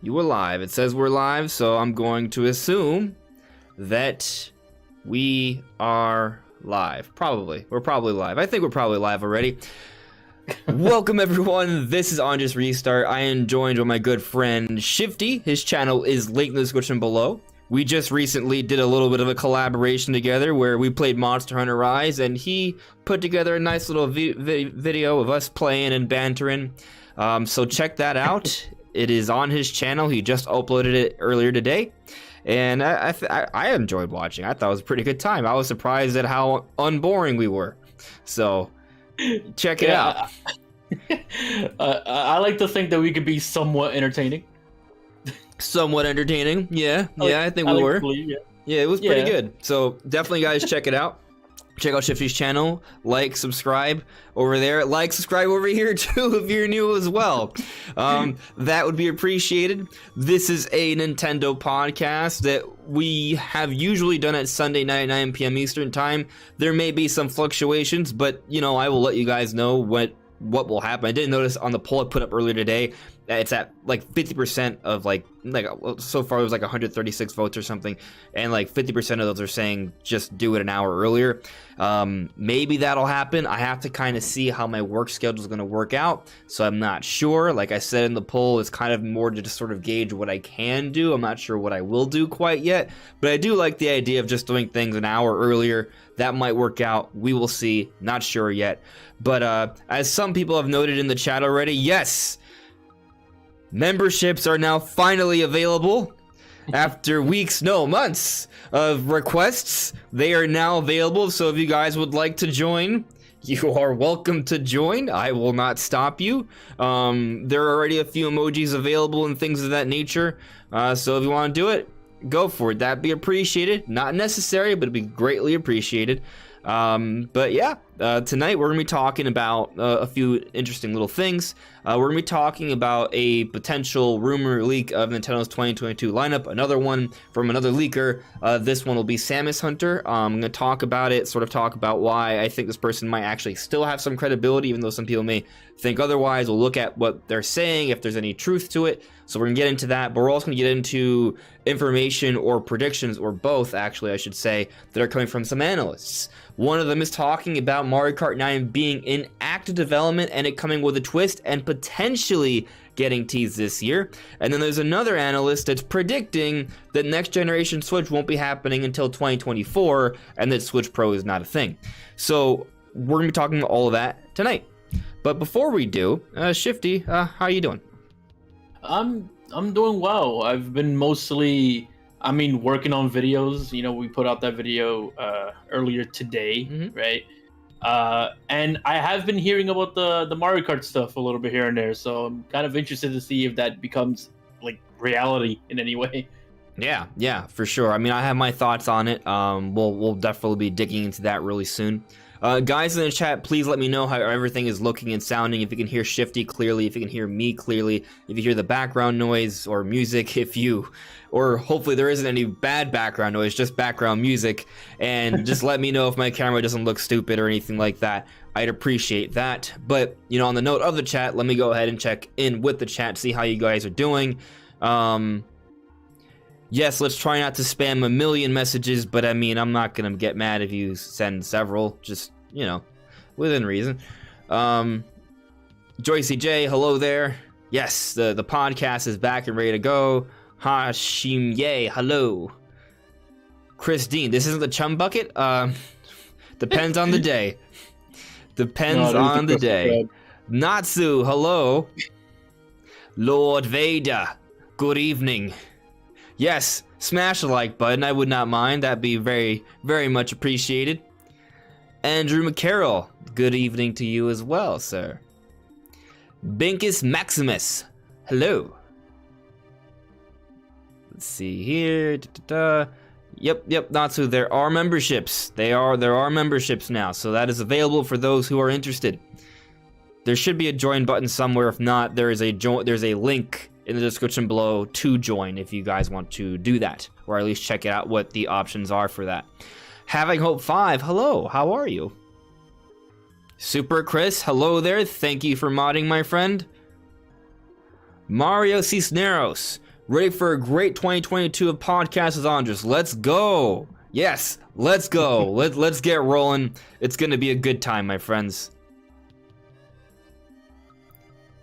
You are live. It says we're live, so I'm going to assume that we are live. Probably. We're probably live. I think we're probably live already. Welcome, everyone. This is On Just Restart. I am joined by my good friend Shifty. His channel is linked in the description below. We just recently did a little bit of a collaboration together where we played Monster Hunter Rise, and he put together a nice little video of us playing and bantering. So check that out. It is on his channel. He just uploaded it earlier today, and I enjoyed watching. I thought it was a pretty good time. I was surprised at how unboring we were. So check it out. I like to think that we could be somewhat entertaining. Somewhat entertaining, yeah. I think we were. Yeah, it was pretty good. So definitely, guys, check it out. Check out Shifty's channel. Like, subscribe over there. Like, subscribe over here too if you're new as well. That would be appreciated. This is a Nintendo podcast that we have usually done at Sunday night at 9 p.m. Eastern time. There may be some fluctuations, but you know, I will let you guys know what will happen. I didn't notice on the poll I put up earlier today that it's at like 50% of like so far it was like 136 votes or something, and like 50% of those are saying just do it an hour earlier. Maybe that'll happen. I have to kind of see how my work schedule is going to work out, so I'm not sure. Like I said in the poll, it's kind of more to just sort of gauge what I can do. I'm not sure what I will do quite yet, but I do like the idea of just doing things an hour earlier. That might work out. We will see. Not sure yet. But as some people have noted in the chat already, yes, memberships are now finally available. After weeks, no, months of requests, they are now available. So if you guys would like to join, you are welcome to join. I will not stop you. There are already a few emojis available and things of that nature. So if you want to do it, go for it. That'd be appreciated. Not necessary, but it'd be greatly appreciated. But yeah, tonight we're gonna be talking about a few interesting little things. We're gonna be talking about a potential rumor leak of Nintendo's 2022 lineup, another one from another leaker. This one will be Samus Hunter. I'm gonna talk about it, sort of talk about why I think this person might actually still have some credibility, even though some people may think otherwise. We'll look at what they're saying, if there's any truth to it. So we're gonna get into that, but we're also gonna get into information or predictions, or both actually I should say, that are coming from some analysts. One of them is talking about Mario Kart 9 being in active development and it coming with a twist and potentially getting teased this year. And then there's another analyst that's predicting that next generation Switch won't be happening until 2024 and that Switch Pro is not a thing. So we're gonna be talking about all of that tonight. But before we do, Shifty, how you doing? I'm doing well. I've been mostly, working on videos. You know, we put out that video earlier today, right? And I have been hearing about the Mario Kart stuff a little bit here and there, so I'm kind of interested to see if that becomes like reality in any way. Yeah, for sure. I mean, I have my thoughts on it. We'll definitely be digging into that really soon. Guys in the chat, please let me know how everything is looking and sounding. If you can hear Shifty clearly, if you can hear me clearly, if you hear the background noise or music, or hopefully there isn't any bad background noise, just background music, and just let me know if my camera doesn't look stupid or anything like that. I'd appreciate that. But, you know, on the note of the chat, let me go ahead and check in with the chat, see how you guys are doing. Yes, let's try not to spam a million messages, but I mean, I'm not gonna get mad if you send several, just, you know, within reason. Joycey J, hello there. Yes, the podcast is back and ready to go. Hashim Ye, hello. Chris Dean, this isn't the chum bucket? Depends on the day. Depends on the day. Natsu, hello. Lord Vader, good evening. Yes, smash the like button, I would not mind. That'd be very, very much appreciated. Andrew McCarroll, good evening to you as well, sir. Binkus Maximus, hello. Let's see here. Yep, Natsu, there are memberships. There are memberships now, so that is available for those who are interested. There should be a join button somewhere. If not, there's a link in the description below to join if you guys want to do that, or at least check out what the options are for that. Having Hope 5, hello, how are you? Super Chris, hello there, thank you for modding, my friend. Mario Cisneros, Ready for a great 2022 of podcasts with Andres. Let's go. Yes, let's go. Let's get rolling. It's going to be a good time, my friends.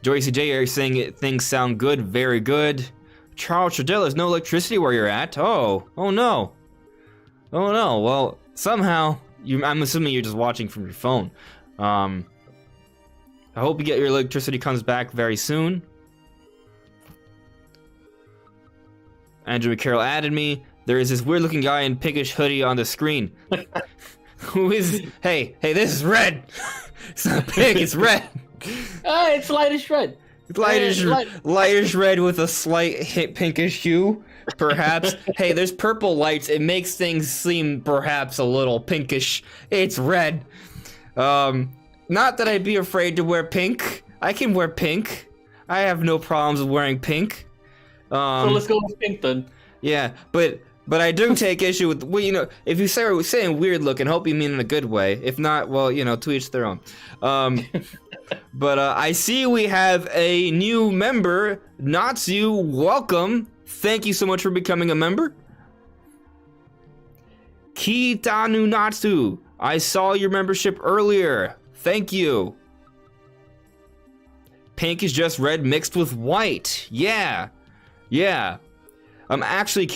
Joyce J. are saying things sound good. Very good. Charles Trudell, there's no electricity where you're at. Oh no. Oh no. Well, somehow, I'm assuming you're just watching from your phone. I hope you get your electricity comes back very soon. Andrew McCarroll added me. There is this weird looking guy in pinkish hoodie on the screen. Who is... Hey, this is red. It's not pink, it's red. It's lightish red. Lightish red with a slight pinkish hue, perhaps. Hey, there's purple lights. It makes things seem perhaps a little pinkish. It's red. Not that I'd be afraid to wear pink. I can wear pink. I have no problems with wearing pink. So let's go with pink then. Yeah, but I do take issue with, well, if you say we're saying weird looking, hope you mean in a good way. If not, well, to each their own. But I see we have a new member, Natsu. Welcome. Thank you so much for becoming a member. Kitanu Natsu, I saw your membership earlier. Thank you. Pink is just red mixed with white. Yeah. Actually,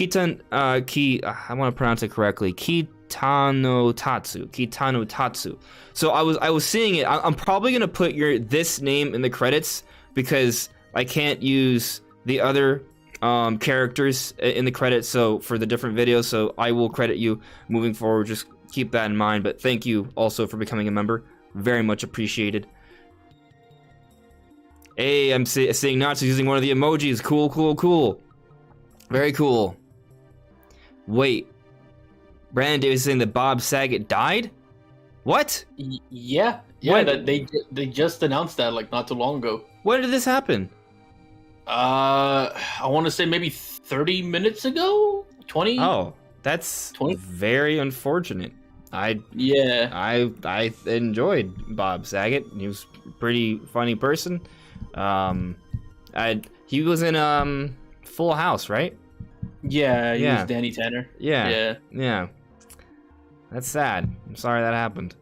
I want to pronounce it correctly. Kitano Tatsu. So I was seeing it. I'm probably gonna put this name in the credits because I can't use the other characters in the credits. So for the different videos, so I will credit you moving forward. Just keep that in mind. But thank you also for becoming a member. Very much appreciated. Hey, I'm seeing Natsu using one of the emojis. Cool. Very cool. Wait. Brandon Davis is saying that Bob Saget died? What? Yeah. That they just announced that like not too long ago. When did this happen? I want to say maybe 30 minutes ago? 20? Oh, that's 20? Very unfortunate. I enjoyed Bob Saget. He was a pretty funny person. He was in Full House, right? Yeah, he was Danny Tanner. Yeah. That's sad. I'm sorry that happened.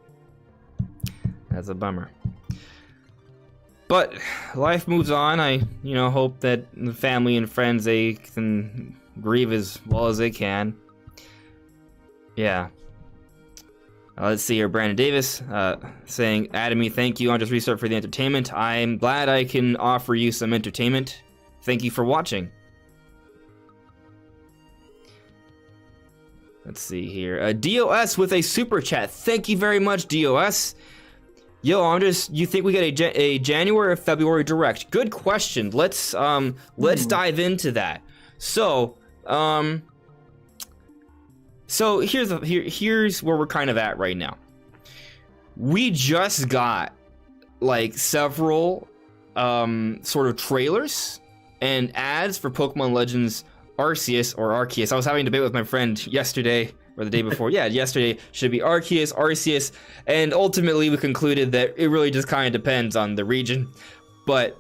That's a bummer. But life moves on. I, hope that the family and friends, they can grieve as well as they can. Yeah. Let's see here. Brandon Davis saying, Adamy, thank you on Just Restart for the entertainment. I'm glad I can offer you some entertainment. Thank you for watching. Let's see here. DOS with a super chat. Thank you very much, DOS. Yo, Andres, you think we get a January or February direct? Good question. Let's dive into that. So here's where we're kind of at right now. We just got like several sort of trailers and ads for Pokemon Legends Arceus or Arceus. I was having a debate with my friend yesterday or the day before. Yeah, yesterday should be Arceus, and ultimately we concluded that it really just kind of depends on the region. But,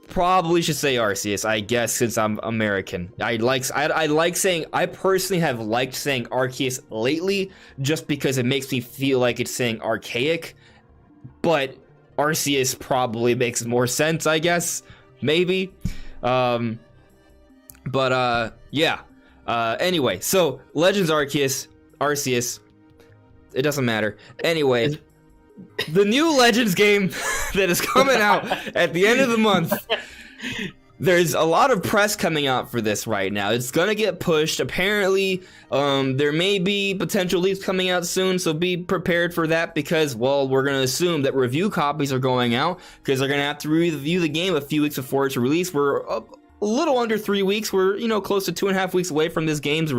probably should say Arceus, I guess, since I'm American. I personally have liked saying Arceus lately just because it makes me feel like it's saying archaic. But Arceus probably makes more sense, I guess. Maybe. Anyway, so Legends Arceus, it doesn't matter. Anyway, the new Legends game that is coming out at the end of the month, there's a lot of press coming out for this right now. It's gonna get pushed. Apparently, there may be potential leaks coming out soon, so be prepared for that because, well, we're gonna assume that review copies are going out because they're gonna have to review the game a few weeks before it's released. We're a little under 3 weeks. We're, close to 2.5 weeks away from this game's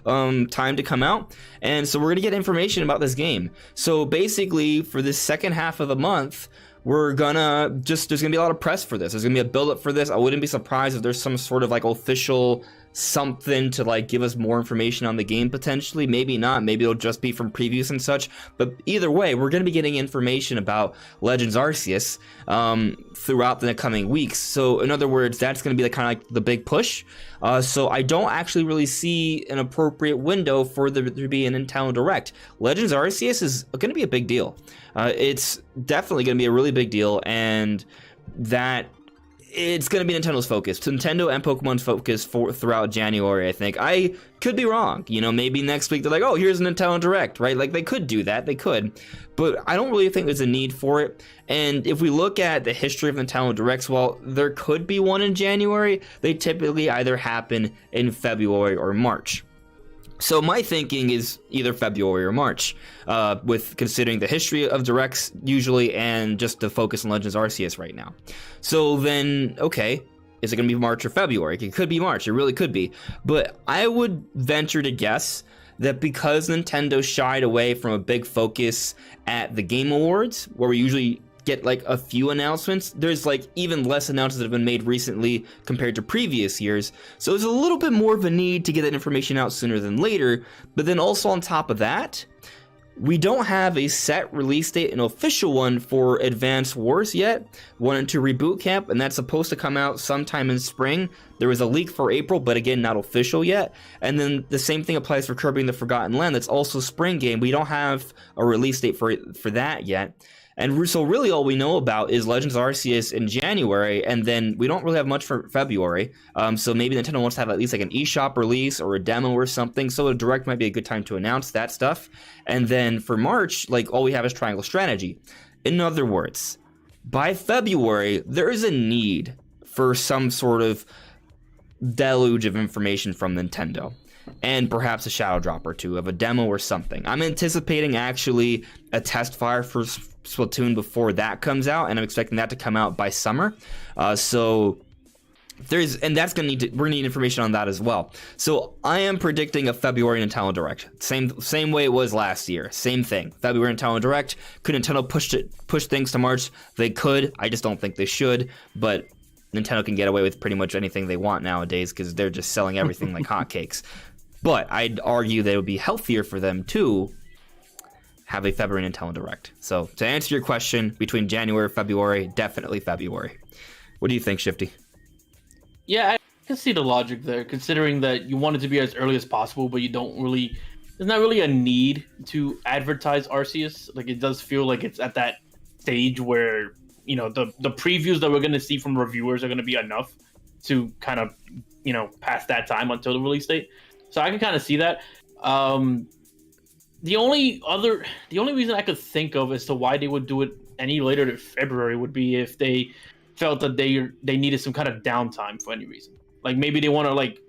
time to come out. And so we're going to get information about this game. So basically, for this second half of the month, there's going to be a lot of press for this. There's going to be a build-up for this. I wouldn't be surprised if there's some sort of like official something to like give us more information on the game potentially. Maybe not, maybe it'll just be from previews and such, but either way, we're going to be getting information about Legends Arceus throughout the coming weeks. So in other words, that's going to be the kind of like the big push. So I don't actually really see an appropriate window for there to be a Nintendo Direct. Legends Arceus is going to be a big deal. It's definitely going to be a really big deal, and that it's going to be Nintendo's focus. Nintendo and Pokemon's focus throughout January, I think. I could be wrong. You know, maybe next week they're like, oh, here's a Nintendo Direct, right? Like, they could do that. They could. But I don't really think there's a need for it. And if we look at the history of Nintendo Directs, well, there could be one in January. They typically either happen in February or March. So my thinking is either February or March, with considering the history of Directs usually and just the focus on Legends Arceus right now. So then, okay, is it going to be March or February? It could be March. It really could be. But I would venture to guess that because Nintendo shied away from a big focus at the Game Awards, where we usually get like a few announcements, there's like even less announcements that have been made recently compared to previous years. So there's a little bit more of a need to get that information out sooner than later. But then also on top of that, we don't have a set release date, an official one for Advance Wars yet, 1 and 2 Reboot Camp, and that's supposed to come out sometime in spring. There was a leak for April, but again, not official yet. And then the same thing applies for Kirby and the Forgotten Land. That's also spring game. We don't have a release date for that yet. And so really all we know about is Legends Arceus in January, and then we don't really have much for February. So maybe Nintendo wants to have at least like an eShop release or a demo or something. So a Direct might be a good time to announce that stuff. And then for March, like all we have is Triangle Strategy. In other words, by February, there is a need for some sort of deluge of information from Nintendo. And perhaps a shadow drop or two of a demo or something. I'm anticipating actually a test fire for Splatoon before that comes out, and I'm expecting that to come out by summer. So there's, and that's gonna we're gonna need information on that as well. So I am predicting a February Nintendo Direct, same way it was last year. Same thing, February Nintendo Direct. Could Nintendo push things to March? They could. I just don't think they should. But Nintendo can get away with pretty much anything they want nowadays because they're just selling everything like hotcakes. But I'd argue that it would be healthier for them to have a February Nintendo Direct. So to answer your question, between January and February, definitely February. What do you think, Shifty? Yeah, I can see the logic there, considering that you want it to be as early as possible, but you don't really, there's not really a need to advertise Arceus. Like, it does feel like it's at that stage where, you know, the previews that we're going to see from reviewers are going to be enough to kind of, you know, pass that time until the release date. So I can kind of see that. The only reason I could think of as to why they would do it any later than February would be if they felt that they needed some kind of downtime for any reason. Like maybe they want to like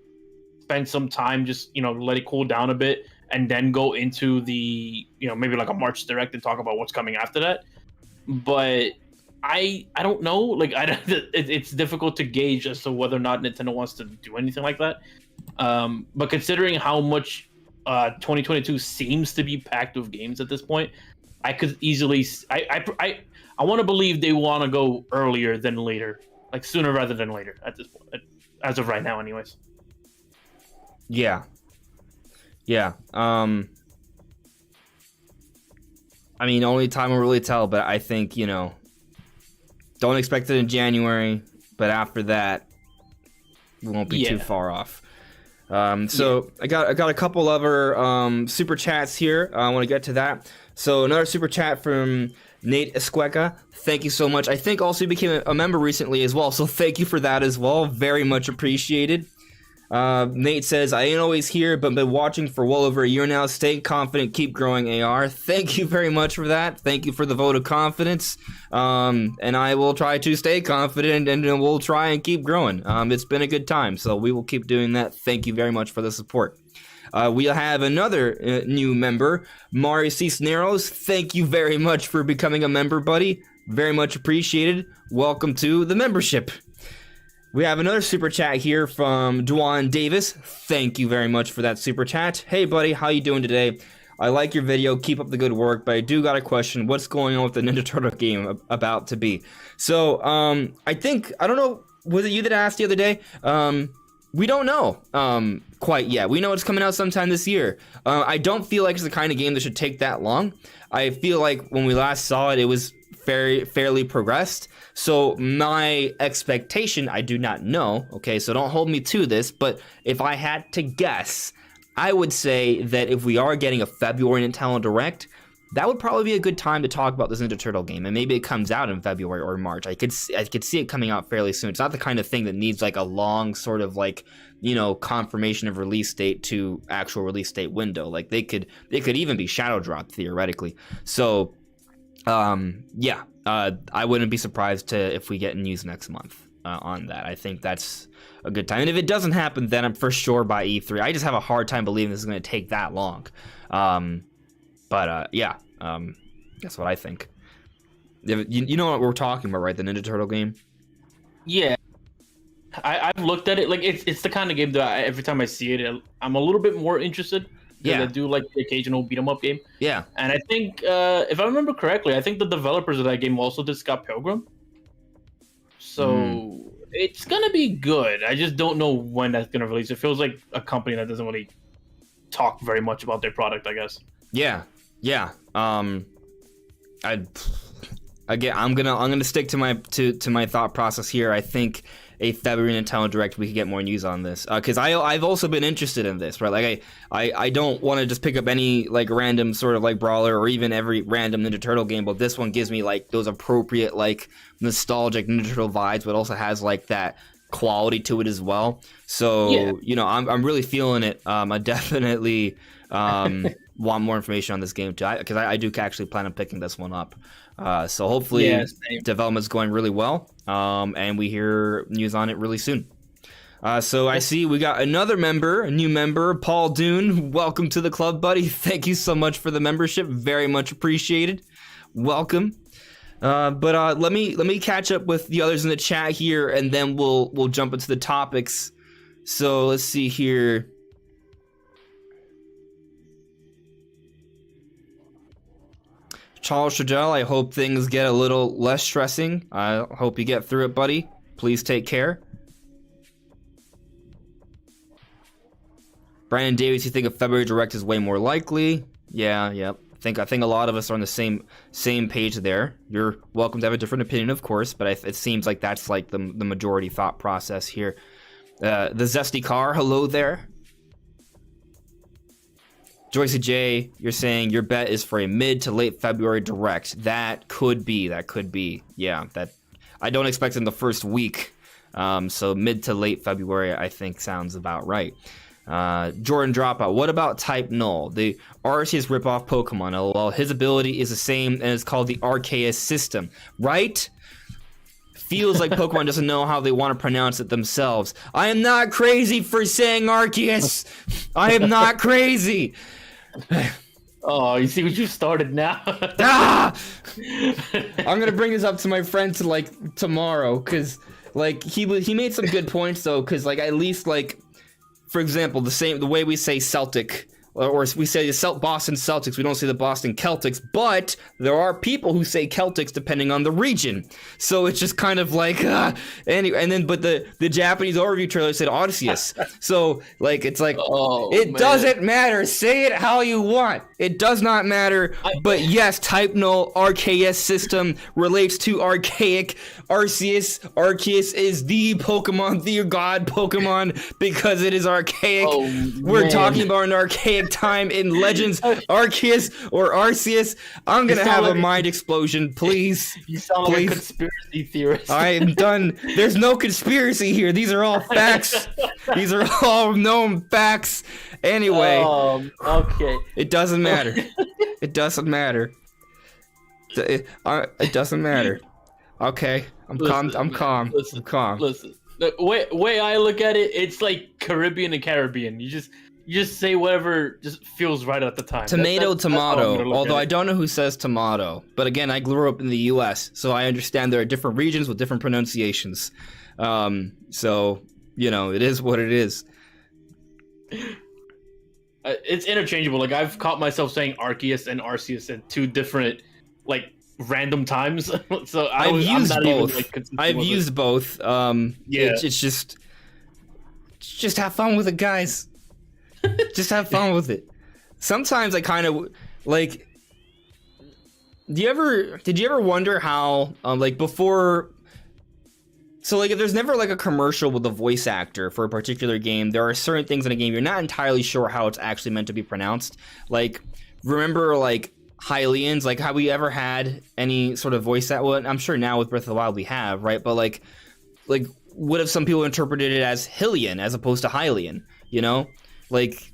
spend some time, just, you know, let it cool down a bit and then go into the, you know, maybe like a March Direct and talk about what's coming after that. But I don't know. Like it's difficult to gauge as to whether or not Nintendo wants to do anything like that. But considering how much 2022 seems to be packed with games at this point, I could easily I want to believe they want to go earlier than later, like sooner rather than later at this point, as of right now anyways. Yeah. I mean, only time will really tell, but I think, you know, don't expect it in January, but after that we won't be too far off. So I got a couple other super chats here. I want to get to that. So another super chat from Nate Esqueca. Thank you so much. I think also you became a member recently as well, so thank you for that as well. Very much appreciated. Nate says, I ain't always here, but been watching for well over a year now. Stay confident, keep growing, AR. Thank you very much for that. Thank you for the vote of confidence. And I will try to stay confident, and we'll try and keep growing. It's been a good time, so we will keep doing that. Thank you very much for the support. We'll have another new member, Mario Cisneros. Thank you very much for becoming a member, buddy. Very much appreciated. Welcome to the membership. We have another super chat here from Dwan Davis. Thank you very much for that super chat. Hey, buddy, how you doing today? I like your video. Keep up the good work, but I do got a question. What's going on with the Ninja Turtle game about to be? So, I don't know, was it you that asked the other day? We don't know quite yet. We know it's coming out sometime this year. I don't feel like it's the kind of game that should take that long. I feel like when we last saw it, it was fairly progressed. So my expectation, I do not know, okay, so don't hold me to this, but if I had to guess, I would say that if we are getting a February Nintendo Direct, that would probably be a good time to talk about this Ninja Turtle game, and maybe it comes out in February or March. I could see it coming out fairly soon. It's not the kind of thing that needs like a long sort of like, you know, confirmation of release date to actual release date window. Like they could even be shadow dropped theoretically. So, yeah, I wouldn't be surprised if we get news next month on that. I think that's a good time. And if it doesn't happen, then I'm for sure by E3. I just have a hard time believing this is going to take that long. But yeah, that's what I think. You know what we're talking about, right? The Ninja Turtle game? Yeah. I've looked at it. Like, it's the kind of game that every time I see it, I'm a little bit more interested. Yeah. I do like the occasional beat-em-up game. Yeah. And I think, if I remember correctly, I think the developers of that game also did Scott Pilgrim. So it's going to be good. I just don't know when that's going to release. It feels like a company that doesn't really talk very much about their product, I guess. Yeah. Yeah. I'm gonna stick to my thought process here. I think a February Nintendo Direct, we could get more news on this, because I've also been interested in this, right? Like I don't want to just pick up any like random sort of like brawler or even every random Ninja Turtle game, but this one gives me like those appropriate like nostalgic Ninja Turtle vibes, but also has like that quality to it as well. So yeah. You know, I'm really feeling it. I definitely want more information on this game too, because I do actually plan on picking this one up. So hopefully development's going really well, and we hear news on it really soon. So I see we got a new member, Paul Dune. Welcome to the club, buddy. Thank you so much for the membership. Very much appreciated. Welcome. But let me catch up with the others in the chat here, and then we'll jump into the topics. So let's see here. Charles Shadell, I hope things get a little less stressing. I hope you get through it, buddy. Please take care. Brandon Davis, you think a February Direct is way more likely? Yeah. I think a lot of us are on the same page there. You're welcome to have a different opinion, of course, but it seems like that's like the majority thought process here. The Zesty Car, hello there. Joycey J, you're saying your bet is for a mid to late February Direct. That could be. Yeah, that I don't expect in the first week. So mid to late February, I think sounds about right. Jordan Dropout, what about Type Null? The Arceus ripoff Pokemon, lol. His ability is the same and it's called the Arceus system, right? Feels like Pokemon doesn't know how they want to pronounce it themselves. I am not crazy for saying Arceus. I am not crazy. Oh, you see what you started now? I'm gonna bring this up to my friend to like tomorrow, because like he made some good points though, because like at least like, for example, the way we say Celtic, or we say the Boston Celtics, we don't say the Boston Celtics, but there are people who say Celtics depending on the region. So it's just kind of like, anyway, and then, but the Japanese overview trailer said Odysseus. So like, it's like, doesn't matter. Say it how you want. It does not matter. But yes, Type Null Arceus system relates to archaic Arceus. Arceus is the Pokemon, the god Pokemon, because it is archaic. We're talking about an archaic time in Legends Arceus or Arceus. I'm gonna have a mind explosion, please. You sound like a conspiracy theorist. I am done. There's no conspiracy here. These are all facts. These are all known facts. Anyway, okay. It doesn't matter. It doesn't matter. It doesn't matter. Okay, I'm calm. Listen. The way I look at it, it's like Caribbean and Caribbean. You just say whatever just feels right at the time. Tomato. Although I don't know who says tomato. But again, I grew up in the U.S., so I understand there are different regions with different pronunciations. So, you know, it is what it is. It's interchangeable. Like, I've caught myself saying Arceus and Arceus at two different, like, random times. So I've used both. It's just have fun with it, guys. Just have fun with it. Sometimes I kind of like. Did you ever wonder how like before? So like if there's never like a commercial with a voice actor for a particular game, there are certain things in a game you're not entirely sure how it's actually meant to be pronounced. Like remember like Hylians, like have we ever had any sort of voice that? Well, I'm sure now with Breath of the Wild we have, right? But like what if some people interpreted it as Hylian as opposed to Hylian? You know, like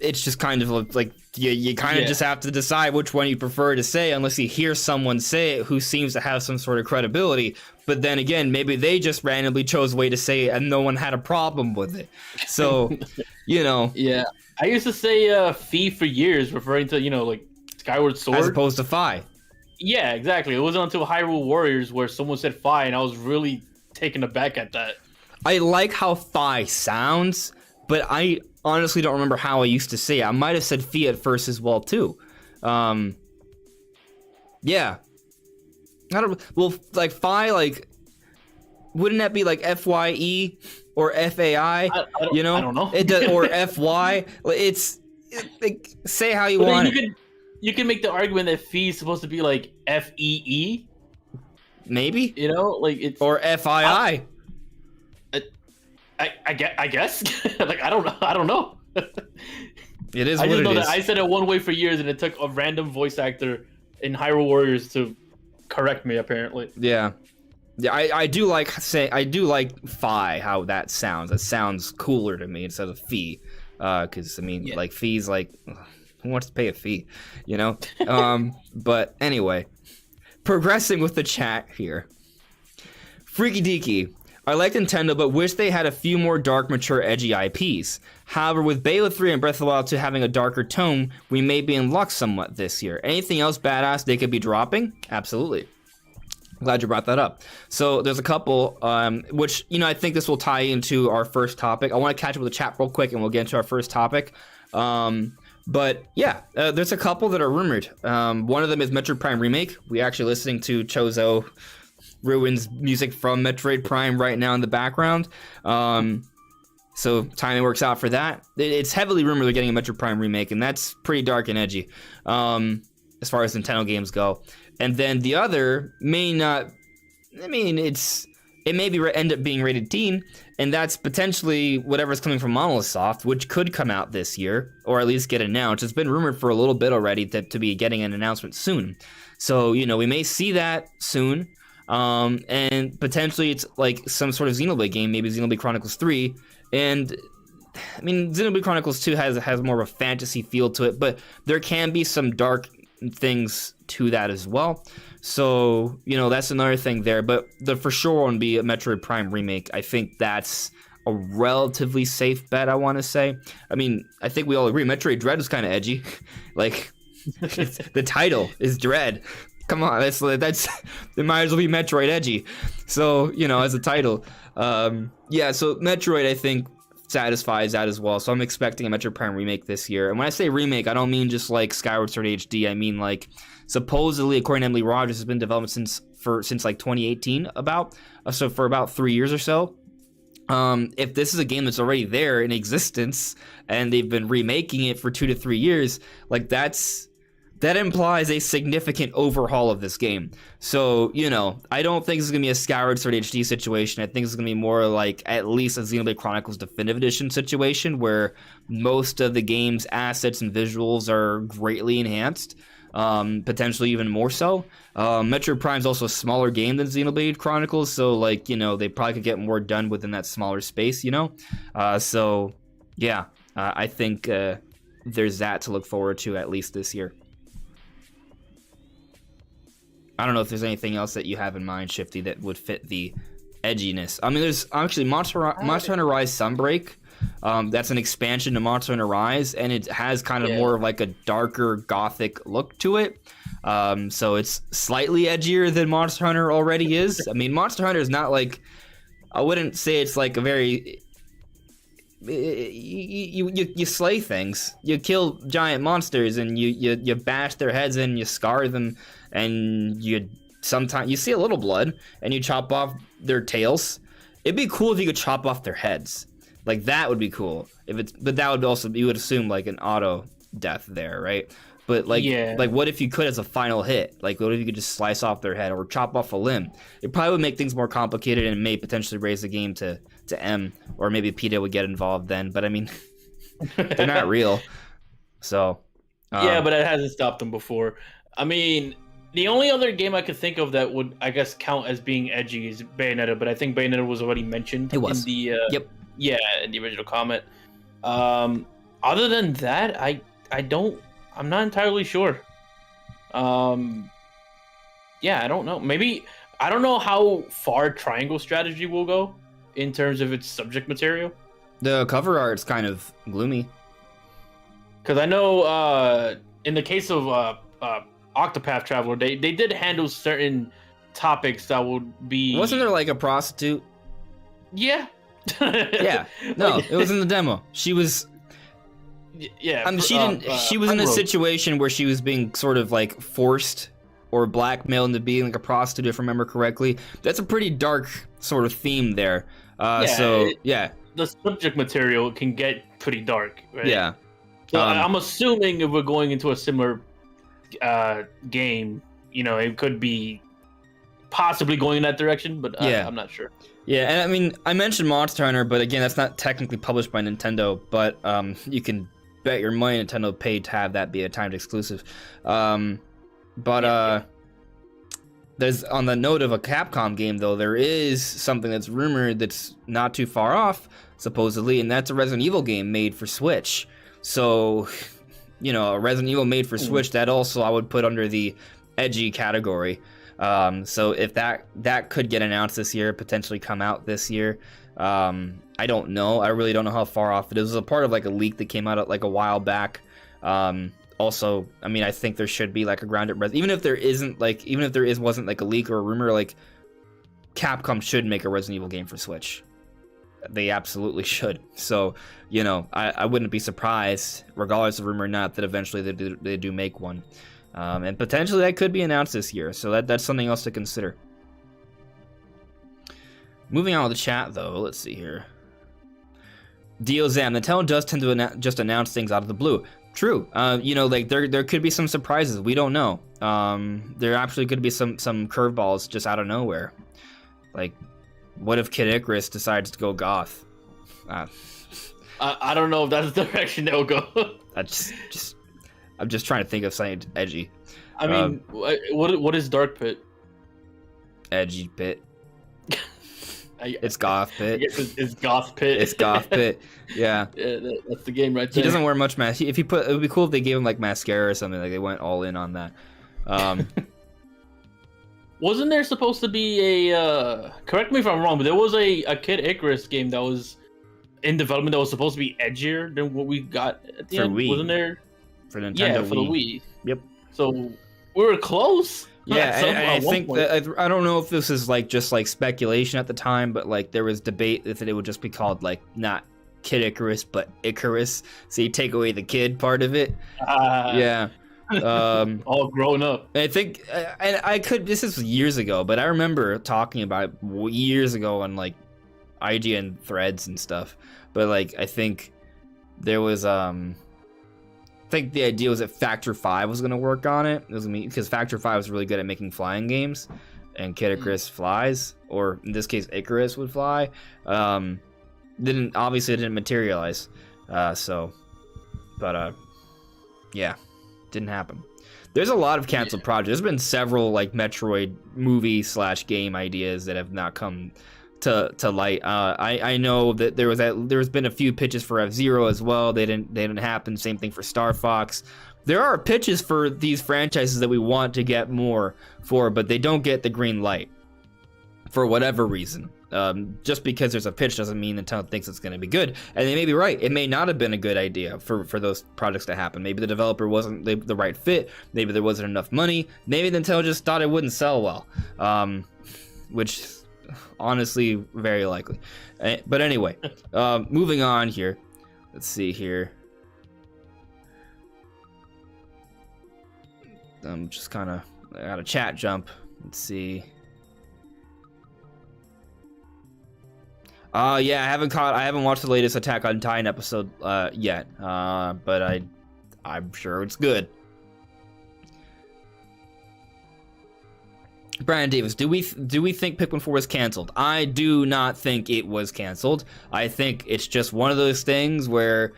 it's just kind of like you kind of just have to decide which one you prefer to say, unless you hear someone say it who seems to have some sort of credibility. But then again, maybe they just randomly chose a way to say it and no one had a problem with it. So, you know. Yeah. I used to say Fee for years, referring to, like Skyward Sword. As opposed to Fi. Yeah, exactly. It wasn't until Hyrule Warriors where someone said Fi, and I was really taken aback at that. I like how Fi sounds, but I honestly don't remember how I used to say it. I might have said Fi at first as well, too. Yeah. Like Fi, like, wouldn't that be like FYE or FAI? You know? I don't know. It does, or FY. Like, say how you want it. You can make the argument that Fee is supposed to be like FEE. Maybe. Like it's or FII. I guess. Like I don't know. It is. I what just know it that is. I said it one way for years, and it took a random voice actor in Hyrule Warriors to correct me. Apparently. Yeah. I do like Fi, how that sounds. That sounds cooler to me instead of Fee, because like Fee's like, who wants to pay a fee, you know? But anyway, progressing with the chat here. Freaky Deaky. I like Nintendo, but wish they had a few more dark, mature, edgy IPs. However, with Bayonetta 3 and Breath of the Wild 2 having a darker tone, we may be in luck somewhat this year. Anything else badass they could be dropping? Absolutely. Glad you brought that up. So there's a couple, which, I think this will tie into our first topic. I want to catch up with the chat real quick, and we'll get into our first topic. But yeah, there's a couple that are rumored. One of them is Metroid Prime Remake. We're actually listening to Chozo Ruin's music from Metroid Prime right now in the background. So timing works out for that. It's heavily rumored they're getting a Metroid Prime Remake, and that's pretty dark and edgy as far as Nintendo games go. And then the other may not. It may end up being rated teen, and that's potentially whatever's coming from Monolith Soft, which could come out this year, or at least get announced. It's been rumored for a little bit already to be getting an announcement soon. So, we may see that soon, and potentially it's like some sort of Xenoblade game, maybe Xenoblade Chronicles 3, and Xenoblade Chronicles 2 has more of a fantasy feel to it, but there can be some dark things to that as well. So, that's another thing there. But the for sure one would be a Metroid Prime Remake. I think that's a relatively safe bet, I want to say. I think we all agree Metroid Dread is kind of edgy. Like, the title is Dread. Come on, that's it might as well be Metroid edgy. So, as a title. Yeah, so Metroid, I think, satisfies that as well. So I'm expecting a Metroid Prime Remake this year. And when I say remake, I don't mean just like Skyward Sword HD. I mean like supposedly, according to Emily Rogers, has been developed since like 2018 so for about 3 years or so. If this is a game that's already there in existence and they've been remaking it for 2 to 3 years, like that implies a significant overhaul of this game. So, I don't think it's going to be a Skyward Sword HD situation. I think it's going to be more like at least a Xenoblade Chronicles Definitive Edition situation where most of the game's assets and visuals are greatly enhanced, potentially even more so. Metroid Prime's also a smaller game than Xenoblade Chronicles, so like, they probably could get more done within that smaller space, So, yeah, I think there's that to look forward to at least this year. I don't know if there's anything else that you have in mind, Shifty, that would fit the edginess. There's actually Monster Hunter Rise Sunbreak. That's an expansion to Monster Hunter Rise, and it has kind of more of like a darker gothic look to it. So it's slightly edgier than Monster Hunter already is. Monster Hunter is not like, I wouldn't say it's like a very... You slay things. You kill giant monsters, and you bash their heads in, you scar them, and sometimes you see a little blood, and you chop off their tails. It'd be cool if you could chop off their heads. Like that would be cool. But that would also, you would assume like an auto death there, right? But like, what if you could as a final hit? Like, what if you could just slice off their head or chop off a limb? It probably would make things more complicated and may potentially raise the game to M, or maybe PETA would get involved then. But I mean, they're not real, so. Yeah, but it hasn't stopped them before. I mean, the only other game I could think of that would, I guess, count as being edgy is Bayonetta, but I think Bayonetta was already mentioned in the in the original comment. Other than that, I'm not entirely sure. Yeah, I don't know. Maybe I don't know how far Triangle Strategy will go in terms of its subject material. The cover art's kind of gloomy. Because I know in the case of Octopath Traveler, they did handle certain topics that would be... Wasn't there like a prostitute? Yeah. Yeah. No, it was in the demo. She was... Yeah. She was in a situation where she was being sort of like forced or blackmailed into being like a prostitute, if I remember correctly. That's a pretty dark sort of theme there. The subject material can get pretty dark, right? Yeah. So I'm assuming if we're going into a similar game, it could be possibly going in that direction, but I'm not sure. Yeah, and I mean, I mentioned Monster Hunter, but again, that's not technically published by Nintendo, but you can bet your money Nintendo paid to have that be a timed exclusive. There's, on the note of a Capcom game, though, there is something that's rumored that's not too far off, supposedly, and that's a Resident Evil game made for Switch. So, a Resident Evil made for Switch, that also I would put under the edgy category. So if that could get announced this year, potentially come out this year, I don't know. I really don't know how far off it is. It was a part of like a leak that came out like a while back. Also, I mean, I think there should be like a grounded even if there wasn't like a leak or a rumor, like Capcom should make a Resident Evil game for Switch. They absolutely should. So, I wouldn't be surprised, regardless of rumor or not, that eventually they do make one. And potentially that could be announced this year. So that's something else to consider. Moving on with the chat, though, let's see here. DOZAM, Nintendo does tend to just announce things out of the blue. True. Like there could be some surprises. We don't know. There actually could be some curveballs just out of nowhere. Like, what if Kid Icarus decides to go goth? I don't know if that's the direction they'll go. I'm just trying to think of something edgy. I mean, what is Dark Pit? Edgy Pit. It's Goth Pit. I guess it's Goth Pit. It's Goth Pit. Yeah. That's the game right there. He doesn't wear much mask. It would be cool if they gave him like mascara or something. Like they went all in on that. Wasn't there supposed to be a? Correct me if I'm wrong, but there was a Kid Icarus game that was in development that was supposed to be edgier than what we got at the end. Wii. Wasn't there? For Nintendo. Yeah, Wii. for the Wii. Yep. So we were close. Yeah, I think that, I don't know if this is like just like speculation at the time, but like there was debate that it would just be called like not Kid Icarus but Icarus, so you take away the kid part of it. Yeah. All grown up. I think, and I could. This is years ago, but I remember talking about it years ago on like IGN threads and stuff. But like I think there was I think the idea was that Factor 5 was going to work on it. It was because Factor 5 was really good at making flying games, and Kid Icarus flies, or in this case, Icarus would fly. Didn't materialize. Yeah, didn't happen. There's a lot of canceled projects. There's been several like Metroid movie/game ideas that have not come to light. I know that there's been a few pitches for F-Zero as well. They didn't happen. Same thing for Star Fox. There are pitches for these franchises that we want to get more for, but they don't get the green light for whatever reason. Just because there's a pitch doesn't mean Nintendo thinks it's going to be good. And they may be right. It may not have been a good idea for those projects to happen. Maybe the developer wasn't the right fit. Maybe there wasn't enough money. Maybe Nintendo just thought it wouldn't sell well. Which honestly, very likely. But anyway, moving on here. Let's see here. I'm just kind of, I got a chat jump. Let's see. Yeah, I haven't watched the latest Attack on Titan episode yet. But I'm sure it's good. Brian Davis, do we think Pikmin 4 was canceled? I do not think it was canceled. I think it's just one of those things where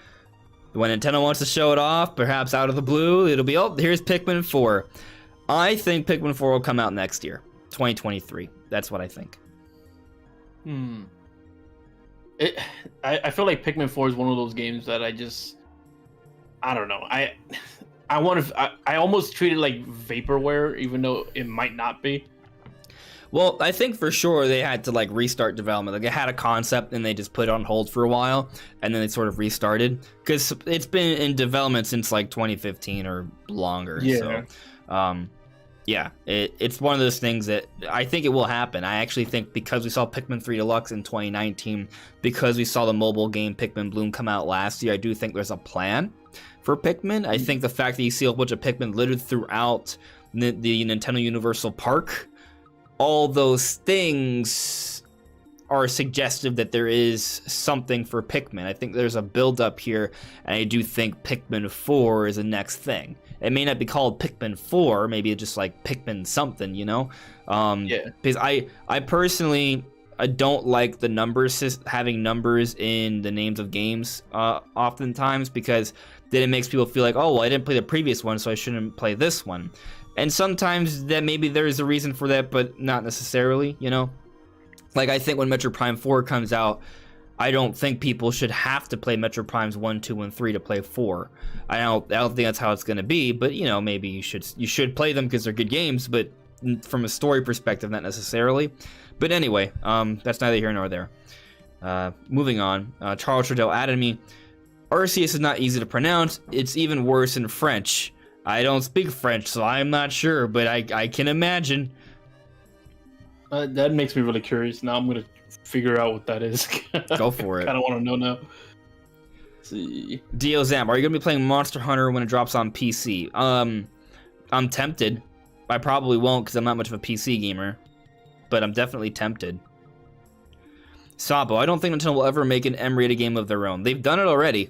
when Nintendo wants to show it off, perhaps out of the blue, it'll be, oh, here's Pikmin 4. I think Pikmin 4 will come out next year, 2023. That's what I think. I feel like Pikmin 4 is one of those games that I don't know. I almost treat it like vaporware, even though it might not be. Well, I think for sure they had to like restart development. Like they had a concept and they just put it on hold for a while, and then they sort of restarted because it's been in development since like 2015 or longer. Yeah. So, yeah, it's one of those things that I think it will happen. I actually think because we saw Pikmin 3 Deluxe in 2019, because we saw the mobile game Pikmin Bloom come out last year, I do think there's a plan for Pikmin. I think the fact that you see a bunch of Pikmin littered throughout the Nintendo Universal Park, all those things are suggestive that there is something for Pikmin. I think there's a build-up here, and I do think Pikmin 4 is the next thing. It may not be called Pikmin 4, maybe it's just like Pikmin something, you know? Yeah. Because I personally, I don't like the numbers, having numbers in the names of games oftentimes, because then it makes people feel like, oh, well, I didn't play the previous one, so I shouldn't play this one. And sometimes that maybe there is a reason for that, but not necessarily, you know? Like, I think when Metroid Prime 4 comes out, I don't think people should have to play Metroid Primes 1, 2, and 3 to play 4. I don't think that's how it's going to be, but, you know, maybe you should play them because they're good games, but from a story perspective, not necessarily. But anyway, that's neither here nor there. Moving on, Charles Trudell added me, Arceus is not easy to pronounce, it's even worse in French. I don't speak French, so I'm not sure, but I can imagine. That makes me really curious. Now I'm going to figure out what that is. Go for it. I kind of want to know now. Let's see. Diozam, are you going to be playing Monster Hunter when it drops on PC? I'm tempted. I probably won't because I'm not much of a PC gamer, but I'm definitely tempted. Sabo, I don't think Nintendo will ever make an M-rated game of their own. They've done it already.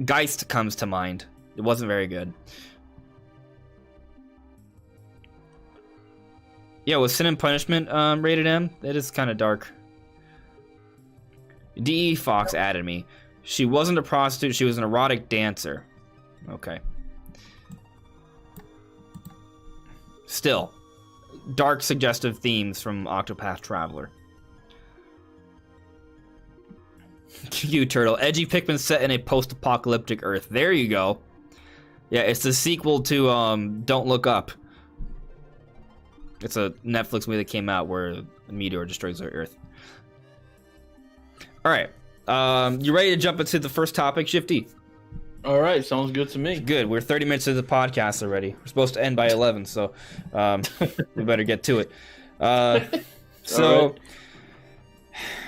Geist comes to mind. It wasn't very good. Yeah, was Sin and Punishment rated M? That is kind of dark. D.E. Fox added me. She wasn't a prostitute, she was an erotic dancer. Okay. Still, dark suggestive themes from Octopath Traveler. Q Turtle. Edgy Pikmin set in a post-apocalyptic Earth. There you go. Yeah, it's the sequel to Don't Look Up. It's a Netflix movie that came out where a meteor destroys the Earth. All right. You ready to jump into the first topic, Shifty? All right, sounds good to me. Good. We're 30 minutes into the podcast already. We're supposed to end by 11, so we better get to it. So, right.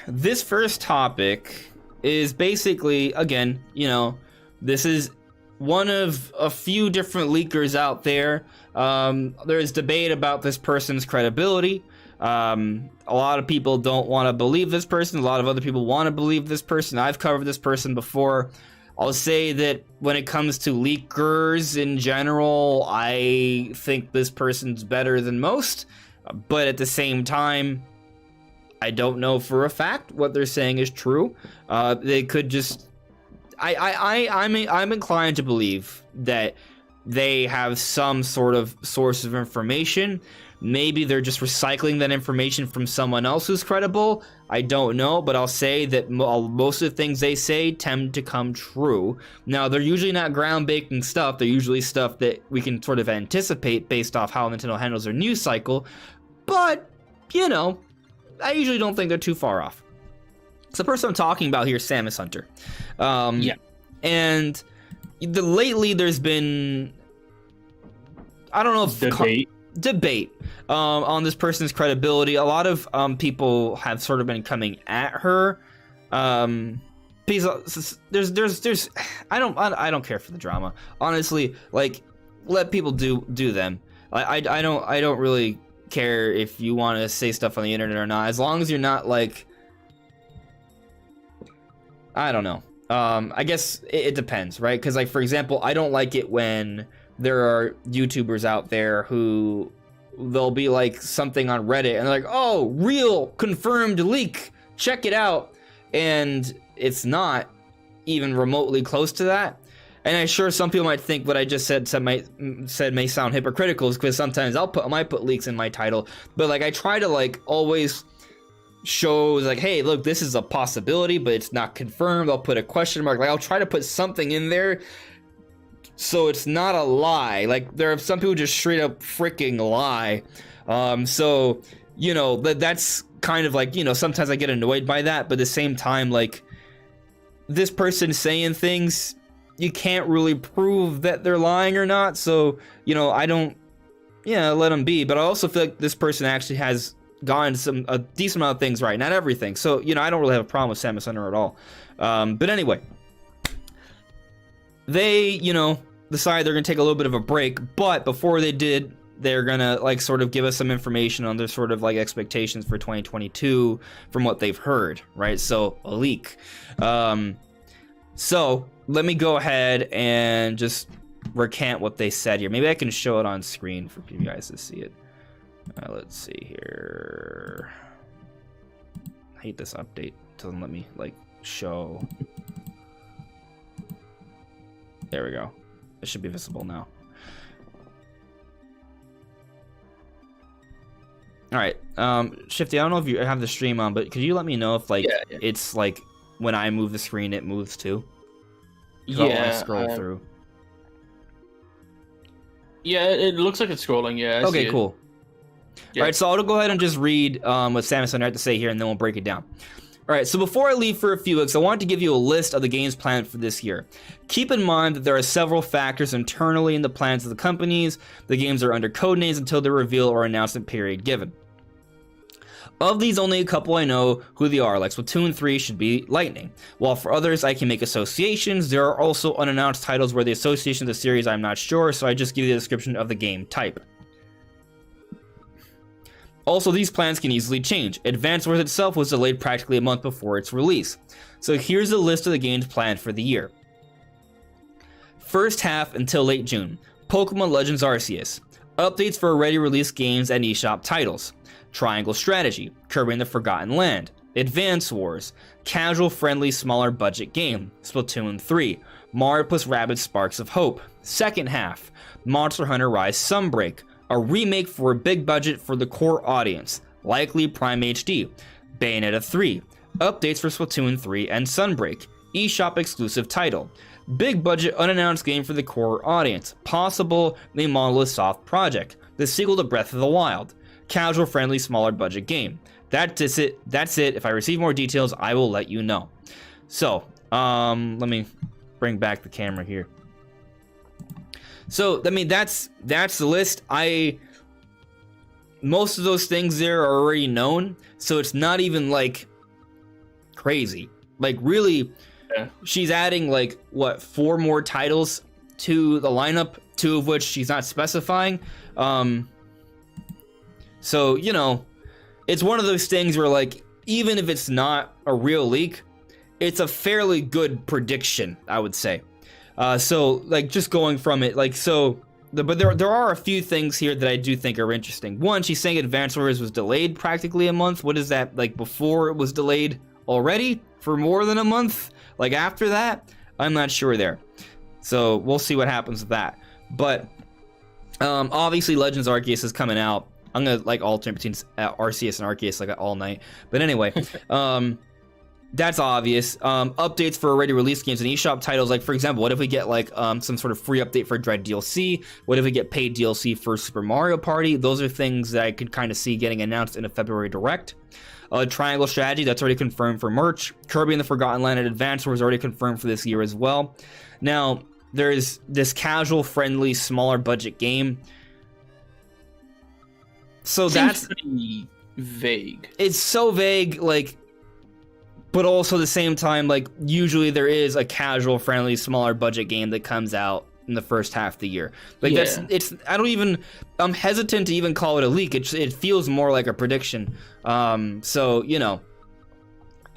This first topic is basically, again, you know, this is one of a few different leakers out there. There is debate about this person's credibility. A lot of people don't want to believe this person. A lot of other people want to believe this person. I've covered this person before. I'll say that when it comes to leakers in general, I think this person's better than most. But at the same time, I don't know for a fact what they're saying is true. They could just... I'm inclined to believe that they have some sort of source of information. Maybe they're just recycling that information from someone else who's credible. I don't know, but I'll say that most of the things they say tend to come true. Now, they're usually not groundbreaking stuff. They're usually stuff that we can sort of anticipate based off how Nintendo handles their news cycle. But, you know, I usually don't think they're too far off. So the person I'm talking about here is Samus Hunter. Yeah. And lately there's been... I don't know if... Debate on this person's credibility. A lot of people have sort of been coming at her because there's I don't care for the drama, honestly. Like, let people do them. I don't really care if you want to say stuff on the internet or not, as long as you're not like I don't know. I guess it depends, right? Because, like, for example, I don't like it when there are YouTubers out there who they'll be like something on Reddit and they're like, oh, real confirmed leak, check it out. And it's not even remotely close to that. And I'm sure some people might think what I just said may sound hypocritical, because sometimes I might put leaks in my title, but like I try to like always show like, hey, look, this is a possibility, but it's not confirmed. I'll put a question mark. Like I'll try to put something in there so it's not a lie. Like there are some people just straight up freaking lie. So you know that's kind of like, you know, sometimes I get annoyed by that, but at the same time, like this person saying things, you can't really prove that they're lying or not. So, you know, I don't, let them be. But I also feel like this person actually has gotten a decent amount of things right, not everything. So, you know, I don't really have a problem with Samus Hunter at all. But anyway, they, you know, decided they're gonna take a little bit of a break. But before they did, they're gonna like sort of give us some information on their sort of like expectations for 2022 from what they've heard, right? So a leak. So let me go ahead and just recant what they said here. Maybe I can show it on screen for you guys to see it. Let's see here. I hate this update. It doesn't let me like show. There we go. It should be visible now. All right, Shifty, I don't know if you have the stream on, but could you let me know if like it's like when I move the screen, it moves too? Yeah, I want to scroll through. Yeah, it looks like it's scrolling. Yeah. Okay, cool. Yeah. All right, so I'll go ahead and just read what Samus Hunter had to say here, and then we'll break it down. All right, so before I leave for a few weeks, I wanted to give you a list of the games planned for this year. Keep in mind that there are several factors internally in the plans of the companies. The games are under code names until the reveal or announcement period given. Of these, only a couple I know who they are, like Splatoon 3 should be Lightning. While for others, I can make associations. There are also unannounced titles where the association of the series I'm not sure, so I just give you the description of the game type. Also, these plans can easily change. Advance Wars itself was delayed practically a month before its release. So here's a list of the games planned for the year. First half until late June, Pokemon Legends Arceus. Updates for already released games and eShop titles. Triangle Strategy, Kirby and the Forgotten Land. Advance Wars, casual friendly smaller budget game. Splatoon 3, Mario + Rabbids Sparks of Hope. Second half, Monster Hunter Rise Sunbreak, a remake for a big budget for the core audience, likely Prime HD. Bayonetta 3, updates for Splatoon 3 and Sunbreak, eShop exclusive title. Big budget unannounced game for the core audience, possible the Monolith Soft project, the sequel to Breath of the Wild. Casual friendly smaller budget game. That's it. If I receive more details, I will let you know. So, let me bring back the camera here. So, I mean, that's the list. Most of those things there are already known, so it's not even like crazy. Like really, she's adding like what 4 more titles to the lineup, 2 of which she's not specifying. So, you know, it's one of those things where, like, even if it's not a real leak, it's a fairly good prediction, I would say. So, like, just going from it, like, so, but there are a few things here that I do think are interesting. One, she's saying Advance Wars was delayed practically a month. What is that, like, before it was delayed already for more than a month? Like, after that? I'm not sure there. So, we'll see what happens with that. But, obviously, Legends Arceus is coming out. I'm gonna like alternate between Arceus and Arceus like all night. But anyway, that's obvious. Updates for already released games and eShop titles. Like for example, what if we get like some sort of free update for Dread DLC? What if we get paid DLC for Super Mario Party? Those are things that I could kind of see getting announced in a February Direct. Triangle Strategy, that's already confirmed for merch. Kirby and the Forgotten Land and Advance Wars already confirmed for this year as well. Now, there's this casual, friendly, smaller budget game. So that's pretty vague. It's so vague, like, but also at the same time, like, usually there is a casual, friendly, smaller budget game that comes out in the first half of the year. Like I'm hesitant to even call it a leak. It feels more like a prediction. So, you know,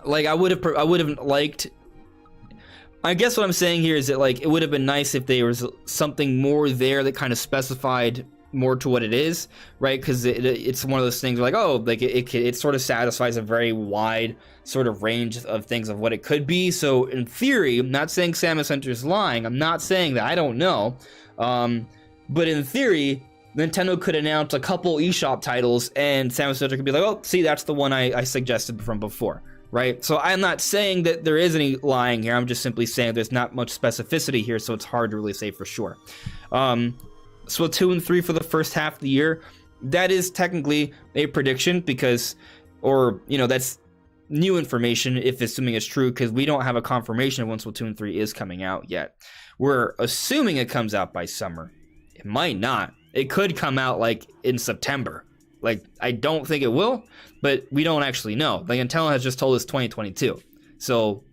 like I would have liked I guess what I'm saying here is that like it would have been nice if there was something more there that kind of specified more to what it is, right? Because it's one of those things where like, oh, like it sort of satisfies a very wide sort of range of things of what it could be. So in theory, I'm not saying Samus Hunter's lying. I'm not saying that. I don't know. But in theory, Nintendo could announce a couple eShop titles and Samus Hunter could be like, oh, see, that's the one I suggested from before. Right, so I'm not saying that there is any lying here. I'm just simply saying there's not much specificity here, so it's hard to really say for sure. Splatoon 3 for the first half of the year, that is technically a prediction because, or that's new information if assuming it's true, because we don't have a confirmation of when Splatoon 3 is coming out yet. We're assuming it comes out by summer. It might not. It could come out like in September. Like, I don't think it will, but we don't actually know. Like, Nintendo has just told us 2022. So,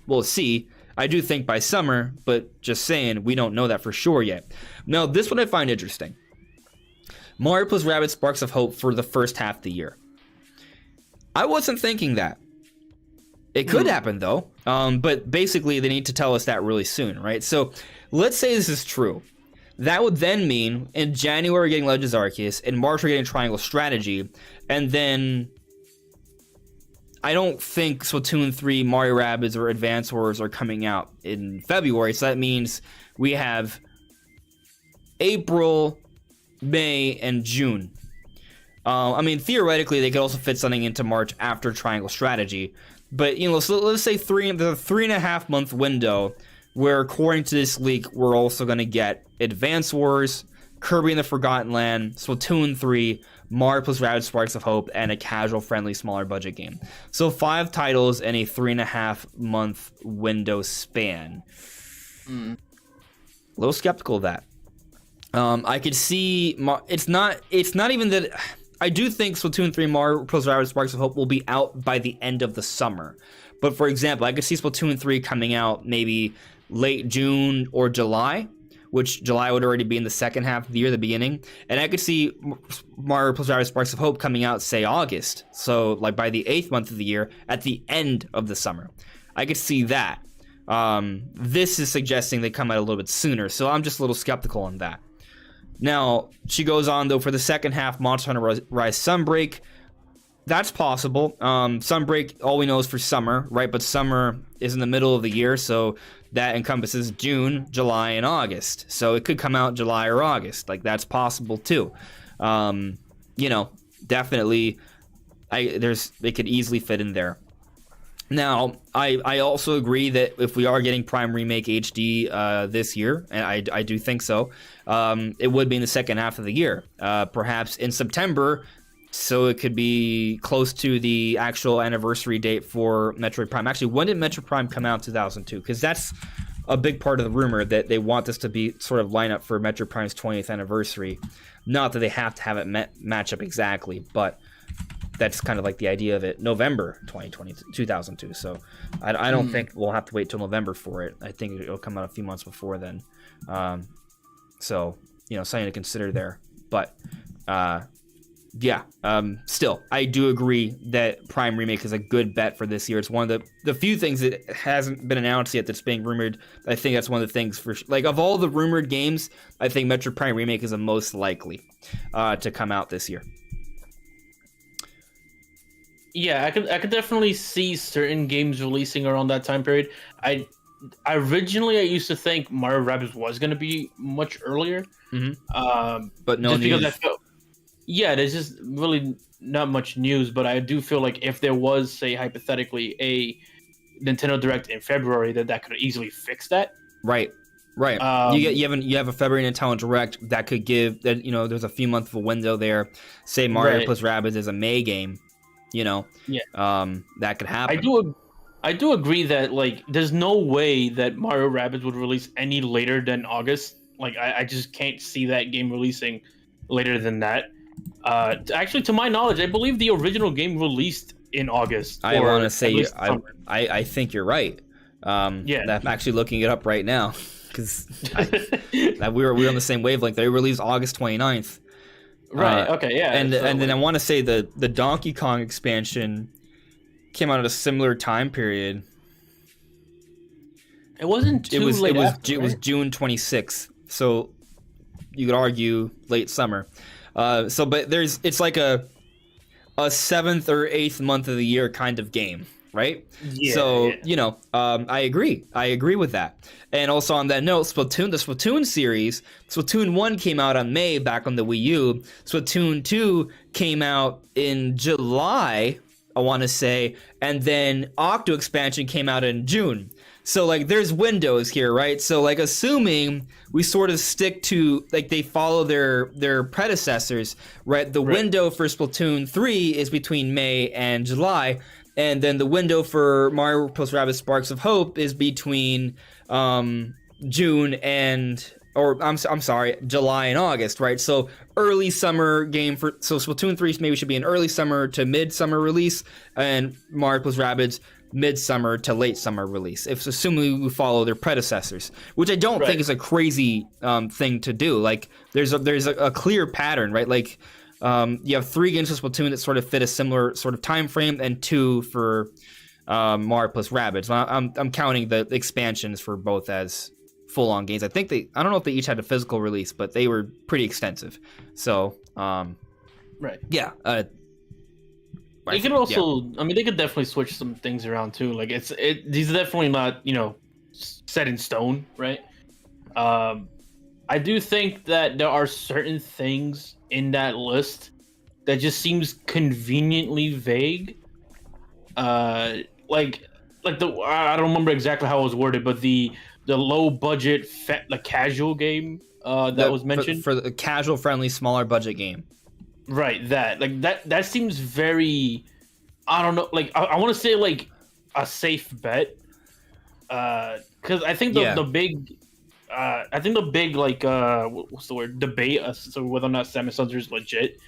we'll see. I do think by summer, but just saying, we don't know that for sure yet. Now, this one I find interesting. Mario plus Rabbids Sparks of Hope for the first half of the year. I wasn't thinking that. It could happen, though. But basically, they need to tell us that really soon, right? So, let's say this is true. That would then mean in January we're getting Legends Arceus, in March we're getting Triangle Strategy, and then I don't think Splatoon 3, Mario Rabbids, or Advance Wars are coming out in February, so that means we have April, May, and June. I mean, theoretically, they could also fit something into March after Triangle Strategy, but so let's say the 3.5 month window where, according to this leak, we're also going to get Advance Wars, Kirby and the Forgotten Land, Splatoon 3, Mario plus Rabbids Sparks of Hope, and a casual-friendly, smaller budget game. So 5 titles in a 3.5 month window span. A little skeptical of that. I could see it's not even that. I do think Splatoon 3, Mario plus Rabbids Sparks of Hope will be out by the end of the summer. But for example, I could see Splatoon 3 coming out maybe late June or July, which July would already be in the second half of the year, the beginning. And I could see Mario plus Rabbids Sparks of Hope coming out, say, August. So, like, by the 8th month of the year, at the end of the summer. I could see that. This is suggesting they come out a little bit sooner, so I'm just a little skeptical on that. Now, she goes on, though, for the second half, Monster Hunter Rise Sunbreak. That's possible. Sunbreak, all we know is for summer, right? But summer is in the middle of the year, so that encompasses June, July, and August. So it could come out July or August. Like, that's possible too. Definitely, it could easily fit in there. Now, I also agree that if we are getting Prime Remake HD this year, and I do think so, it would be in the second half of the year. Perhaps in September, so it could be close to the actual anniversary date for Metroid Prime. Actually, when did Metroid Prime come out in 2002? Because that's a big part of the rumor, that they want this to be sort of line up for Metroid Prime's 20th anniversary. Not that they have to have it match up exactly, but that's kind of like the idea of it. November 2002. So I don't think we'll have to wait till November for it. I think it'll come out a few months before then. So, something to consider there. But still, I do agree that Prime Remake is a good bet for this year. It's one of the few things that hasn't been announced yet that's being rumored. I think that's one of the things of all the rumored games, I think Metroid Prime Remake is the most likely to come out this year. Yeah, I could definitely see certain games releasing around that time period. I used to think Mario Rabbids was going to be much earlier. But no news. There's just really not much news, but I do feel like if there was, say, hypothetically, a Nintendo Direct in February, that could easily fix that. Right. You have a February Nintendo Direct that could give that. There's a few months of a window there. Say Mario plus Rabbids is a May game. That could happen. I do agree that there's no way that Mario Rabbids would release any later than August. I just can't see that game releasing later than that. Actually, to my knowledge, I believe the original game released in August. I want to say I think you're right. I'm actually looking it up right now because we were on the same wavelength. They released August 29th. Right. Okay. Yeah. And then I want to say the Donkey Kong expansion came out at a similar time period. It wasn't too late. It was June 26th. So you could argue late summer. But it's like a 7th or 8th month of the year kind of game, right? Yeah. So, I agree with that. And also on that note, the Splatoon series, Splatoon 1 came out on May back on the Wii U. Splatoon 2 came out in July, I want to say, and then Octo expansion came out in June. So, like, there's windows here, right? So, like, assuming we sort of stick to, like, they follow their predecessors, right? The window for Splatoon 3 is between May and July, and then the window for Mario + Rabbids Sparks of Hope is between June and... Or, I'm sorry, July and August, right? So, early summer game so Splatoon 3 maybe should be an early summer to mid-summer release, and Mario + Rabbids midsummer to late summer release, if assuming we follow their predecessors, which I don't think is a crazy thing to do. Like there's a clear pattern, right? Like you have 3 games of Splatoon that sort of fit a similar sort of time frame, and 2 for Mario + Rabbids. I'm counting the expansions for both as full-on games. I don't know if they each had a physical release, but they were pretty extensive. So yeah. They could also, I mean, they could definitely switch some things around too. Like these are definitely not, set in stone, right? I do think that there are certain things in that list that just seems conveniently vague. I don't remember exactly how it was worded, but the low budget, casual game that was mentioned for the casual, friendly, smaller budget game. Right, that seems very, I don't know, like I want to say like a safe bet, because I think the big like what's the word, debate as to whether or not Samus Hunter is legit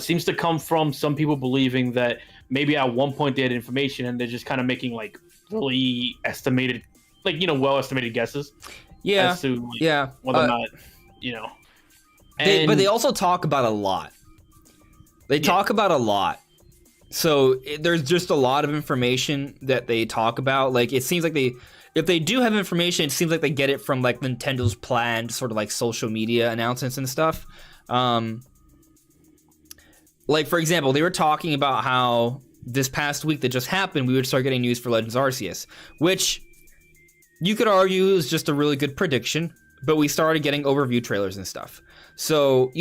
seems to come from some people believing that maybe at one point they had information and they're just kind of making like really estimated, like well estimated guesses. Yeah, as to, whether or not but they also talk about a lot. They talk about a lot. So there's just a lot of information that they talk about. Like, it seems like if they do have information, it seems like they get it from, like, Nintendo's planned sort of, like, social media announcements and stuff. Like, for example, they were talking about how this past week that just happened, we would start getting news for Legends Arceus, which you could argue is just a really good prediction, but we started getting overview trailers and stuff. So,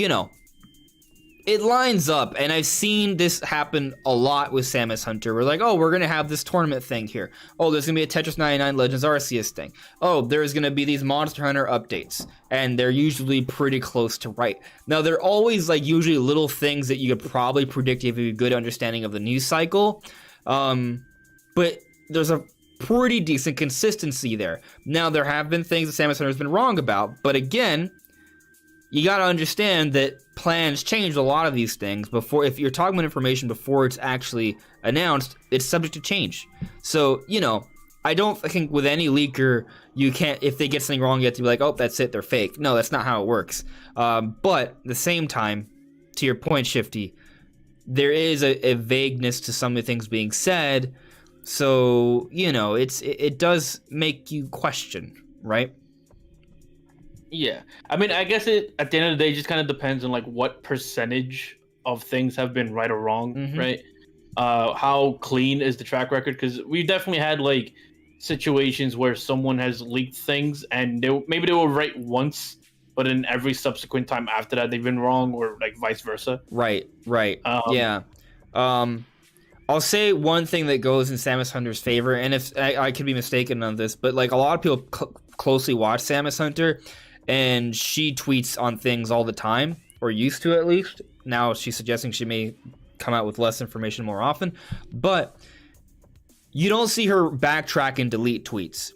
it lines up, and I've seen this happen a lot with Samus Hunter. We're like, oh, we're going to have this tournament thing here. Oh, there's going to be a Tetris 99 Legends Arceus thing. Oh, there's going to be these Monster Hunter updates, and they're usually pretty close to right. Now, they're always, like, usually little things that you could probably predict if you have a good understanding of the news cycle, but there's a pretty decent consistency there. Now, there have been things that Samus Hunter has been wrong about, but again, you got to understand that plans change a lot of these things before. If you're talking about information before it's actually announced, it's subject to change. So, I don't think with any leaker, you can't, if they get something wrong, you have to be like, oh, that's it, they're fake. No, that's not how it works. But at the same time, to your point, Shifty, there is a vagueness to some of the things being said. So, it does make you question, right? Yeah, I mean, I guess at the end of the day, it just kind of depends on like what percentage of things have been right or wrong, right? How clean is the track record? Because we definitely had like situations where someone has leaked things and maybe they were right once, but in every subsequent time after that they've been wrong, or like vice versa. Right. Yeah. I'll say one thing that goes in Samus Hunter's favor, and if I could be mistaken on this, but like a lot of people closely watch Samus Hunter, and she tweets on things all the time, or used to at least. Now she's suggesting she may come out with less information more often, but you don't see her backtrack and delete tweets.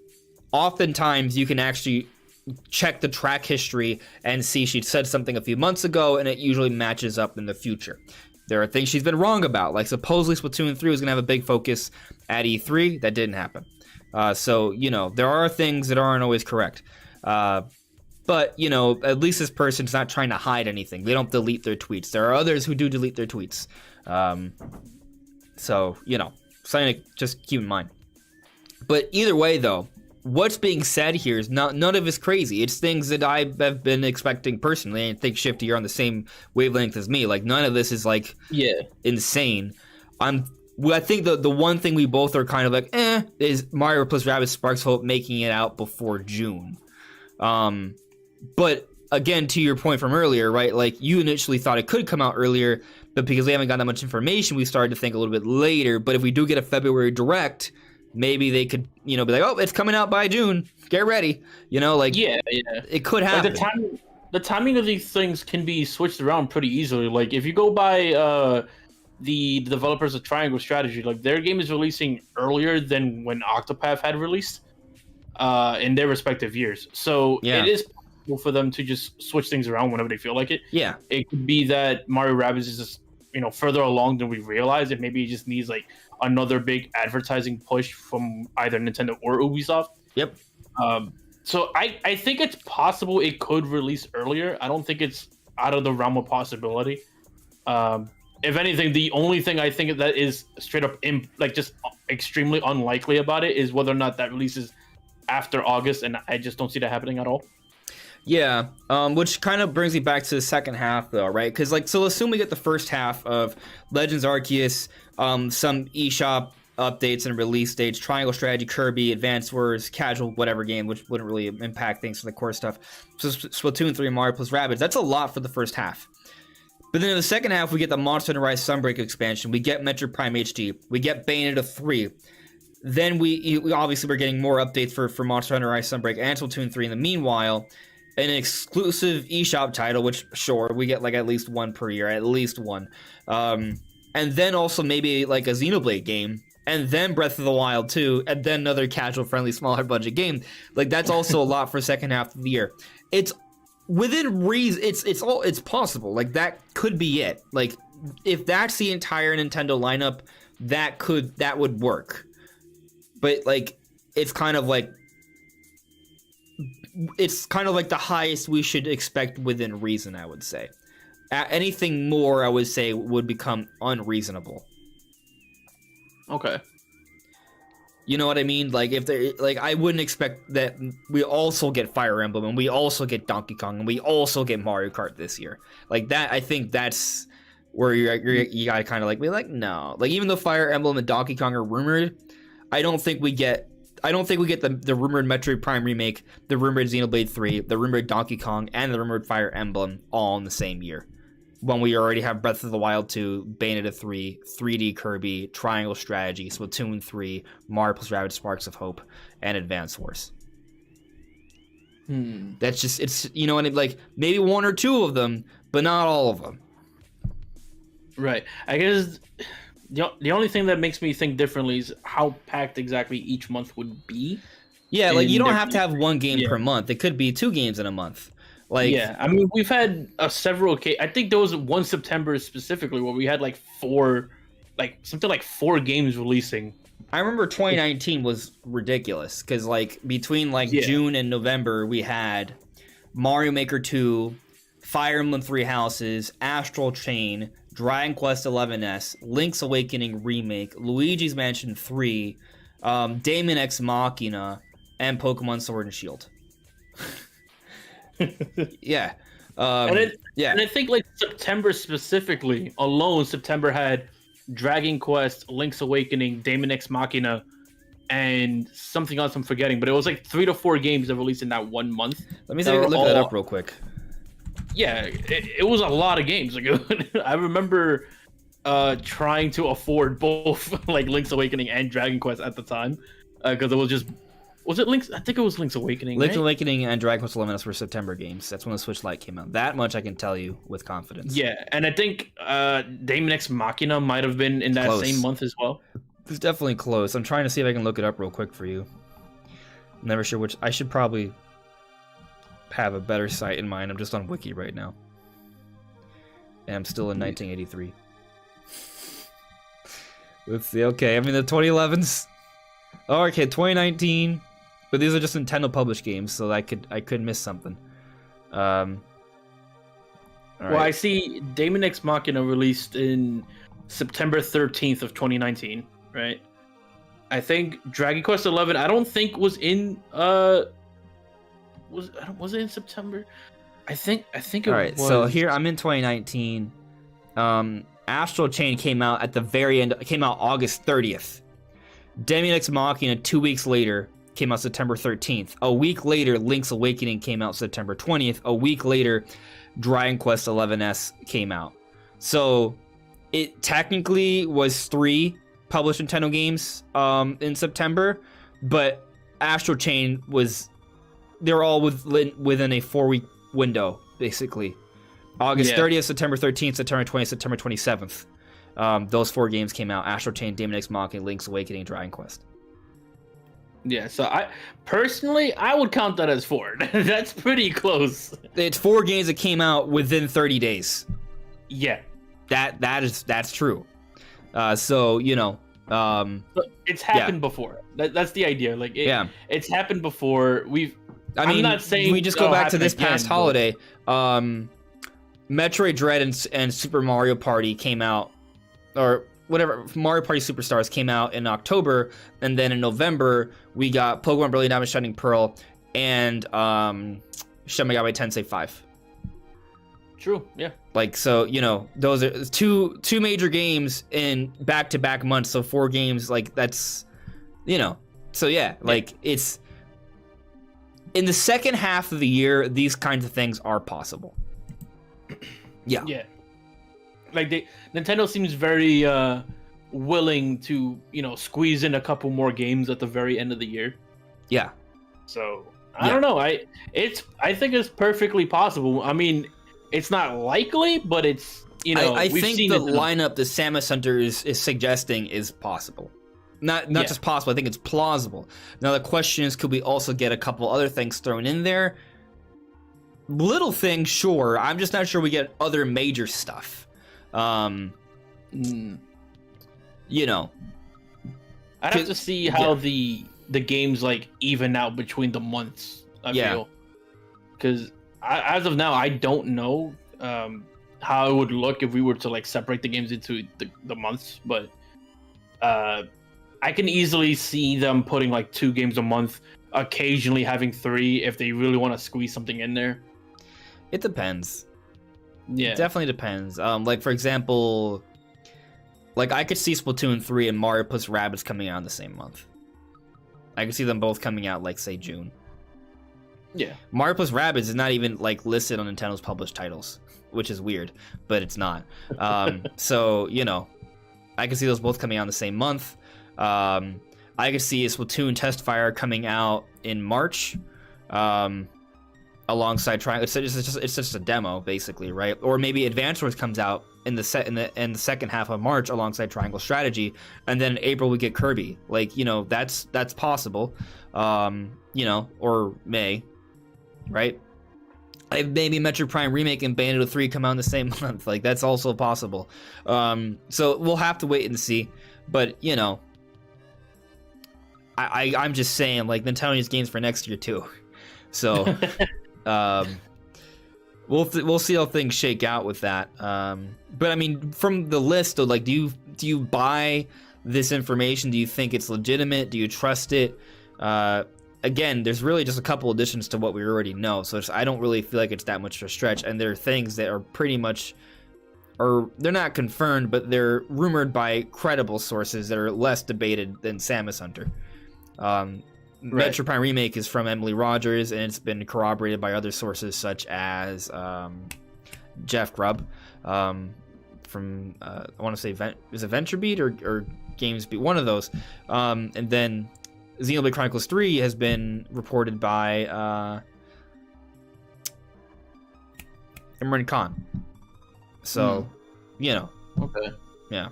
Oftentimes you can actually check the track history and see she said something a few months ago, and it usually matches up in the future. There are things she's been wrong about, like supposedly Splatoon 3 was going to have a big focus at E3. That didn't happen. So, there are things that aren't always correct. But, at least this person's not trying to hide anything. They don't delete their tweets. There are others who do delete their tweets. So, something to just keep in mind. But either way, though, what's being said here is none of it's crazy. It's things that I have been expecting personally. I think Shifty, you're on the same wavelength as me. Like none of this is like insane. I think the one thing we both are kind of like is Mario plus Rabbids Sparks Hope making it out before June. But again, to your point from earlier, right? Like you initially thought it could come out earlier, but because we haven't got that much information, we started to think a little bit later. But if we do get a February direct, maybe they could, be like, oh, it's coming out by June. Get ready. It could happen. Like the timing of these things can be switched around pretty easily. Like if you go by the developers of Triangle Strategy, like their game is releasing earlier than when Octopath had released in their respective years. So it is possible for them to just switch things around whenever they feel like it. Yeah. It could be that Mario Rabbids is just, further along than we realize, and maybe it just needs like another big advertising push from either Nintendo or Ubisoft. Yep. So I think it's possible it could release earlier. I don't think it's out of the realm of possibility. If anything, the only thing I think that is straight up just extremely unlikely about it is whether or not that releases after August, and I just don't see that happening at all. Yeah, which kind of brings me back to the second half, though, right? Because, so assume we get the first half of Legends Arceus, some eShop updates and release dates, Triangle Strategy, Kirby, Advance Wars, casual whatever game, which wouldn't really impact things for the core stuff. So Splatoon 3, Mario plus Rabbids, that's a lot for the first half. But then in the second half, we get the Monster Hunter Rise Sunbreak expansion, we get Metroid Prime HD, we get Bayonetta 3. Then we obviously we're getting more updates for Monster Hunter Rise Sunbreak and Splatoon 3 in the meanwhile. An exclusive eShop title, which sure we get like at least one per year, at least one, and then also maybe like a Xenoblade game, and then Breath of the Wild 2, and then another casual, friendly, smaller budget game. Like that's also a lot for second half of the year. It's within reason. It's possible. Like that could be it. Like if that's the entire Nintendo lineup, that would work. But like it's kind of like the highest we should expect within reason, I would say. Anything more, I would say, would become unreasonable. Okay. You know what I mean? Like, if they I wouldn't expect that we also get Fire Emblem, and we also get Donkey Kong, and we also get Mario Kart this year. Like, that, I think that's where you gotta kind of be like, no. Like, even though Fire Emblem and Donkey Kong are rumored, I don't think we get the rumored Metroid Prime remake, the rumored Xenoblade 3, the rumored Donkey Kong, and the rumored Fire Emblem all in the same year. When we already have Breath of the Wild 2, Bayonetta 3, 3D Kirby, Triangle Strategy, Splatoon 3, Mario plus Rabbids Sparks of Hope, and Advance Wars. That's just, it's, like, maybe one or two of them, but not all of them. Right. I guess the only thing that makes me think differently is how packed exactly each month would be. Yeah, like, you don't have to have one game per month. It could be 2 games in a month. Like, yeah, I mean, we've had several occasions. I think there was one September specifically where we had something like 4 games releasing. I remember 2019 was ridiculous because between June and November we had Mario Maker 2, Fire Emblem 3 Houses, Astral Chain, Dragon Quest XI's, Link's Awakening Remake, Luigi's Mansion 3, Daemon X Machina, and Pokemon Sword and Shield. Yeah. And I think September specifically alone, September had Dragon Quest, Link's Awakening, Daemon X Machina, and something else I'm forgetting. But it was 3 to 4 games that released in that 1 month. Let me see if I can look that up real quick. Yeah, it was a lot of games. I remember trying to afford both Link's Awakening and Dragon Quest at the time because it was just. Was it Link's? I think it was Link's Awakening. Link's Awakening and Dragon Quest XI were September games. That's when the Switch Lite came out. That much I can tell you with confidence. Yeah, and I think Daemon X Machina might have been in that same month as well. It's definitely close. I'm trying to see if I can look it up real quick for you. I'm never sure which. I should probably have a better site in mind. I'm just on Wiki right now. And I'm still in 1983. Let's see. Okay, I mean the 2011s. Oh, okay, 2019. But these are just Nintendo published games, so I could miss something. Well, I see Daemon X Machina released in September 13th of 2019, right? I think Dragon Quest 11. I don't think was in was it in September? I think it All right, was. so here I'm in 2019. Astral Chain came out at the very end. It came out August 30th. Deus Ex Machina 2 weeks later came out September 13th. A week later, Link's Awakening came out September 20th. A week later, Dragon Quest 11S came out. So it technically was 3 published Nintendo games in September, but Astral Chain they're all within a 4-week window, basically. August 30th, September 13th, September 20th, September 27th. Those 4 games came out: Astral Chain, Deus Ex Machina, Link's Awakening, Dragon Quest. Yeah, so I personally would count that as 4. That's pretty close. It's 4 games that came out within 30 days. Yeah, that's true. So but it's happened before. That's the idea. Like, it's happened before. I'm not saying we just go back to this again, past holiday. Metroid Dread and Super Mario Party came out, or whatever. Mario Party Superstars came out in October, and then in November we got Pokemon Brilliant Diamond, Shining Pearl, and Shin Megami Tensei 5. True. Yeah. Like, so those are two major games in back-to-back months. So 4 games, like, that's So yeah, like it's in the second half of the year, these kinds of things are possible. Yeah. Yeah. Like Nintendo seems very willing to, squeeze in a couple more games at the very end of the year. Yeah. So I don't know. I think it's perfectly possible. I mean, it's not likely, but it's I think the lineup that Samus Hunter is suggesting is possible. Not just possible. I think it's plausible. Now the question is, could we also get a couple other things thrown in there? Little things, sure. I'm just not sure we get other major stuff. I'd have to see how the games like even out between the months. I feel, because as of now, I don't know how it would look if we were to like separate the games into the months, but I can easily see them putting like 2 games a month, occasionally having 3 if they really want to squeeze something in there. It depends. Yeah, it definitely depends. Like for example, like I could see Splatoon 3 and Mario plus Rabbids coming out in the same month. I could see them both coming out like say June. Yeah, Mario plus Rabbids is not even like listed on Nintendo's published titles, which is weird, but it's not. So I could see those both coming out in the same month. I could see a Splatoon Test Fire coming out in March, alongside Triangle. It's just a demo, basically, right? Or maybe Advance Wars comes out in the second half of March alongside Triangle Strategy, and then in April we get Kirby. Like that's possible. Or May, right? Maybe Metroid Prime Remake and Bayonetta 3 come out in the same month. Like that's also possible. So we'll have to wait and see. But I'm just saying, like, Nintendo needs games for next year too. So we'll see how things shake out with that. But I mean, from the list, though, like, do you buy this information? Do you think it's legitimate? Do you trust it? Again, there's really just a couple additions to what we already know, so I don't really feel like it's that much of a stretch. And there are things that are pretty much, or they're not confirmed, but they're rumored by credible sources that are less debated than Samus Hunter. Metroid Prime Remake is from Emily Rogers, and it's been corroborated by other sources such as Jeff Grubb from I want to say is it VentureBeat or GamesBeat, one of those. And then Xenoblade Chronicles 3 has been reported by Imran Khan. So, Okay. Yeah.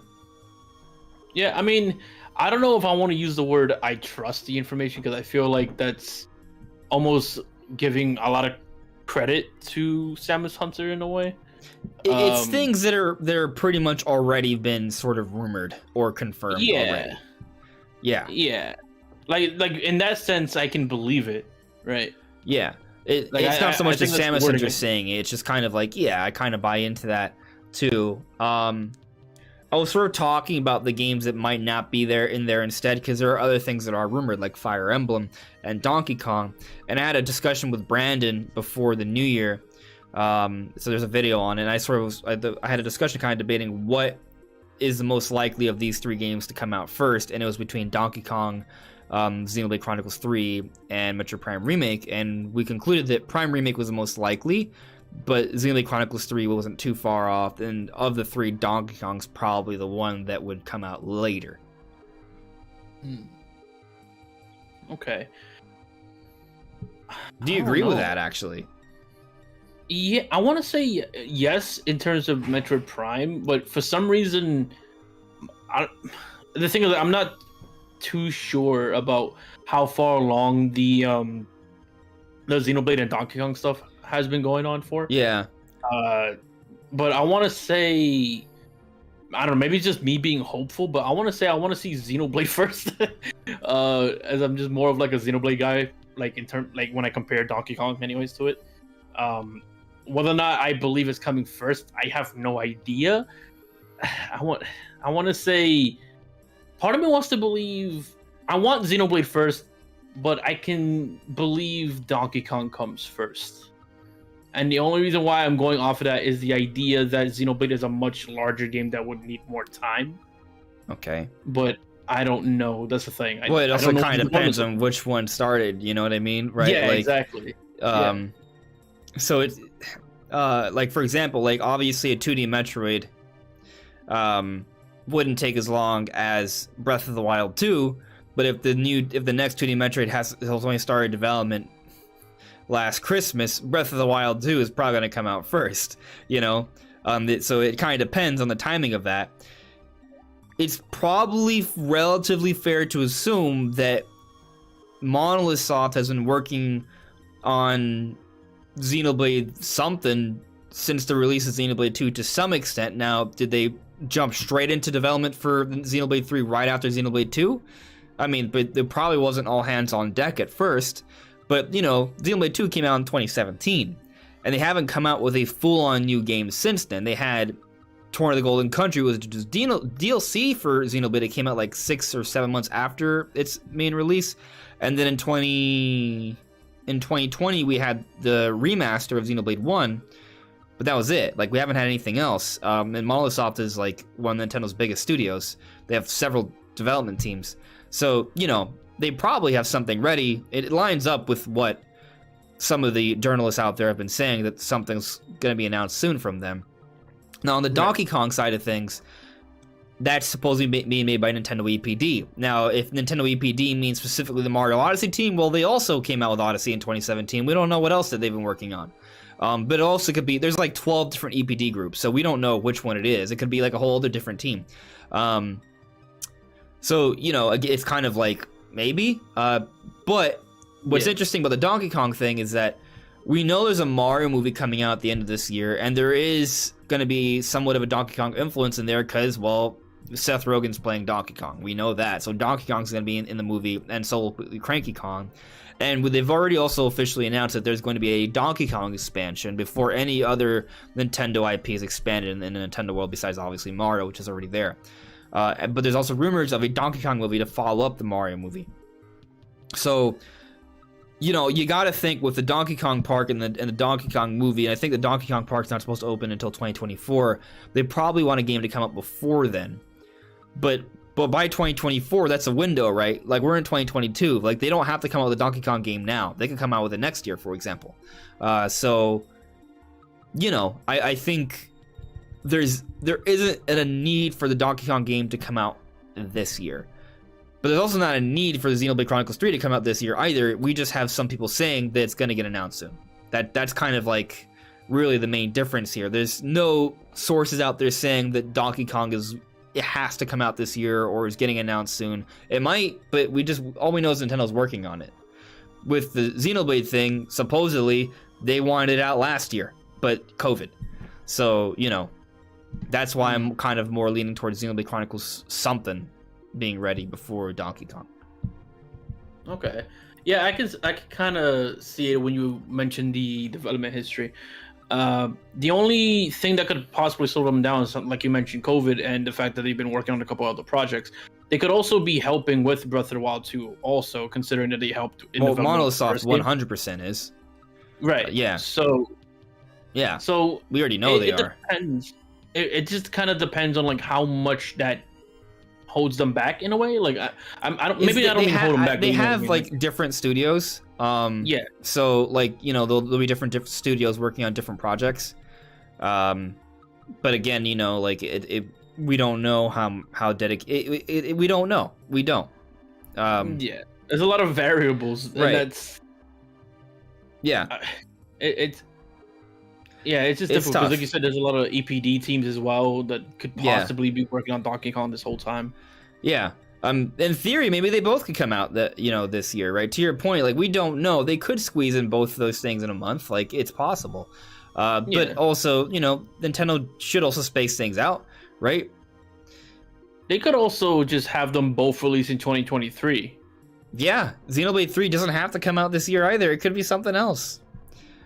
Yeah, I mean, I don't know if I want to use the word I trust the information, because I feel like that's almost giving a lot of credit to Samus Hunter in a way. It's things that are pretty much already been sort of rumored or confirmed already. Yeah. Yeah. Like in that sense, I can believe it, right? Yeah. It's not so much that Samus Hunter saying it. It's just kind of like, yeah, I kind of buy into that too. I was sort of talking about the games that might not be there instead, because there are other things that are rumored, like Fire Emblem and Donkey Kong. And I had a discussion with Brandon before the new year. So there's a video on it, and I had a discussion kind of debating what is the most likely of these three games to come out first, and it was between Donkey Kong, Xenoblade Chronicles 3, and Metroid Prime Remake, and we concluded that Prime Remake was the most likely, but Xenoblade Chronicles 3 wasn't too far off, and of the three, Donkey Kong's probably the one that would come out later. Okay. Do you agree with that, actually? Yeah, I want to say yes in terms of Metroid Prime, but for some reason, the thing is, I'm not too sure about how far along the Xenoblade and Donkey Kong stuff has been going on for. Yeah. But I want to say, I don't know, maybe it's just me being hopeful, but I want to say I want to see Xenoblade first, as I'm just more of like a Xenoblade guy, like when I compare Donkey Kong anyways to it. Whether or not I believe it's coming first, I have no idea. I want to say, part of me wants to believe I want Xenoblade first, but I can believe Donkey Kong comes first. And the only reason why I'm going off of that is the idea that Xenoblade is a much larger game that would need more time. Okay. But I don't know. That's the thing. Well, it also kind of depends on which one started. You know what I mean? Right? Yeah, exactly. So it's like, for example, like obviously a 2D Metroid wouldn't take as long as Breath of the Wild 2, but if the next 2D Metroid has only started development last Christmas, Breath of the Wild 2 is probably going to come out first, you know? So it kind of depends on the timing of that. It's probably relatively fair to assume that Monolith Soft has been working on Xenoblade something since the release of Xenoblade 2 to some extent. Now, did they jump straight into development for Xenoblade 3 right after Xenoblade 2? I mean, but there probably wasn't all hands on deck at first. But, you know, Xenoblade 2 came out in 2017, and they haven't come out with a full-on new game since then. They had Torn of the Golden Country, was just DLC for Xenoblade. It came out like 6 or 7 months after its main release. And then in 2020, we had the remaster of Xenoblade 1, but that was it. Like, we haven't had anything else. And Monolith Soft is like one of Nintendo's biggest studios. They have several development teams. So, you know, they probably have something ready. It lines up with what some of the journalists out there have been saying, that something's going to be announced soon from them. Now, on the Donkey Kong side of things, that's supposedly being made by Nintendo EPD. Now, if Nintendo EPD means specifically the Mario Odyssey team, well, they also came out with Odyssey in 2017. We don't know what else that they've been working on. But it also could be, there's like 12 different EPD groups, so we don't know which one it is. It could be like a whole other different team. So, you know, it's kind of like, maybe. But what's interesting about the Donkey Kong thing is that we know there's a Mario movie coming out at the end of this year, and there is going to be somewhat of a Donkey Kong influence in there because, well, Seth Rogen's playing Donkey Kong. We know that. So Donkey Kong's going to be in the movie, and so will Cranky Kong. And they've already also officially announced that there's going to be a Donkey Kong expansion before any other Nintendo IP is expanded in the Nintendo world, besides obviously Mario, which is already there. But there's also rumors of a Donkey Kong movie to follow up the Mario movie. So, you know, you got to think with the Donkey Kong Park and the Donkey Kong movie, and I think the Donkey Kong Park's not supposed to open until 2024, they probably want a game to come up before then. But by 2024, that's a window, right? Like, we're in 2022. Like, they don't have to come out with a Donkey Kong game now. They can come out with it next year, for example. So, you know, I think there isn't a need for the Donkey Kong game to come out this year. But there's also not a need for the Xenoblade Chronicles 3 to come out this year either. We just have some people saying that it's going to get announced soon. That's kind of like really the main difference here. There's no sources out there saying that Donkey Kong it has to come out this year or is getting announced soon. It might, but all we know is Nintendo's working on it. With the Xenoblade thing, supposedly they wanted it out last year, but COVID. So, you know, that's why I'm kind of more leaning towards Xenoblade Chronicles something being ready before Donkey Kong. Okay. Yeah, I can kind of see it when you mentioned the development history. The only thing that could possibly slow them down is something like you mentioned, COVID, and the fact that they've been working on a couple other projects. They could also be helping with Breath of the Wild 2, also considering that they helped. Well, Monosoft 100% is. Right. Yeah. So. Yeah. So we already know they are. Depends. It just kind of depends on like how much that holds them back in a way. Like I don't. Maybe I don't mean hold them back. They have like different studios. Yeah. So like there'll be different studios working on different projects. But again, like it we don't know how dedicated. We don't know. We don't. Yeah. There's a lot of variables. And right. That's. Yeah. It's just difficult because, like you said, there's a lot of EPD teams as well that could possibly be working on Donkey Kong this whole time. Yeah. In theory, maybe they both could come out this year, right? To your point, like we don't know. They could squeeze in both of those things in a month. Like it's possible. But also, Nintendo should also space things out, right? They could also just have them both release in 2023. Yeah, Xenoblade 3 doesn't have to come out this year either. It could be something else.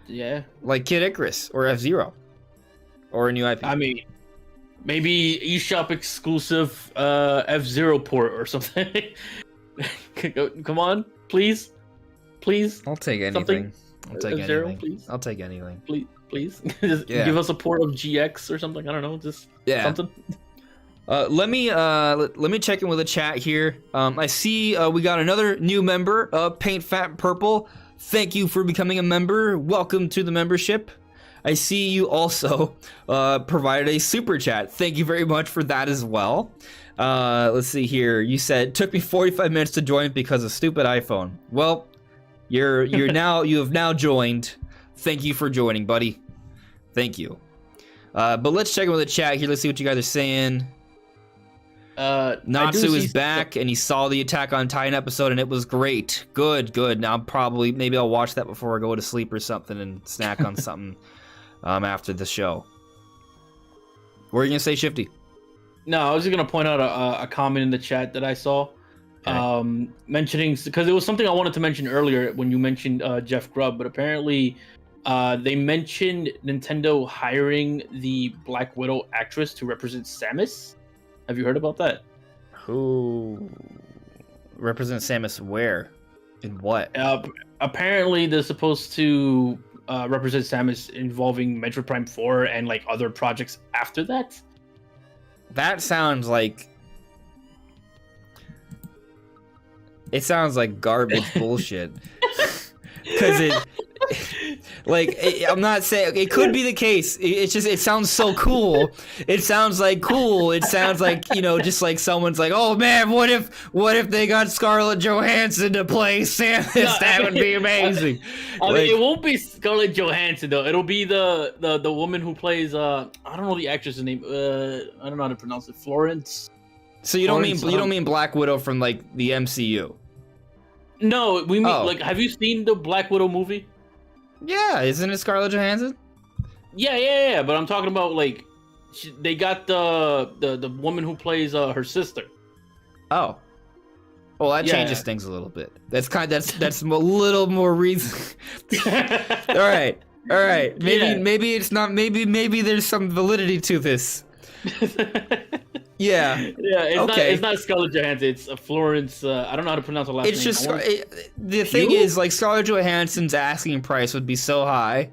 Yeah. Like Kid Icarus or F-Zero. Or a new IP. I mean, maybe eShop exclusive F-Zero port or something. Come on, please. I'll take anything. I'll take F-Zero, anything. please. I'll take anything. Please. Just give us a port of GX or something. I don't know. Just something. Let me check in with the chat here. I see we got another new member, Paint Fat Purple. Thank you for becoming a member. Welcome to the membership. I see you also provided a super chat. Thank you very much for that as well. Let's see here. You said took me 45 minutes to join because of stupid iPhone. Well, you have now joined. Thank you for joining, buddy. Thank you. But let's check in with the chat here. Let's see what you guys are saying. Natsu is back, and he saw the Attack on Titan episode, and it was great. Good. Now maybe I'll watch that before I go to sleep or something, and snack on something after the show. What are you gonna say, Shifty? No, I was just gonna point out a comment in the chat that I saw, mentioning because it was something I wanted to mention earlier when you mentioned Jeff Grubb, but apparently they mentioned Nintendo hiring the Black Widow actress to represent Samus. Have you heard about that? Who represents Samus where? In what? Apparently they're supposed to represent Samus involving Metroid Prime 4 and like other projects after that. That sounds like... It sounds like garbage bullshit. Because I'm not saying it could be the case. It's just it sounds so cool. It sounds like cool. It sounds like just like someone's like, oh man, what if they got Scarlett Johansson to play Samus? No, that would be amazing. I mean, it won't be Scarlett Johansson though. It'll be the woman who plays I don't know the actress's name. I don't know how to pronounce it. Florence. So you don't mean Black Widow from like the MCU? No, we mean like. Have you seen the Black Widow movie? Yeah, isn't it Scarlett Johansson? Yeah. But I'm talking about like, they got the woman who plays her sister. Oh, well, that changes things a little bit. That's a little more reason. All right. Maybe it's not. Maybe there's some validity to this. Yeah. It's not Scarlett Johansson. It's Florence. I don't know how to pronounce her last name. It's just the thing is, like, Scarlett Johansson's asking price would be so high.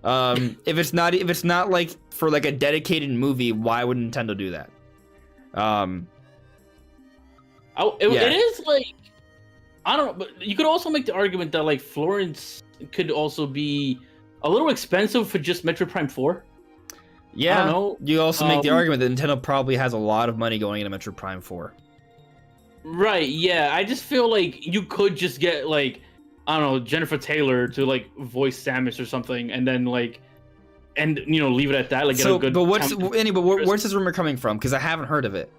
If it's not like for like a dedicated movie, why would Nintendo do that? It is like, I don't know, but you could also make the argument that like Florence could also be a little expensive for just Metroid Prime 4. Yeah, I don't know. You also make the argument that Nintendo probably has a lot of money going into Metroid Prime 4. Right, yeah. I just feel like you could just get, like, I don't know, Jennifer Taylor to, like, voice Samus or something, and then, like, and, leave it at that. Like, so, get a good where's this rumor coming from? Because I haven't heard of it.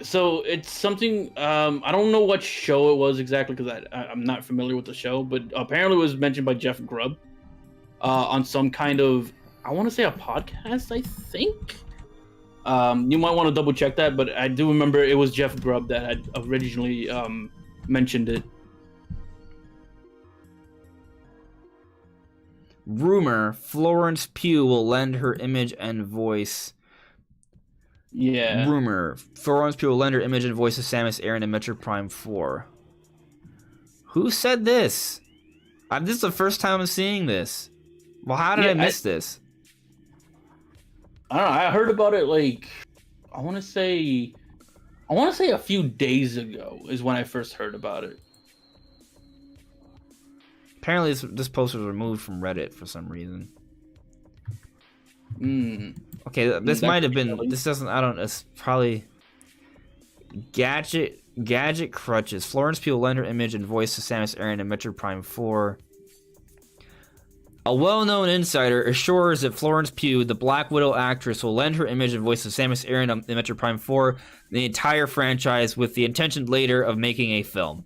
So, it's something, I don't know what show it was exactly, because I'm not familiar with the show, but apparently it was mentioned by Jeff Grubb on some kind of, I want to say a podcast, I think. You might want to double check that, but I do remember it was Jeff Grubb that had originally mentioned it. Rumor: Florence Pugh will lend her image and voice. Yeah. Rumor: Florence Pugh will lend her image and voice to Samus Aran in Metroid Prime 4. Who said this? This is the first time I'm seeing this. Well, how did I miss this? I don't know. I heard about it like I want to say a few days ago is when I first heard about it. Apparently, this post was removed from Reddit for some reason. Okay, this might have been. This doesn't. I don't. It's probably Gadget Crutches. Florence Pugh will lend her image and voice to Samus Aran in Metroid Prime 4. A well-known insider assures that Florence Pugh, the Black Widow actress, will lend her image and voice to Samus Aran in Metroid Prime 4, the entire franchise, with the intention later of making a film.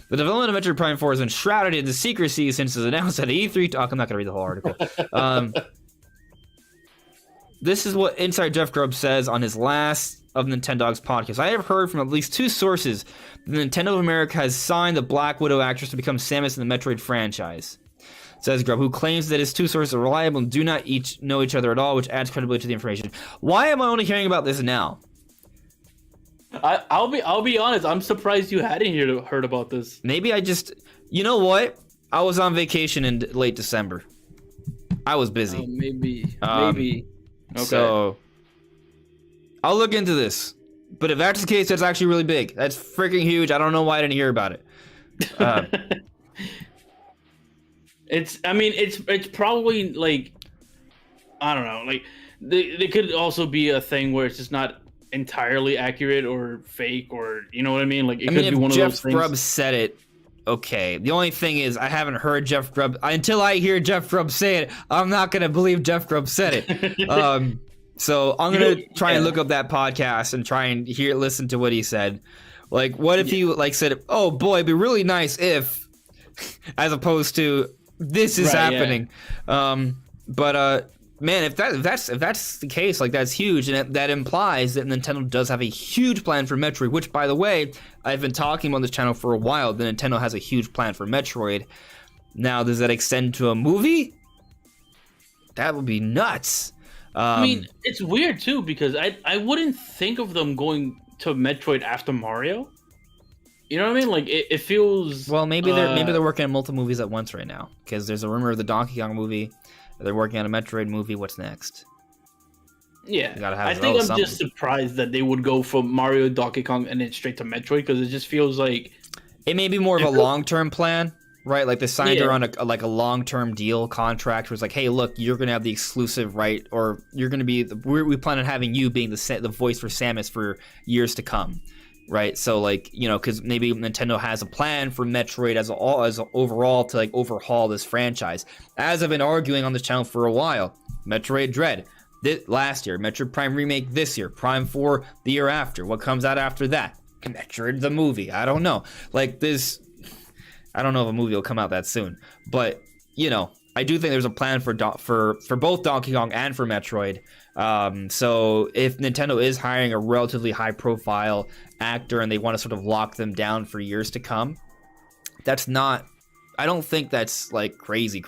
The development of Metroid Prime 4 has been shrouded in secrecy since it was announced at E3 talk. I'm not going to read the whole article. This is what Inside Jeff Grubb says on his last of Nintendo's podcast. I have heard from at least 2 sources that Nintendo of America has signed the Black Widow actress to become Samus in the Metroid franchise. Says Grubb, who claims that his 2 sources are reliable and do not each know each other at all, which adds credibility to the information. Why am I only hearing about this now? I'll be honest. I'm surprised you hadn't heard about this. Maybe I just, you know what? I was on vacation in late December. I was busy. Maybe. Okay. So I'll look into this. But if that's the case, that's actually really big. That's freaking huge. I don't know why I didn't hear about it. It's probably like, I don't know, like they could also be a thing where it's just not entirely accurate or fake, or you know what I mean? Like it could be one of those things. Jeff Grubb said it. Okay. The only thing is I haven't heard Jeff Grubb until I hear Jeff Grubb say it. I'm not gonna believe Jeff Grubb said it. So I'm gonna try and look up that podcast and try and listen to what he said. Like, what if he said, "Oh boy, it'd be really nice if," as opposed to "This is happening." Yeah. Man, if that's the case, like that's huge, and that implies that Nintendo does have a huge plan for Metroid. Which, by the way, I've been talking on this channel for a while. That Nintendo has a huge plan for Metroid. Now, does that extend to a movie? That would be nuts. I mean, it's weird too because I wouldn't think of them going to Metroid after Mario. You know what I mean? Like it feels. Well, maybe they're working on multiple movies at once right now because there's a rumor of the Donkey Kong movie. They're working on a Metroid movie. What's next? Yeah, I think I'm just surprised that they would go from Mario, Donkey Kong, and then straight to Metroid because it just feels like it may be more of a long-term plan, right? Like they signed her on a long-term deal contract where it's like, hey, look, you're gonna have the exclusive right, or you're gonna be. We plan on having you being the voice for Samus for years to come. Right, so like because maybe Nintendo has a plan for Metroid as overall to like overhaul this franchise. As I've been arguing on this channel for a while, Metroid Dread last year, Metroid Prime Remake this year, Prime 4 the year after. What comes out after that? Metroid the movie. I don't know. Like this, I don't know if a movie will come out that soon, but I do think there's a plan for both Donkey Kong and for Metroid. So if Nintendo is hiring a relatively high-profile actor and they want to sort of lock them down for years to come, I don't think that's like crazy.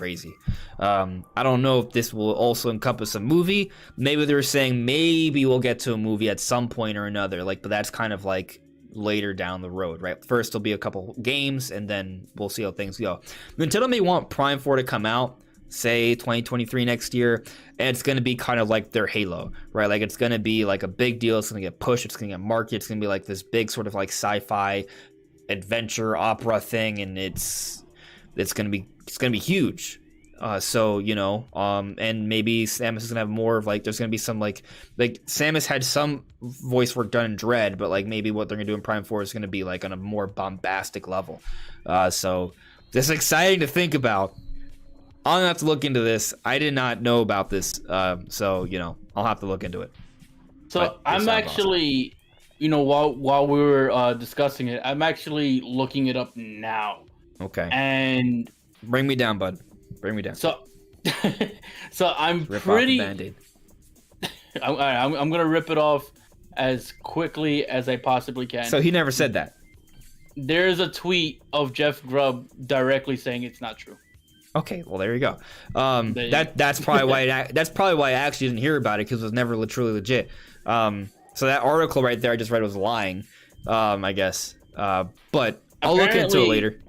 I don't know if this will also encompass a movie. Maybe they're saying maybe we'll get to a movie at some point or another, but that's kind of like later down the road, right? First there'll be a couple games and then we'll see how things go. Nintendo may want Prime 4 to come out, say 2023 next year, and it's going to be kind of like their Halo, right? Like it's going to be like a big deal. It's going to get pushed. It's going to get marketed. It's going to be like this big sort of like sci-fi adventure opera thing, and it's going to be huge. And maybe Samus is gonna have more of like there's gonna be some like Samus had some voice work done in Dread, but like maybe what they're gonna do in Prime 4 is gonna be like on a more bombastic level. So this is exciting to think about. I'm gonna have to look into this. I did not know about this, so I'll have to look into it. So I'm actually, awesome. While we were discussing it, I'm actually looking it up now. Okay. And bring me down, bud. Bring me down. So I'm rip pretty. Off the Band-Aid. I'm gonna rip it off as quickly as I possibly can. So he never said that. There's a tweet of Jeff Grubb directly saying it's not true. Okay, well there you go. They- That's probably why I actually didn't hear about it, because it was never truly legit. So that article right there I just read was lying, I guess. But I'll look into it later.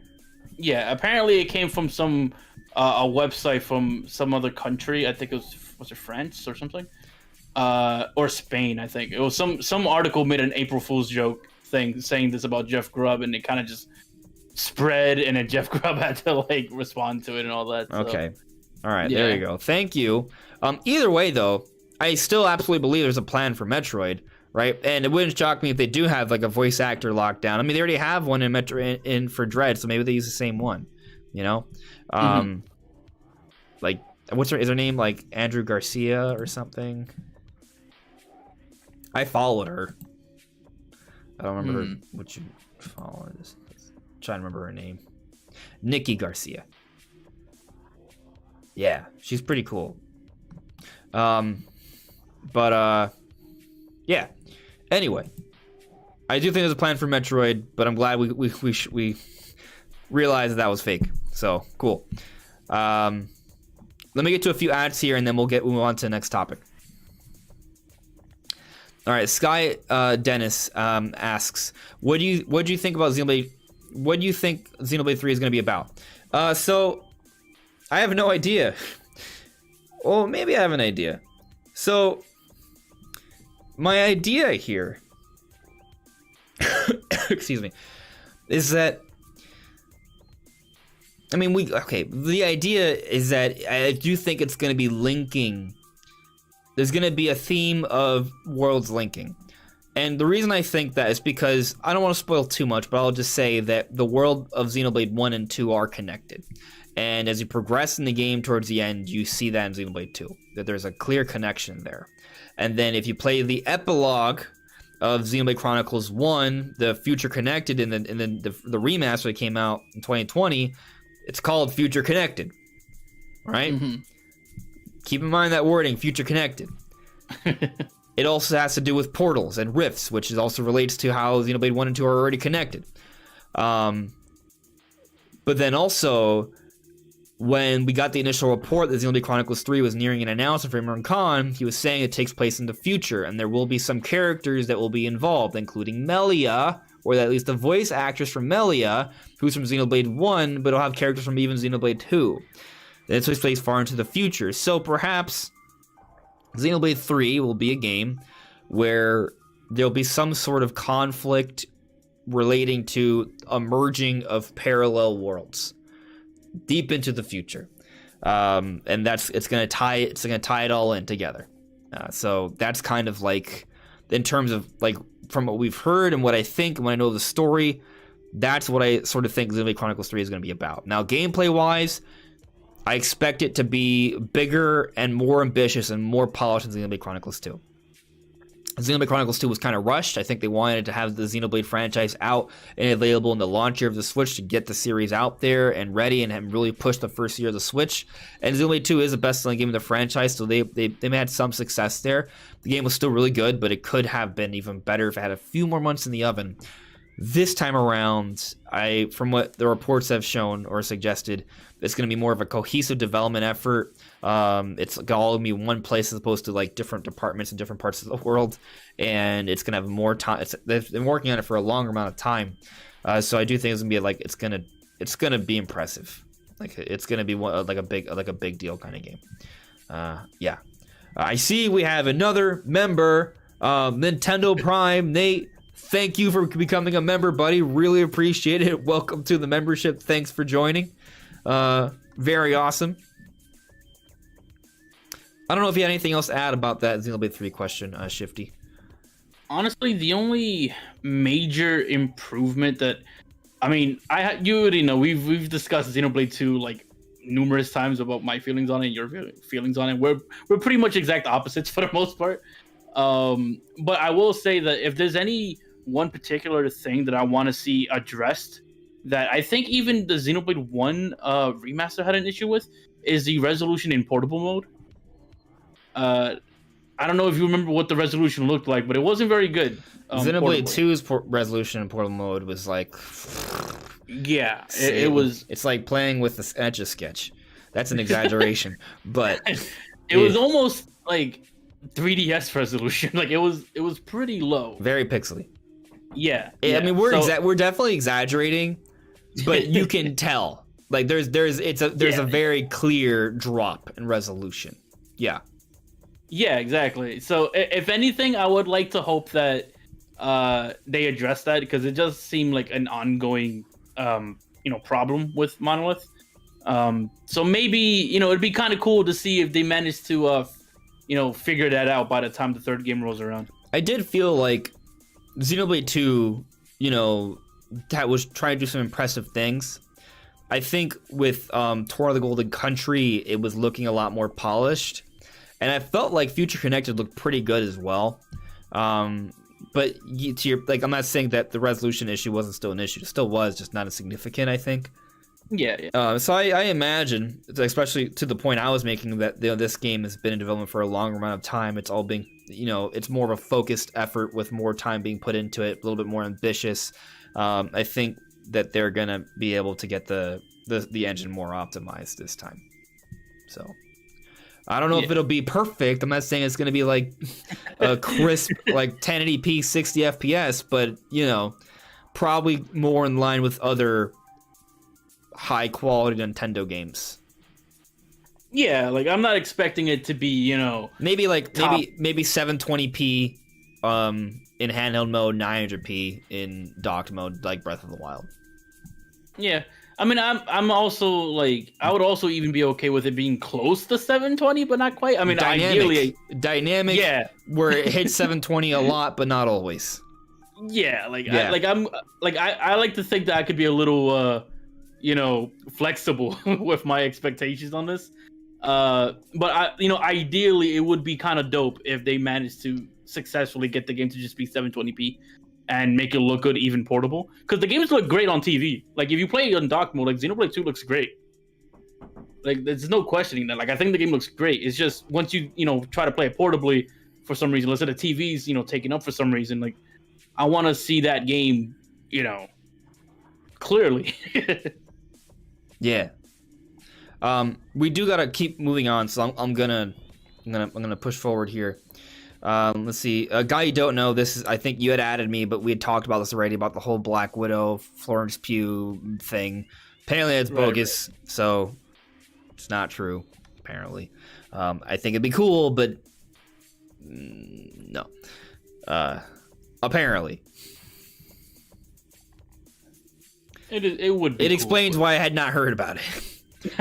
Yeah, apparently it came from some a website from some other country. I think it was it France or something, or Spain. I think it was some article made an April Fool's joke thing saying this about Jeff Grubb, and it kind of just spread, and then Jeff Grubb had to like respond to it and all that. So. Okay, all right, Yeah. there you go. Thank you. Either way, though, I still absolutely believe there's a plan for Metroid, right? And it wouldn't shock me if they do have like a voice actor lockdown. I mean, they already have one in for Dread, so maybe they use the same one. You know, like is her name like Andrew Garcia or something? I followed her. I don't remember what you followed. Trying to remember her name. Nikki Garcia. Yeah, she's pretty cool. But yeah. Anyway, I do think there's a plan for Metroid, but I'm glad we realized that was fake. So cool. Let me get to a few ads here, and then we'll move on to the next topic. All right, Sky Dennis asks, what do you think about Xenoblade? What do you think Xenoblade 3 is going to be about? So I have no idea. Well, maybe I have an idea. So my idea here, excuse me, is that, I mean, the idea is that I do think it's going to be linking. There's going to be a theme of worlds linking. And the reason I think that is because, I don't want to spoil too much, but I'll just say that the world of Xenoblade 1 and 2 are connected. And as you progress in the game towards the end, you see that in Xenoblade 2, that there's a clear connection there. And then if you play the epilogue of Xenoblade Chronicles 1, the Future Connected, and then the remaster that came out in 2020, it's called Future Connected, right? Mm-hmm. Keep in mind that wording, Future Connected. It also has to do with portals and rifts, which also relates to how Xenoblade 1 and 2 are already connected. But then also, when we got the initial report that Xenoblade Chronicles 3 was nearing an announcement from Imran Khan, he was saying it takes place in the future, and there will be some characters that will be involved, including Melia, or at least the voice actress from Melia, who's from Xenoblade 1, but it'll have characters from even Xenoblade 2. It takes place far into the future, so perhaps Xenoblade 3 will be a game where there'll be some sort of conflict relating to a merging of parallel worlds deep into the future, and it's gonna tie it all in together. So that's kind of like, in terms of like from what we've heard and what I think and when I know the story, that's what I sort of think Xenoblade Chronicles 3 is going to be about. Now, gameplay wise, I expect it to be bigger and more ambitious and more polished than Xenoblade Chronicles 2. Xenoblade Chronicles 2 was kind of rushed. I think they wanted to have the Xenoblade franchise out and available in the launch year of the Switch to get the series out there and ready and really push the first year of the Switch. And Xenoblade 2 is the best-selling game of the franchise, so they had some success there. The game was still really good, but it could have been even better if it had a few more months in the oven. This time around, from what the reports have shown or suggested, it's going to be more of a cohesive development effort. It's all going to be one place as opposed to like different departments in different parts of the world, and it's going to have more time. They've been working on it for a longer amount of time, so I do think it's going to be like it's going to be impressive. Like it's going to be like a big deal kind of game. Yeah, I see we have another member, Nintendo Prime Nate. Thank you for becoming a member, buddy. Really appreciate it. Welcome to the membership. Thanks for joining. Very awesome. I don't know if you had anything else to add about that Xenoblade 3 question, Shifty. Honestly, the only major improvement that, I mean, you already know, we've discussed Xenoblade 2 like numerous times about my feelings on it, your feelings on it. We're pretty much exact opposites for the most part. But I will say that if there's any one particular thing that I want to see addressed, that I think even the Xenoblade 1 remaster had an issue with, is the resolution in portable mode. I don't know if you remember what the resolution looked like, but it wasn't very good. Xenoblade 2's resolution in portable mode was like... Yeah, it was... It's like playing with the Etch-a-Sketch. That's an exaggeration, but it was almost like 3DS resolution. Like it was pretty low. Very pixely. Yeah. I mean, we're definitely exaggerating, but you can tell. Like there's a very clear drop in resolution. Yeah. Yeah, exactly. So if anything, I would like to hope that they address that, because it does seem like an ongoing problem with Monolith. So maybe it'd be kind of cool to see if they manage to figure that out by the time the third game rolls around. I did feel like Xenoblade 2, that was trying to do some impressive things. I think with Tour of the Golden Country, it was looking a lot more polished, and I felt like Future Connected looked pretty good as well. But I'm not saying that the resolution issue wasn't still an issue. It still was, just not as significant, I think. Yeah. So I imagine, especially to the point I was making, that this game has been in development for a long amount of time. It's all being, it's more of a focused effort with more time being put into it, a little bit more ambitious. I think that they're gonna be able to get the engine more optimized this time. So I don't know if it'll be perfect. I'm not saying it's gonna be like a crisp like 1080p 60 FPS, but probably more in line with other high quality Nintendo games. Yeah, like I'm not expecting it to be, maybe 720p in handheld mode, 900p in docked mode, like Breath of the Wild. Yeah. I mean, I'm also like, I would also even be okay with it being close to 720, but not quite. I mean, dynamic, yeah, where it hits 720 a lot, but not always. Yeah, I like to think that I could be a little flexible with my expectations on this. But ideally it would be kind of dope if they managed to successfully get the game to just be 720p and make it look good, even portable. Because the games look great on TV. Like if you play it on dock mode, like Xenoblade 2 looks great. Like there's no questioning that. Like I think the game looks great. It's just once you try to play it portably for some reason, let's say the TV's taken up for some reason, like I want to see that game, clearly. Yeah. We do gotta keep moving on, so I'm gonna push forward here. Let's see. A guy you don't know. I think you had added me, but we had talked about this already, about the whole Black Widow Florence Pugh thing. Apparently it's bogus, so it's not true. Apparently, I think it'd be cool, but no. Apparently. It would be It explains why I had not heard about it.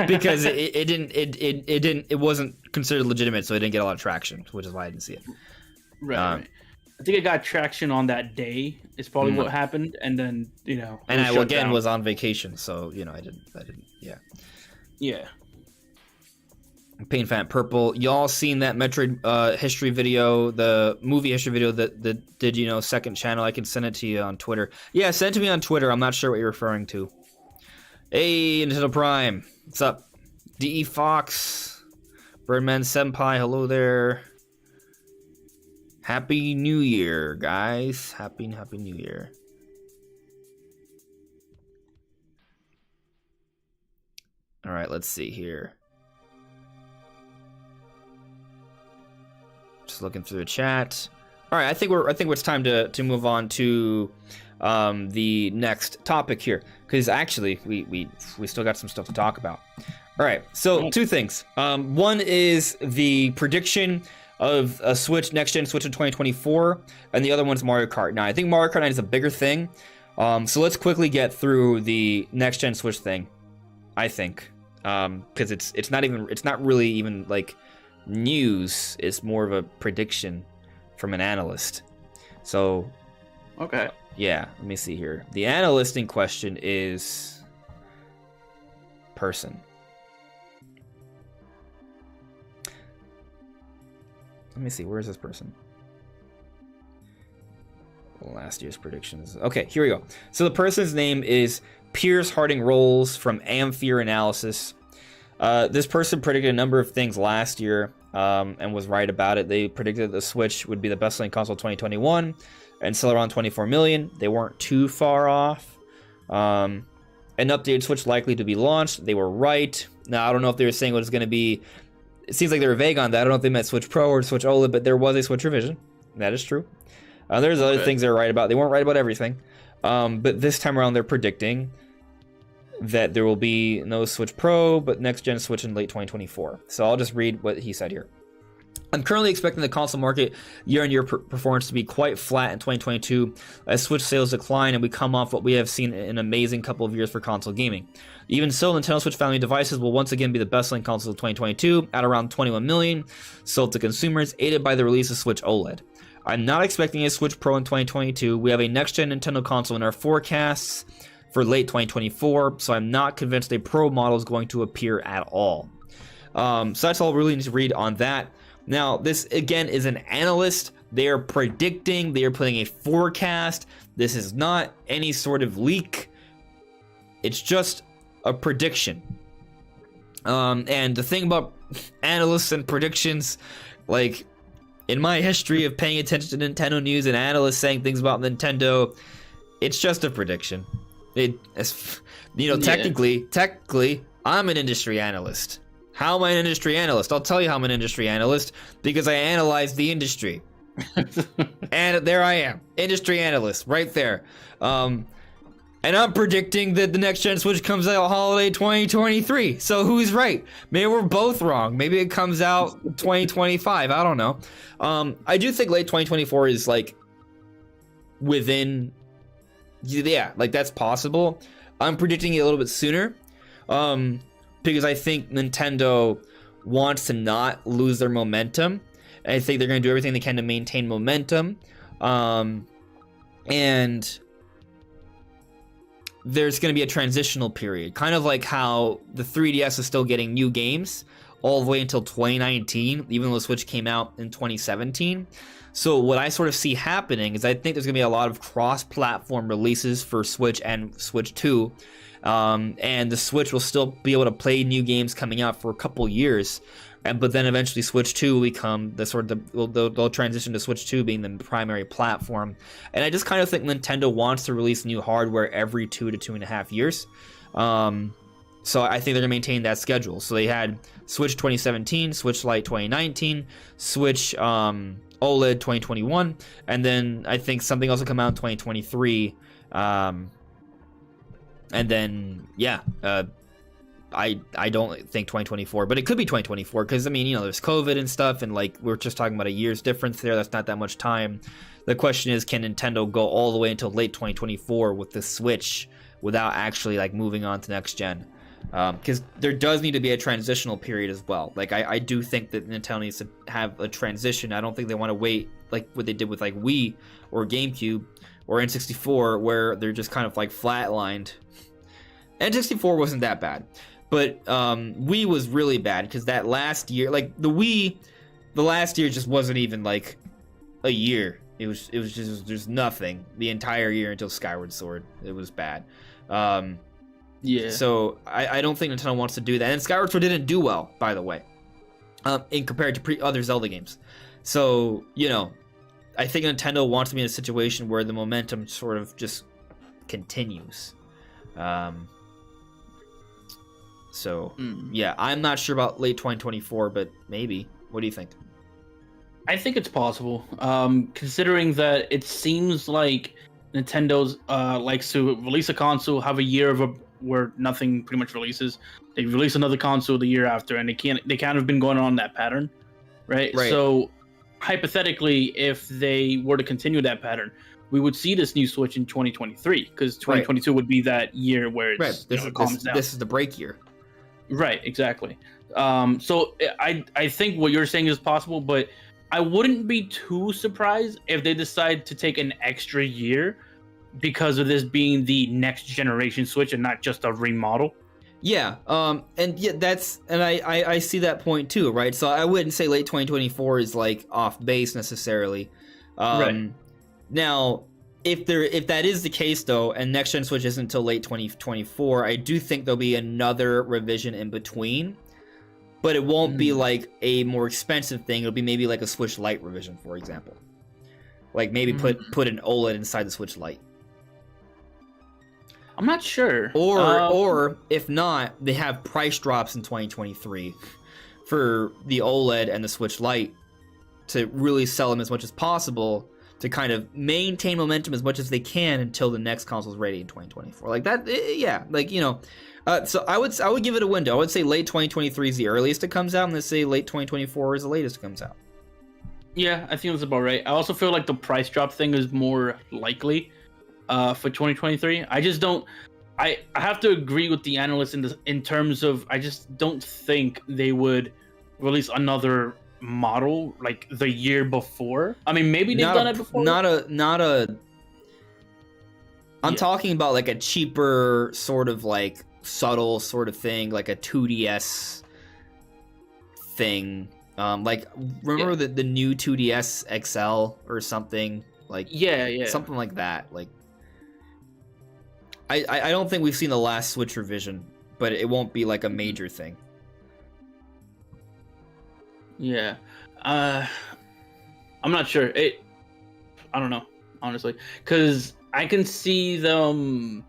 Because it wasn't considered legitimate, so it didn't get a lot of traction, which is why I didn't see it. Right. I think it got traction on that day. Is probably what happened, and then And I again was on vacation, so I didn't. Yeah. Yeah. Pain Fat Purple. Y'all seen that Metroid history video, the movie history video that did second channel? I can send it to you on Twitter. Yeah, send it to me on Twitter. I'm not sure what you're referring to. Hey, Nintendo Prime. What's up? DE Fox. Birdman Senpai, hello there. Happy New Year, guys. Happy New Year. All right, let's see here. Just looking through the chat. All right, I think it's time to move on to the next topic here, because actually we still got some stuff to talk about. All right, so two things. One is the prediction of a next gen Switch in 2024, and the other one's Mario Kart 9. I think Mario Kart 9 is a bigger thing, so let's quickly get through the next gen Switch thing. I think because it's not really even like news. It's more of a prediction from an analyst. So okay. Yeah, let me see here. The analyst in question is person. Let me see, where is this person? Last year's predictions. Okay, here we go. So the person's name is Piers Harding Rolls from Analysts. This person predicted a number of things last year and was right about it. They predicted that the Switch would be the best-selling console of 2021 and sell around 24 million. They weren't too far off. An updated Switch likely to be launched. They were right. Now, I don't know if they were saying what it's going to be. It seems like they were vague on that. I don't know if they meant Switch Pro or Switch OLED, but there was a Switch revision. That is true. There's other things they're right about. They weren't right about everything. But this time around, they're predicting that there will be no Switch Pro, but next-gen Switch in late 2024. So I'll just read what he said here. I'm currently expecting the console market year-on-year performance to be quite flat in 2022 as Switch sales decline and we come off what we have seen in an amazing couple of years for console gaming. Even so, Nintendo Switch family devices will once again be the best-selling console of 2022 at around 21 million sold to consumers, aided by the release of Switch OLED. I'm not expecting a Switch Pro in 2022. We have a next-gen Nintendo console in our forecasts for late 2024, so I'm not convinced a Pro model is going to appear at all. So that's all we really need to read on that. Now, this, again, is an analyst. They are predicting. They are putting a forecast. This is not any sort of leak. It's just a prediction. And the thing about analysts and predictions, like, in my history of paying attention to Nintendo news and analysts saying things about Nintendo, it's just a prediction. Technically, I'm an industry analyst. How am I an industry analyst? I'll tell you how I'm an industry analyst, because I analyze the industry. And there I am, industry analyst, right there. And I'm predicting that the next gen Switch comes out holiday 2023. So who's right? Maybe we're both wrong. Maybe it comes out 2025. I don't know. I do think late 2024 is like within, like that's possible. I'm predicting it a little bit sooner. Because I think Nintendo wants to not lose their momentum. And I think they're going to do everything they can to maintain momentum. And there's going to be a transitional period. Kind of like how the 3DS is still getting new games all the way until 2019, even though the Switch came out in 2017. So what I sort of see happening is I think there's going to be a lot of cross-platform releases for Switch and Switch 2. And the Switch will still be able to play new games coming out for a couple years, but then eventually Switch 2 will become the sort of they'll transition to Switch 2 being the primary platform. And I just kind of think Nintendo wants to release new hardware every 2 to 2.5 years. So I think they're gonna maintain that schedule. So they had Switch 2017, Switch Lite 2019, Switch OLED 2021, and then I think something else will come out in 2023. And then, I don't think 2024, but it could be 2024 because, I mean, there's COVID and stuff, and, like, we're just talking about a year's difference there. That's not that much time. The question is, can Nintendo go all the way until late 2024 with the Switch without actually, like, moving on to next gen? Because there does need to be a transitional period as well. Like, I do think that Nintendo needs to have a transition. I don't think they want to wait, like, what they did with, like, Wii or GameCube or N64, where they're just kind of, like, flatlined. N64 wasn't that bad, but Wii was really bad because that last year, like the last year just wasn't even like a year. It was just nothing the entire year until Skyward Sword. It was bad. So I don't think Nintendo wants to do that. And Skyward Sword didn't do well, by the way, in compared to other Zelda games. So I think Nintendo wants to be in a situation where the momentum sort of just continues. I'm not sure about late 2024, but maybe. What do you think? I think it's possible, considering that it seems like Nintendo's likes to release a console, have a year where nothing pretty much releases. They release another console the year after, and they kind of been going on that pattern, right? So hypothetically, if they were to continue that pattern, we would see this new Switch in 2023, because 2022 would be that year where it's it calms down. This is the break year. Right, exactly. So I think what you're saying is possible, but I wouldn't be too surprised if they decide to take an extra year because of this being the next generation Switch and not just a remodel. Yeah, I see that point too, right? So I wouldn't say late 2024 is like off base necessarily. Right. Now, if that is the case though, and next gen Switch isn't until late 2024, I do think there'll be another revision in between, but it won't be like a more expensive thing. It'll be maybe like a Switch Lite revision, for example. Like maybe put an OLED inside the Switch Lite. I'm not sure. Or if not, they have price drops in 2023 for the OLED and the Switch Lite to really sell them as much as possible to kind of maintain momentum as much as they can until the next console is ready in 2024. Like that, yeah. Like, you know, so I would give it a window. I would say late 2023 is the earliest it comes out, and let's say late 2024 is the latest it comes out. Yeah, I think that's about right. I also feel like the price drop thing is more likely for 2023. I just don't. I have to agree with the analysts in terms of I just don't think they would release another model like the year before. I mean, maybe they've done it before. I'm talking about like a cheaper sort of like subtle sort of thing, like a 2DS thing. Like remember the new 2DS XL or something, like something like that. Like I don't think we've seen the last Switch revision, but it won't be like a major thing. Yeah, I'm not sure. I don't know, honestly, because I can see them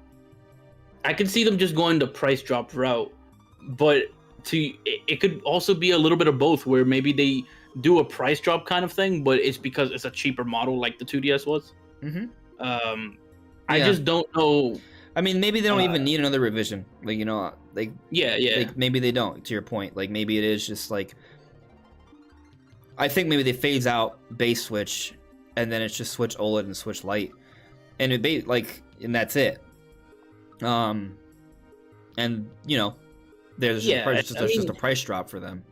just going the price drop route, but it could also be a little bit of both, where maybe they do a price drop kind of thing, but it's because it's a cheaper model like the 2DS was. I just don't know. I mean, maybe they don't even need another revision. Like, you know, like like maybe they don't. To your point, like maybe it is just like I think maybe they phase out base Switch, and then it's just Switch OLED and Switch Lite, and and that's it. And you know, there's just a price drop for them.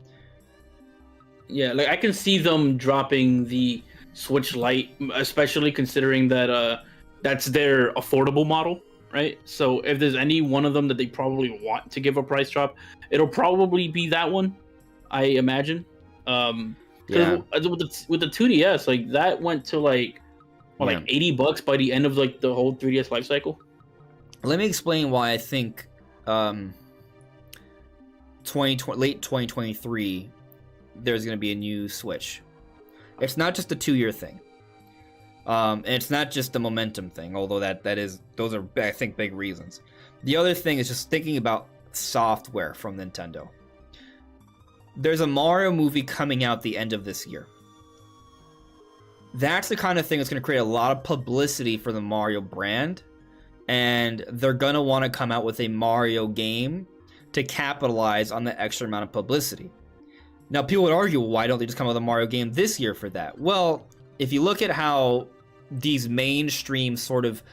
Yeah, like I can see them dropping the Switch Lite, especially considering that that's their affordable model, right? So if there's any one of them that they probably want to give a price drop, it'll probably be that one, I imagine. With the 2DS, like that went to like $80 by the end of like the whole 3DS life cycle. Let me explain why I think late 2023 there's going to be a new Switch. It's not just a 2-year thing. And it's not just the momentum thing, although those are I think big reasons. The other thing is just thinking about software from Nintendo. There's a Mario movie coming out the end of this year. That's the kind of thing that's going to create a lot of publicity for the Mario brand, and they're going to want to come out with a Mario game to capitalize on the extra amount of publicity. Now, people would argue, well, why don't they just come out with a Mario game this year for that? Well, if you look at how these mainstream sort of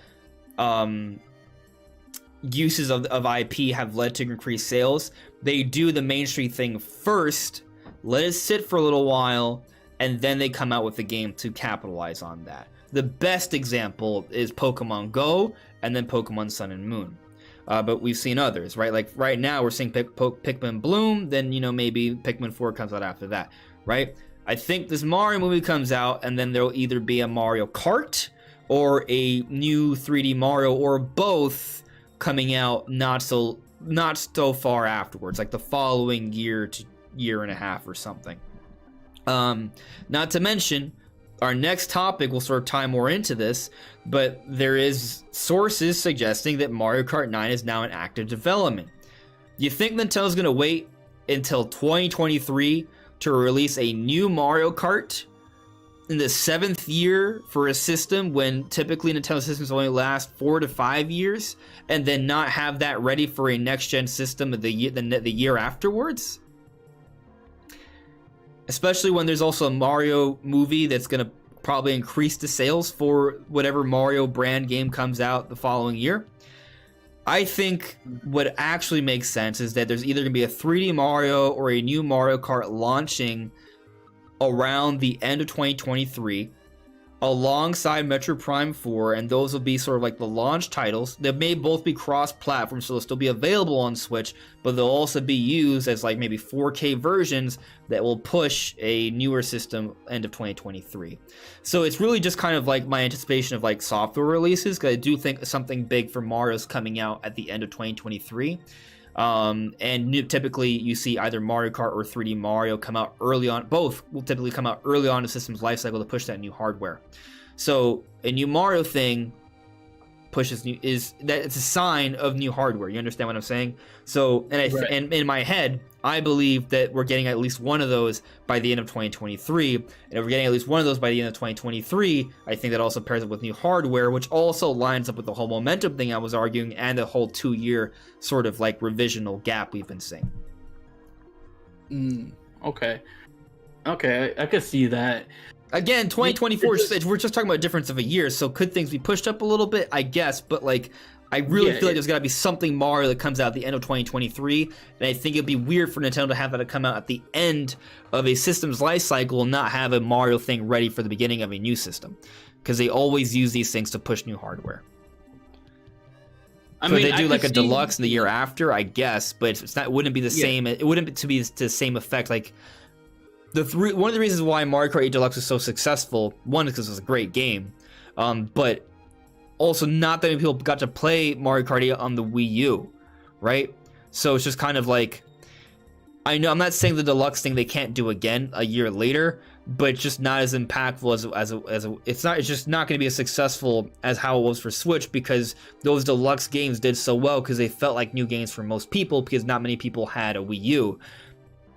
uses of IP have led to increased sales, they do the mainstream thing first, let it sit for a little while, and then they come out with the game to capitalize on that. The best example is Pokemon Go and then Pokemon Sun and Moon. But we've seen others, right? Like right now we're seeing Pikmin Bloom, then, you know, maybe Pikmin 4 comes out after that, right? I think this Mario movie comes out, and then there'll either be a Mario Kart or a new 3D Mario, or both coming out not so far afterwards, like the following year to year and a half or something. Not to mention, our next topic will sort of tie more into this, but there is sources suggesting that Mario Kart 9 is now in active development. Do you think Nintendo's going to wait until 2023 to release a new Mario Kart in the 7th year for a system, when typically Nintendo systems only last 4 to 5 years, and then not have that ready for a next-gen system the year afterwards? Especially when there's also a Mario movie that's going to probably increase the sales for whatever Mario brand game comes out the following year. I think what actually makes sense is that there's either going to be a 3D Mario or a new Mario Kart launching around the end of 2023 alongside Metroid Prime 4, and those will be sort of like the launch titles. They may both be cross-platform, so they'll still be available on Switch, but they'll also be used as like maybe 4K versions that will push a newer system end of 2023. So it's really just kind of like my anticipation of like software releases, because I do think something big for Mario's coming out at the end of 2023. And typically you see either Mario Kart or 3D Mario come out early on. Both will typically come out early on in the system's life cycle to push that new hardware. So a new Mario thing pushes that it's a sign of new hardware. You understand what I'm saying? So, and in my head, I believe that we're getting at least one of those by the end of 2023. And if we're getting at least one of those by the end of 2023, I think that also pairs up with new hardware, which also lines up with the whole momentum thing I was arguing and the whole 2-year sort of like revisional gap we've been seeing. Okay, I could see that. Again, 2024, we're just talking about a difference of a year, so could things be pushed up a little bit? I guess, but like, I really feel like there's got to be something Mario that comes out at the end of 2023, and I think it'd be weird for Nintendo to have that come out at the end of a system's life cycle and not have a Mario thing ready for the beginning of a new system, because they always use these things to push new hardware. So they do like a deluxe in the year after, I guess, but it's not. It wouldn't be the same. It wouldn't be the same effect. Like one of the reasons why Mario Kart 8 Deluxe was so successful, one is because it was a great game, but also not that many people got to play Mario Kart 8 on the Wii U, right? So it's just kind of like, I know I'm not saying the deluxe thing they can't do again a year later, but it's just not as impactful it's just not going to be as successful as how it was for Switch, because those deluxe games did so well because they felt like new games for most people, because not many people had a Wii U.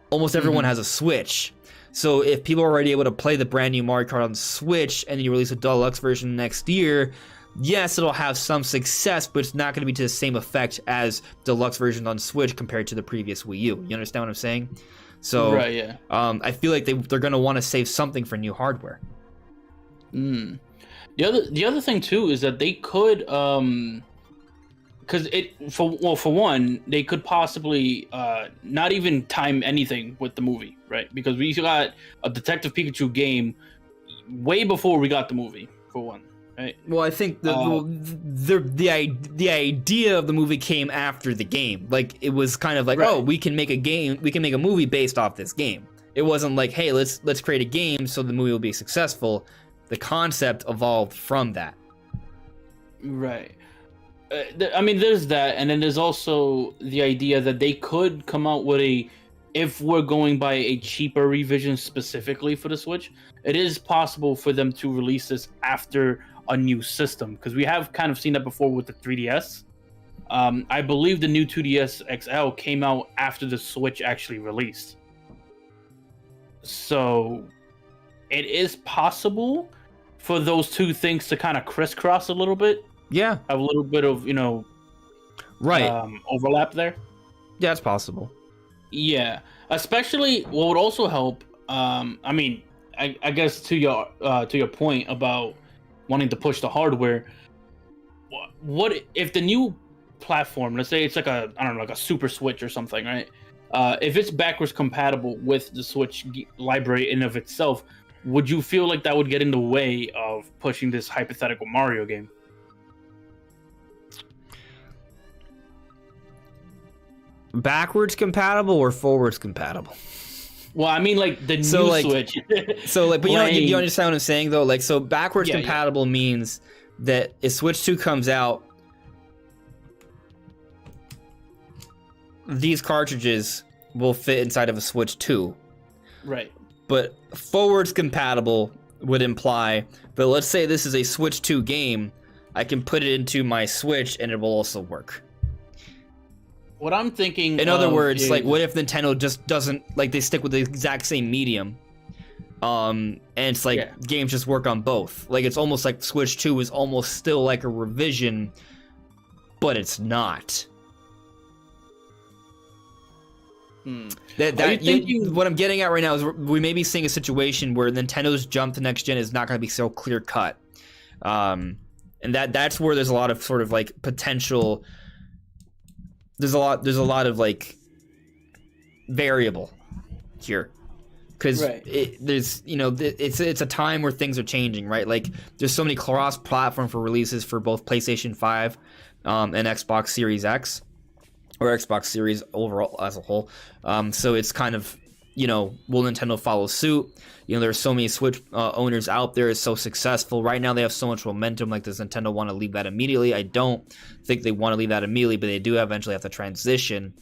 Almost everyone has a Switch. So if people are already able to play the brand new Mario Kart on Switch and then you release a deluxe version next year, yes, it'll have some success, but it's not going to be to the same effect as deluxe versions on Switch compared to the previous Wii U. You understand what I'm saying? So I feel like they're going to want to save something for new hardware. The other thing too is that they could because for one, they could possibly not even time anything with the movie, right? Because we got a Detective Pikachu game way before we got the movie, for one, right? Well, I think the idea of the movie came after the game. Like, it was kind of like, oh, we can make a movie based off this game. It wasn't like, hey, let's create a game so the movie will be successful. The concept evolved from that. Right. I mean, there's that, and then there's also the idea that they could come out with if we're going by a cheaper revision specifically for the Switch, it is possible for them to release this after a new system, because we have kind of seen that before with the 3DS. I believe the new 2DS XL came out after the Switch actually released. So it is possible for those two things to kind of crisscross a little bit. Yeah. Have a little bit of, overlap there. Yeah, it's possible. Yeah. Especially what would also help, I guess to your point about wanting to push the hardware, what if the new platform, let's say it's like a Super Switch or something, right? If it's backwards compatible with the Switch library in of itself, would you feel like that would get in the way of pushing this hypothetical Mario game? Backwards compatible or forwards compatible? Well, I mean, like the new Switch. But you understand what I'm saying, though? Like, so backwards compatible means that if Switch 2 comes out, these cartridges will fit inside of a Switch 2. Right. But forwards compatible would imply that, let's say this is a Switch 2 game, I can put it into my Switch and it will also work. What I'm thinking, in other words, like, what if Nintendo just doesn't, like, they stick with the exact same medium, and it's like games just work on both. Like, it's almost like Switch 2 is almost still like a revision, but it's not. What I'm getting at right now is we may be seeing a situation where Nintendo's jump to next gen is not going to be so clear cut, and that's where there's a lot of sort of like potential. There's a lot of like variable here, because it's a time where things are changing, right? Like, there's so many cross-platform for releases for both PlayStation 5 and Xbox Series X, or Xbox Series overall as a whole. So it's kind of, will Nintendo follow suit? There's so many Switch owners out there. It's so successful. Right now they have so much momentum. Like, does Nintendo want to leave that immediately? I don't think they want to leave that immediately, but they do eventually have to transition.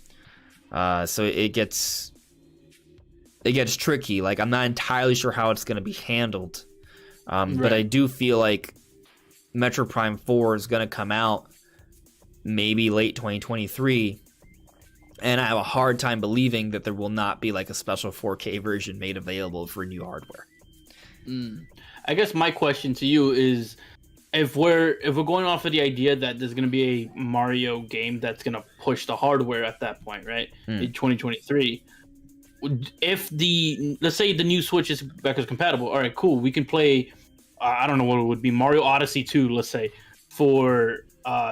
So it gets tricky. Like, I'm not entirely sure how it's going to be handled. But I do feel like Metro Prime 4 is going to come out maybe late 2023, and I have a hard time believing that there will not be like a special 4K version made available for new hardware. I guess my question to you is, if we're going off of the idea that there's going to be a Mario game that's going to push the hardware at that point, right? In 2023, if let's say the new Switch is backwards compatible, all right, cool, we can play, I don't know what it would be, Mario Odyssey 2, let's say, for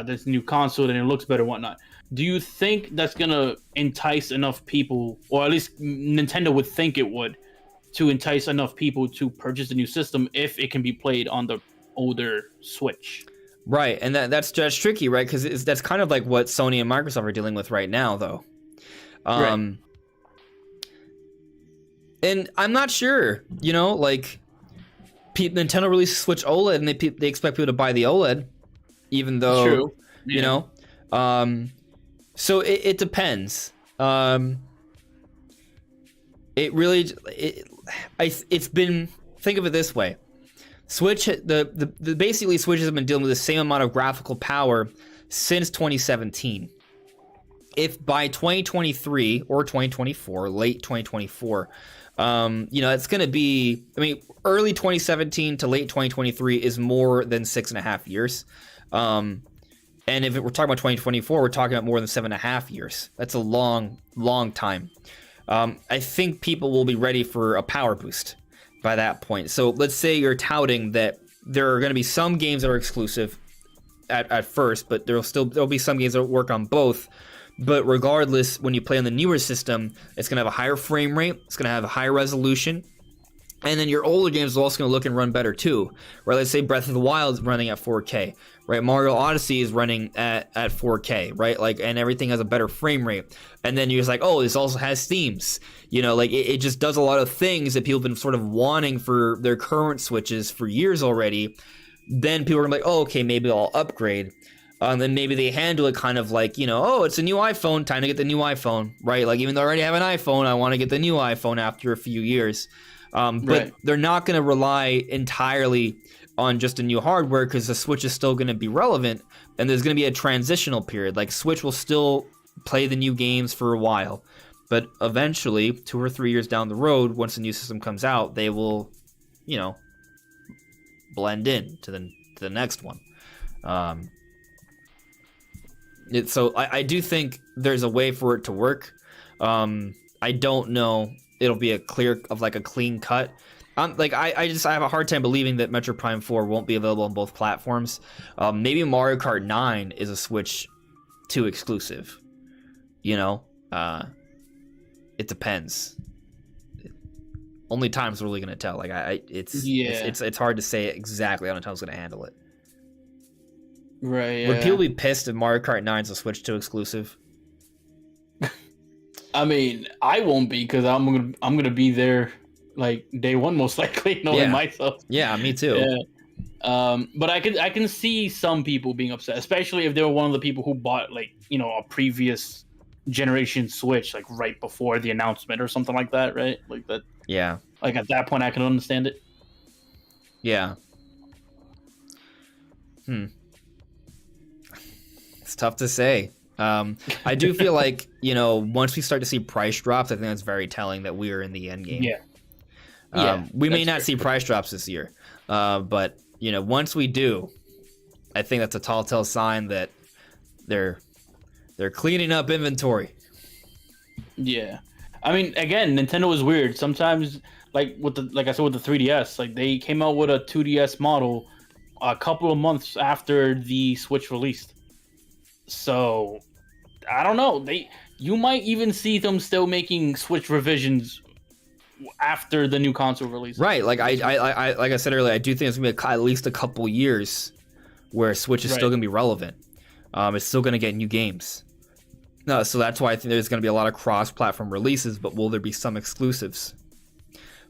this new console, and it looks better and whatnot. Do you think that's going to entice enough people, or at least Nintendo would think it would, to entice enough people to purchase the new system if it can be played on the older Switch? Right, and that's just tricky, right? Because that's kind of like what Sony and Microsoft are dealing with right now, though. Right. And I'm not sure, like Nintendo released Switch OLED, and they expect people to buy the OLED, even though, true. Yeah. So it depends. It's been, think of it this way. Switch, basically Switches have been dealing with the same amount of graphical power since 2017. If by 2023 or 2024, late 2024, it's going to be, early 2017 to late 2023 is more than 6.5 years. And if we're talking about 2024, we're talking about more than 7.5 years. That's a long, long time. I think people will be ready for a power boost by that point. So let's say you're touting that there are going to be some games that are exclusive at first, but there'll be some games that work on both. But regardless, when you play on the newer system, it's going to have a higher frame rate, it's going to have a higher resolution, and then your older games are also going to look and run better too. Right? Let's say Breath of the Wild is running at 4K, right? Mario Odyssey is running at 4K, right? Like, and everything has a better frame rate. And then you're just like, oh, this also has themes. It just does a lot of things that people have been sort of wanting for their current Switches for years already. Then people are like, oh, okay, maybe I'll upgrade. Then maybe they handle it kind of like, oh, it's a new iPhone, time to get the new iPhone, right? Like, even though I already have an iPhone, I want to get the new iPhone after a few years. But they're not going to rely entirely on just a new hardware, because the Switch is still going to be relevant, and there's going to be a transitional period. Like, Switch will still play the new games for a while, but eventually, 2 or 3 years down the road, once the new system comes out, they will, blend in to the next one. So I do think there's a way for it to work. I don't know it'll be a clean cut. I have a hard time believing that Metro Prime 4 won't be available on both platforms. Maybe Mario Kart 9 is a Switch 2 exclusive. It depends. Only time's really gonna tell. It's hard to say exactly how Nintendo's gonna handle it. Right. Yeah. Would people be pissed if Mario Kart 9 is a Switch 2 exclusive? I won't be, because I'm gonna be there like day one, most likely, knowing myself. Yeah, me too. Yeah. But I can see some people being upset, especially if they were one of the people who bought a previous generation Switch right before the announcement or something like that, right? Like that. Yeah. Like at that point, I can understand it. Yeah. It's tough to say. I do feel like, once we start to see price drops, I think that's very telling that we are in the end game. Yeah. We may not see price drops this year, but once we do, I think that's a telltale sign that they're cleaning up inventory. Yeah. Again, Nintendo is weird. Sometimes, like I said with the 3DS, they came out with a 2DS model a couple of months after the Switch released. So, I don't know. You might even see them still making Switch revisions after the new console release. Right. Like I said earlier, I do think it's gonna be at least a couple years where Switch is still gonna be relevant. It's still gonna get new games. No, so that's why I think there's gonna be a lot of cross-platform releases, but will there be some exclusives?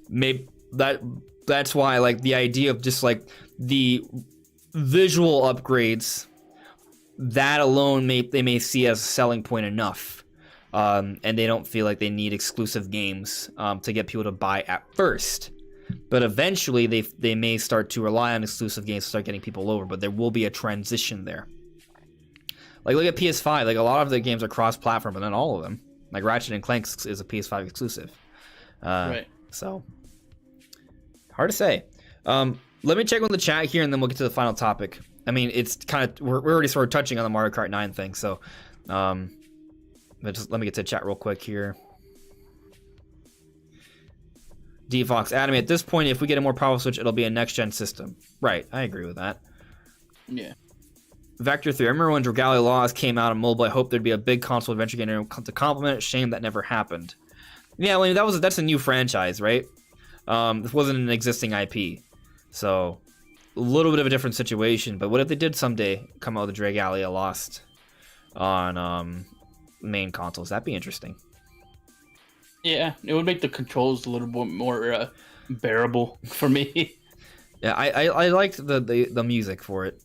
Maybe that's why the idea of just the visual upgrades, that alone they may see as a selling point enough, and they don't feel like they need exclusive games to get people to buy at first. But eventually, they may start to rely on exclusive games to start getting people over. But there will be a transition there. Like, look at PS5. Like, a lot of the games are cross-platform, but not all of them. Like, Ratchet and Clank is a PS5 exclusive. Right. So, hard to say. Let me check with the chat here, and then we'll get to the final topic. I mean, it's kind of... We're already sort of touching on the Mario Kart 9 thing, so... But just let me get to the chat real quick here. D-Fox, Adam, at this point, if we get a more powerful Switch, it'll be a next-gen system. Right, I agree with that. Yeah. Vector 3, I remember when Dragalia Laws came out on mobile, I hoped there'd be a big console adventure game to complement it. Shame that never happened. Yeah, well, that's a new franchise, right? This wasn't an existing IP. So, a little bit of a different situation. But what if they did someday come out with a Dragalia Lost on main consoles? That'd be interesting. Yeah, it would make the controls a little bit more bearable for me. Yeah, I liked the music for it.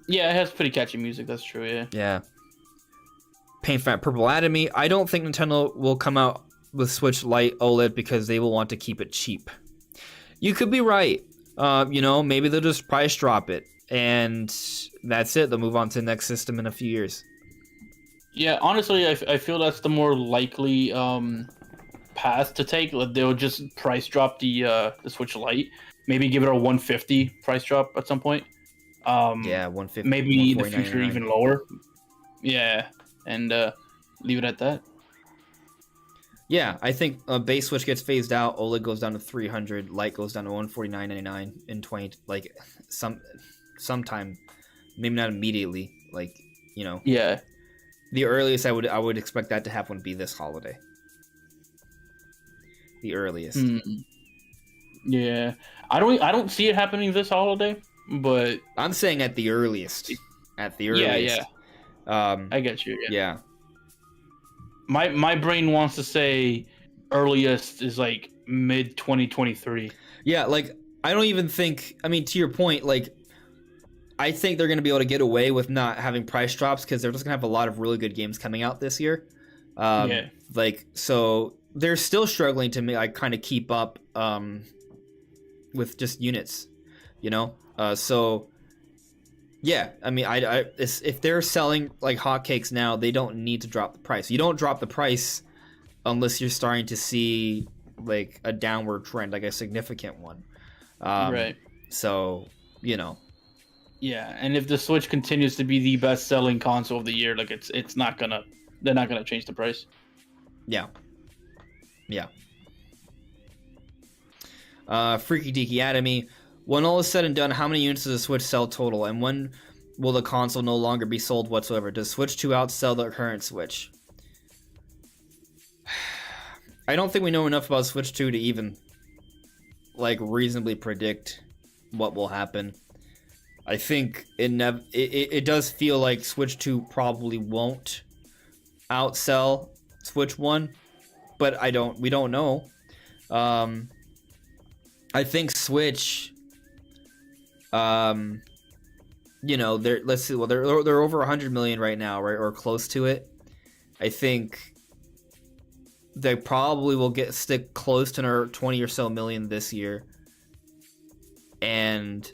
Yeah, it has pretty catchy music, that's true, yeah. Yeah. Paint Fat Purple Atomy. I don't think Nintendo will come out with Switch Lite OLED because they will want to keep it cheap. You could be right. Maybe they'll just price drop it. And that's it. They'll move on to the next system in a few years. Yeah, honestly, I feel that's the more likely path to take. They'll just price drop the Switch Lite. Maybe give it a $150 price drop at some point. Yeah, $150. Maybe in the future even lower. Yeah, and leave it at that. Yeah, I think base Switch gets phased out. OLED goes down to $300. Lite goes down to $149.99 in sometime. Maybe not immediately. Yeah. The earliest I would expect that to happen would be this holiday. The earliest. Yeah, I don't see it happening this holiday, but I'm saying at the earliest. At the earliest. Yeah. I get you. Yeah. My brain wants to say earliest is like mid 2023. Yeah, I don't even think. I mean, to your point, I think they're going to be able to get away with not having price drops because they're just going to have a lot of really good games coming out this year. So they're still struggling to kind of keep up with just units, So, yeah, I mean, if they're selling like hotcakes now, they don't need to drop the price. You don't drop the price unless you're starting to see a downward trend, like a significant one. Right. So, Yeah, and if the Switch continues to be the best-selling console of the year, they're not gonna change the price. Yeah. Yeah. Freaky Deaky Atomy. When all is said and done, how many units does the Switch sell total, and when will the console no longer be sold whatsoever? Does Switch 2 outsell the current Switch? I don't think we know enough about Switch 2 to even reasonably predict what will happen. I think it does feel like Switch 2 probably won't outsell Switch 1, but we don't know. I think Switch, they're over 100 million right now, right, or close to it. I think they probably will stick close to another 20 or so million this year, and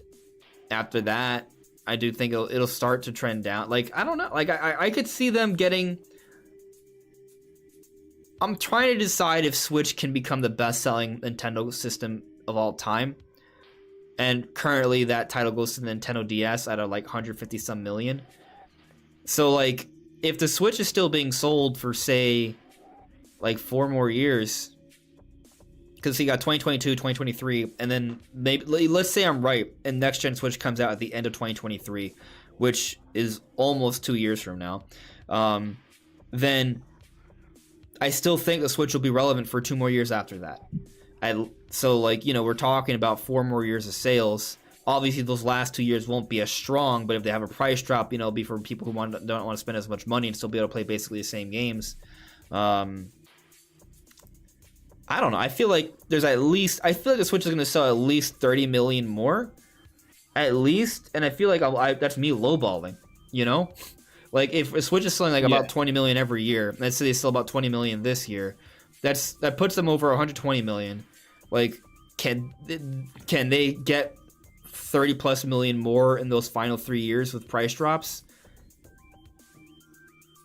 after that, I do think it'll start to trend down. I don't know. I could see them getting. I'm trying to decide if Switch can become the best-selling Nintendo system of all time, and currently that title goes to the Nintendo DS at 150 some million. So if the Switch is still being sold for say 4 more years, because you got 2022, 2023, and then maybe let's say I'm right, and next gen Switch comes out at the end of 2023, which is almost 2 years from now. Then I still think the Switch will be relevant for 2 more years after that. We're talking about 4 more years of sales. Obviously, those last 2 years won't be as strong, but if they have a price drop, it'll be for people who don't want to spend as much money and still be able to play basically the same games. I don't know. I feel like the Switch is going to sell at least 30 million more, at least, and I feel like that's me lowballing. If a Switch is selling about 20 million every year, let's say they sell about 20 million this year, that puts them over 120 million. can they get 30 plus million more in those final 3 years with price drops?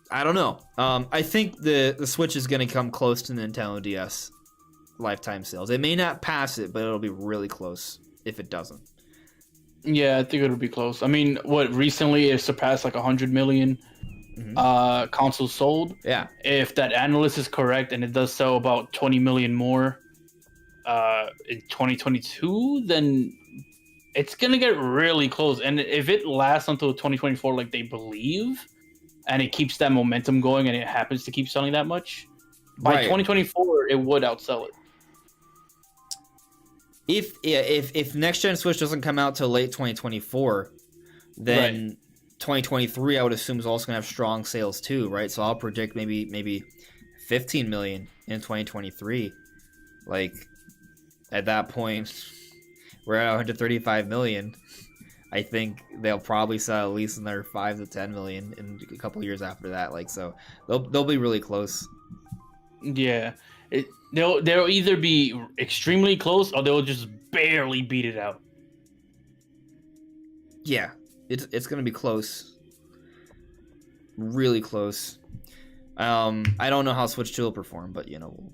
I don't know. I think the Switch is going to come close to Nintendo DS lifetime sales. It may not pass it, but it'll be really close if it doesn't. Yeah, I think it'll be close. I mean, recently it surpassed like 100 million consoles sold. Yeah. If that analyst is correct and it does sell about 20 million more in 2022, then it's going to get really close. And if it lasts until 2024 like they believe, and it keeps that momentum going and it happens to keep selling that much, by 2024 it would outsell it. If next gen Switch doesn't come out till late 2024, then 2023 I would assume is also gonna have strong sales too, right? So I'll predict maybe 15 million in 2023. Like at that point, we're at 135 million. I think they'll probably sell at least another 5 to 10 million in a couple years after that. Like so, they'll be really close. Yeah. They'll either be extremely close or they'll just barely beat it out. Yeah, it's gonna be close, really close. I don't know how Switch 2 will perform, but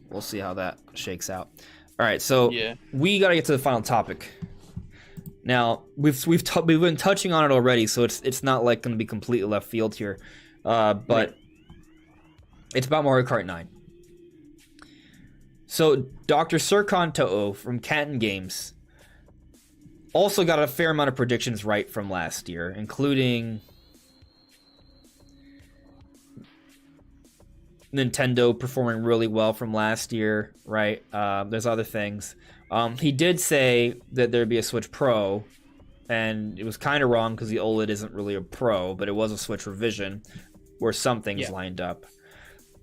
we'll see how that shakes out. All right, so we gotta get to the final topic. Now we've been touching on it already, so it's not like gonna be completely left field here, but it's about Mario Kart 9. So Dr. Serkan Toho from Canton Games also got a fair amount of predictions right from last year, including Nintendo performing really well from last year, right? There's other things. He did say that there'd be a Switch Pro, and it was kind of wrong because the OLED isn't really a Pro, but it was a Switch revision where some things lined up.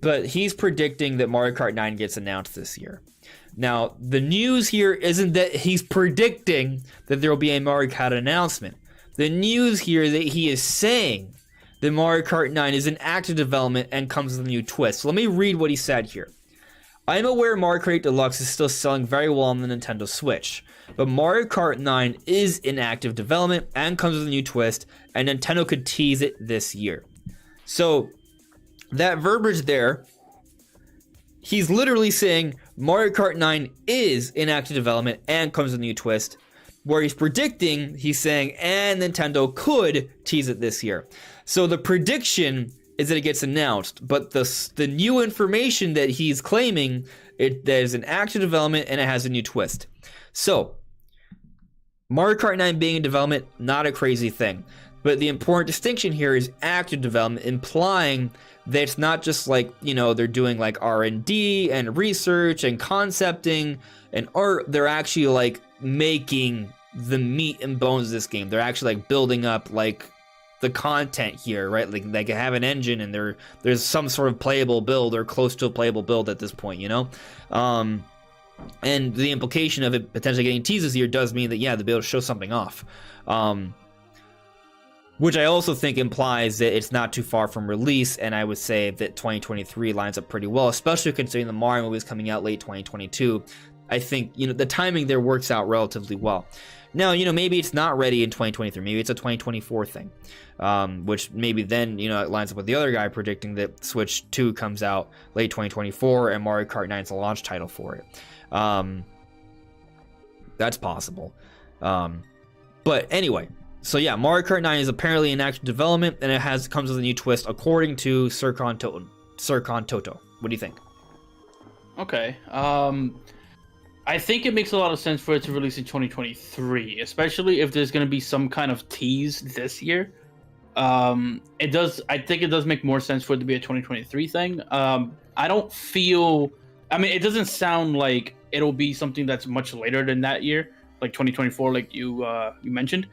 But he's predicting that Mario Kart 9 gets announced this year. Now, the news here isn't that he's predicting that there will be a Mario Kart announcement. The news here is that he is saying that Mario Kart 9 is in active development and comes with a new twist. So let me read what he said here. I'm aware Mario Kart Deluxe is still selling very well on the Nintendo Switch, but Mario Kart 9 is in active development and comes with a new twist, and Nintendo could tease it this year. So that verbiage there, he's literally saying Mario Kart 9 is in active development and comes with a new twist. Where he's predicting, he's saying, and Nintendo could tease it this year. So the prediction is that it gets announced, but the new information that he's claiming, there's an active development and it has a new twist. So Mario Kart 9 being in development, not a crazy thing. But the important distinction here is active development, implying that it's not just like, they're doing like R&D and research and concepting and art. They're actually like making the meat and bones of this game. They're actually like building up like the content here, right? Like they can have an engine and there's some sort of playable build or close to a playable build at this point, and the implication of it potentially getting teased this year does mean that, they'll be able to show something off. Which I also think implies that it's not too far from release, and I would say that 2023 lines up pretty well, especially considering the Mario movie is coming out late 2022. I think, the timing there works out relatively well. Now, maybe it's not ready in 2023. Maybe it's a 2024 thing, which maybe then, it lines up with the other guy predicting that Switch 2 comes out late 2024 and Mario Kart 9 is a launch title for it. That's possible. But anyway, so Mario Kart 9 is apparently in active development, and it comes with a new twist, according to Serkan Toto. What do you think? Okay. I think it makes a lot of sense for it to release in 2023, especially if there's going to be some kind of tease this year. It does. I think it does make more sense for it to be a 2023 thing. I don't feel. I mean, it doesn't sound like it'll be something that's much later than that year, like 2024, like you mentioned.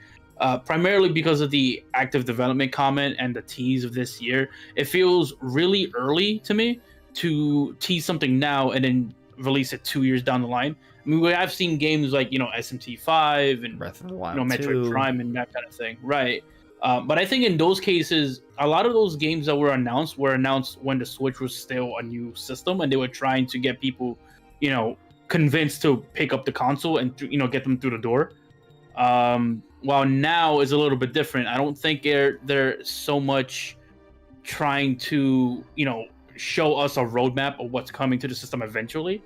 Primarily because of the active development comment and the tease of this year. It feels really early to me to tease something now and then release it 2 years down the line. I mean, I've seen games like, SMT5 and Breath of the Wild Metroid 2. Prime and that kind of thing. Right. But I think in those cases, a lot of those games that were announced when the Switch was still a new system and they were trying to get people, convinced to pick up the console and get them through the door. While now is a little bit different. I don't think they're so much trying to show us a roadmap of what's coming to the system eventually.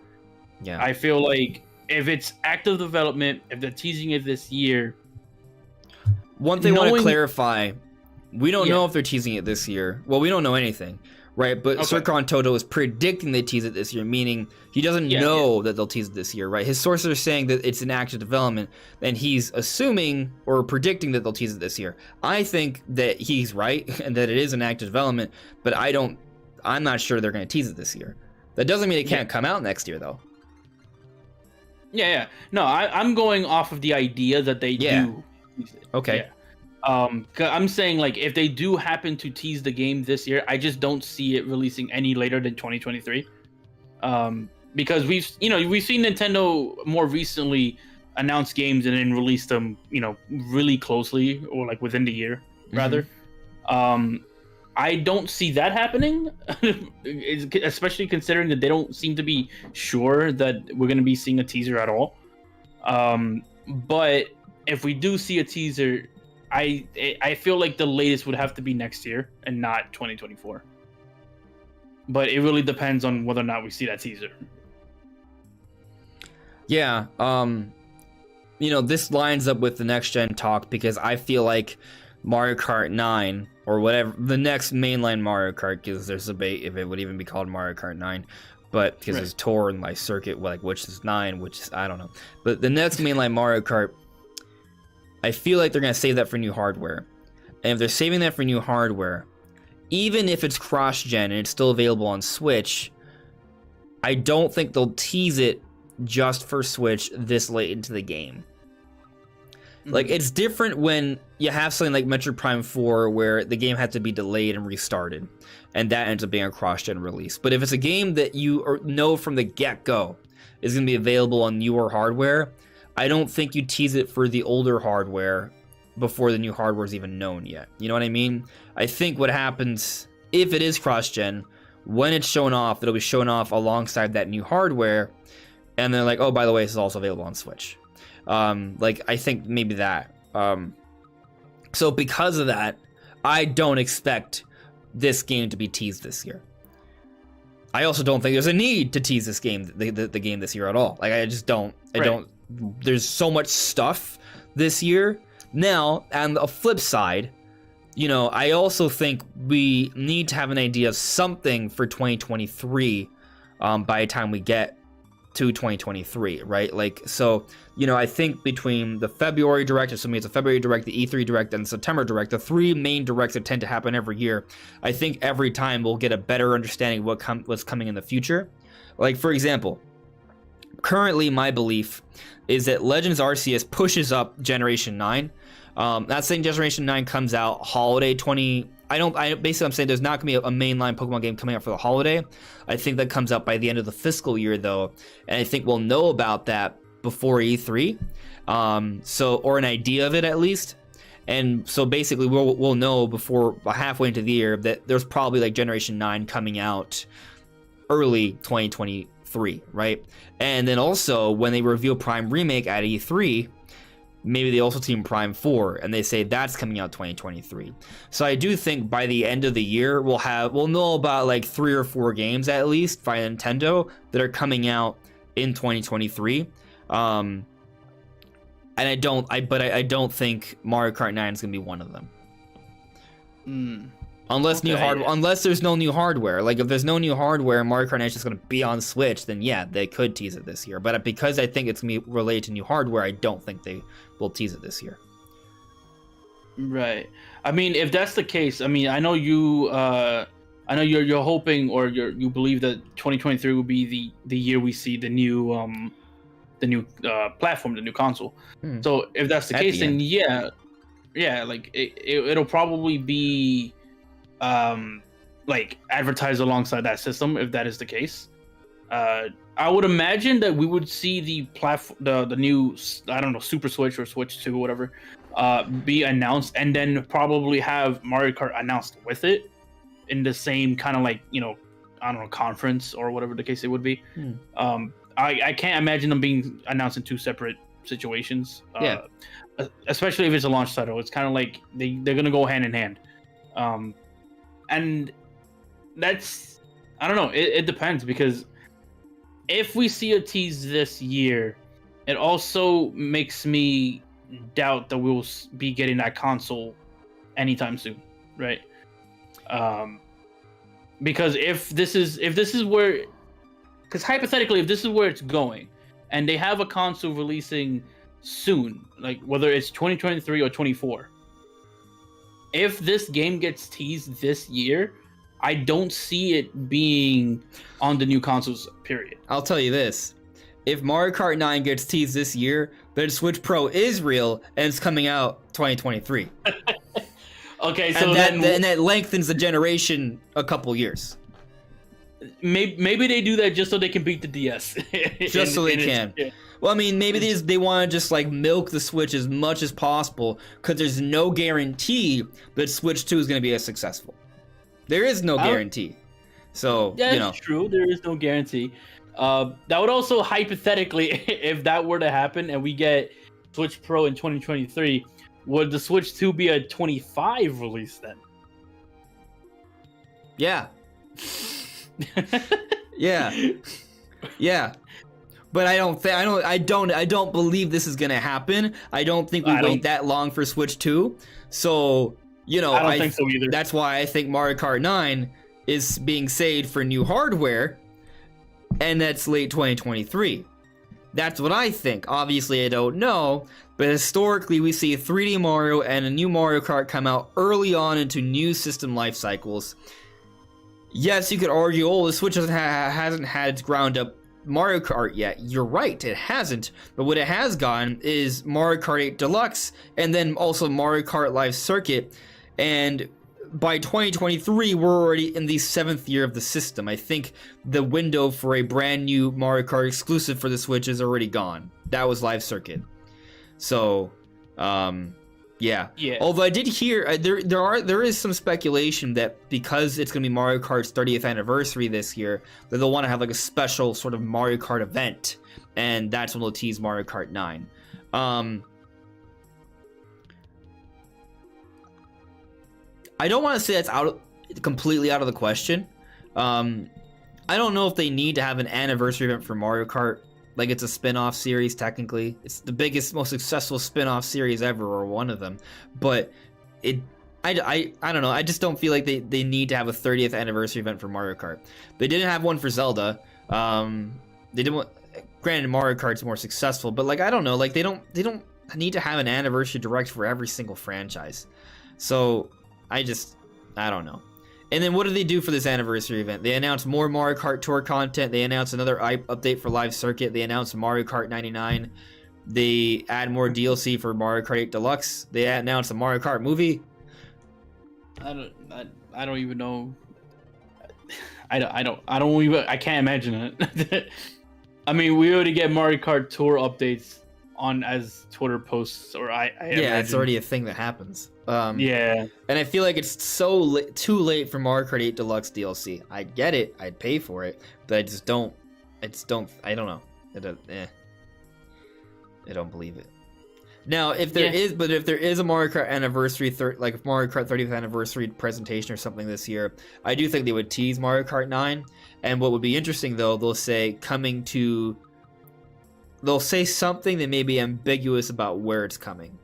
Yeah, I feel like if it's active development, if they're teasing it this year. One thing I want to clarify, we don't know if they're teasing it this year. Well, we don't know anything, right? But Sircon Toto is predicting they tease it this year, meaning he doesn't know that they'll tease it this year, right? His sources are saying that it's in active development, and he's assuming or predicting that they'll tease it this year. I think that he's right and that it is in active development, but I'm not sure they're going to tease it this year. That doesn't mean it can't come out next year, though. Yeah. No, I'm going off of the idea that they do. Okay. Yeah. I'm saying, like, if they do happen to tease the game this year, I just don't see it releasing any later than 2023. Because we've seen Nintendo more recently announce games and then release them, really closely, or like within the year, rather. I don't see that happening, especially considering that they don't seem to be sure that we're going to be seeing a teaser at all. But if we do see a teaser, I feel like the latest would have to be next year and not 2024. But it really depends on whether or not we see that teaser. Yeah, this lines up with the next gen talk because I feel like Mario Kart 9 or whatever, the next mainline Mario Kart, because there's debate if it would even be called Mario Kart 9, but because there's Tour and like Circuit, like which is 9, which is, I don't know. But the next mainline Mario Kart, I feel like they're going to save that for new hardware. And if they're saving that for new hardware, even if it's cross-gen and it's still available on Switch, I don't think they'll tease it just for Switch this late into the game. Like, it's different when you have something like Metroid Prime 4 where the game had to be delayed and restarted, and that ends up being a cross-gen release. But if it's a game that you know from the get-go is going to be available on newer hardware, I don't think you tease it for the older hardware before the new hardware is even known yet. You know what I mean? I think what happens, if it is cross-gen, when it's shown off, it'll be shown off alongside that new hardware, and they're like, oh, by the way, this is also available on Switch. I think maybe that. So because of that, I don't expect this game to be teased this year. I also don't think there's a need to tease this game, the game this year at all. Like, I just don't. There's so much stuff this year. Now, on the flip side, I also think we need to have an idea of something for 2023 by the time we get to 2023, right? Like, so, I think between the February Direct, assuming it's a February Direct, the E3 Direct, and the September Direct, the three main directs that tend to happen every year, I think every time we'll get a better understanding of what's coming in the future. Like, for example, currently my belief is that Legends Arceus pushes up Generation 9. Not saying Generation 9 comes out holiday 20... basically I'm saying there's not going to be a mainline Pokemon game coming out for the holiday. I think that comes out by the end of the fiscal year, though, and I think we'll know about that before E3, or an idea of it at least. And so basically we'll know before halfway into the year that there's probably like Generation 9 coming out early 2023, right? And then also when they reveal Prime Remake at E3, maybe they also team Prime 4 and they say that's coming out 2023. So I do think by the end of the year we'll know about like 3 or 4 games at least by Nintendo that are coming out in 2023. And I don't think Mario Kart 9 is going to be one of them. Unless there's no new hardware. Like, if there's no new hardware and Mario Kart 9 is just going to be on Switch, then yeah, they could tease it this year. But because I think it's going to be related to new hardware, I don't think they will tease it this year. Right. I mean, if that's the case, I mean, I know you're hoping or you believe that 2023 will be the year we see the new platform, the new console. So if that's the case, then yeah, like it'll probably be like advertised alongside that system if that is the case. I would imagine that we would see the platform, the new, I don't know, Super Switch or Switch 2 or whatever, be announced, and then probably have Mario Kart announced with it in the same kind of like, I don't know, conference or whatever the case it would be. I can't imagine them being announced in two separate situations. Yeah. Especially if it's a launch title. It's kind of like they're gonna go hand in hand. And that's, I don't know. It depends, because if we see a tease this year, it also makes me doubt that we'll be getting that console anytime soon, right? Because if this is where, because hypothetically, if this is where it's going, and they have a console releasing soon, like whether it's 2023 or 24, if this game gets teased this year, I don't see it being on the new consoles, period. I'll tell you this. If Mario Kart 9 gets teased this year, then Switch Pro is real, and it's coming out 2023. Okay, so and that lengthens the generation a couple years. Maybe they do that just so they can beat the DS. Just so they can. Yeah. Well, I mean, maybe they want to just like milk the Switch as much as possible, because there's no guarantee that Switch 2 is going to be as successful. There is no guarantee. So, yeah, that's true. There is no guarantee. That would also, hypothetically, if that were to happen and we get Switch Pro in 2023, would the Switch 2 be a 25 release then? Yeah. Yeah. But I don't believe this is gonna happen. I don't think we wait that long for Switch 2. So, you know, I don't think so either. That's why I think Mario Kart 9 is being saved for new hardware, and that's late 2023. That's what I think. Obviously, I don't know, but historically, we see 3D Mario and a new Mario Kart come out early on into new system life cycles. Yes, you could argue, oh, the Switch hasn't had its ground-up Mario Kart yet. You're right, it hasn't. But what it has gotten is Mario Kart 8 Deluxe, and then also Mario Kart Live Circuit. And by 2023, we're already in the 7th year of the system. I think the window for a brand new Mario Kart exclusive for the Switch is already gone. That was Live Circuit. So, yeah. Although I did hear there is some speculation that because it's going to be Mario Kart's 30th anniversary this year, that they'll want to have like a special sort of Mario Kart event, and that's when they'll tease Mario Kart 9. I don't want to say that's completely out of the question. I don't know if they need to have an anniversary event for Mario Kart. Like, it's a spin-off series, technically. It's the biggest, most successful spin-off series ever, or one of them. But I don't know. I just don't feel like they need to have a 30th anniversary event for Mario Kart. They didn't have one for Zelda. They didn't. Granted, Mario Kart's more successful, but like, I don't know. Like, they don't need to have an anniversary direct for every single franchise. So I don't know. And then what did they do for this anniversary event? They announced more Mario Kart Tour content. They announced another update for Live Circuit. They announced Mario Kart 99. They add more DLC for Mario Kart 8 Deluxe. They announced a Mario Kart movie. I don't even know. I can't imagine it. I mean, we already get Mario Kart Tour updates on as Twitter posts, or I yeah, it's already a thing that happens. Yeah, and I feel like it's too late for Mario Kart 8 Deluxe DLC. I get it, I'd pay for it, but I don't know. I don't believe it. Now, if there is a Mario Kart anniversary, like Mario Kart 30th anniversary presentation or something this year, I do think they would tease Mario Kart 9. And what would be interesting, though, they'll say something that may be ambiguous about where it's coming.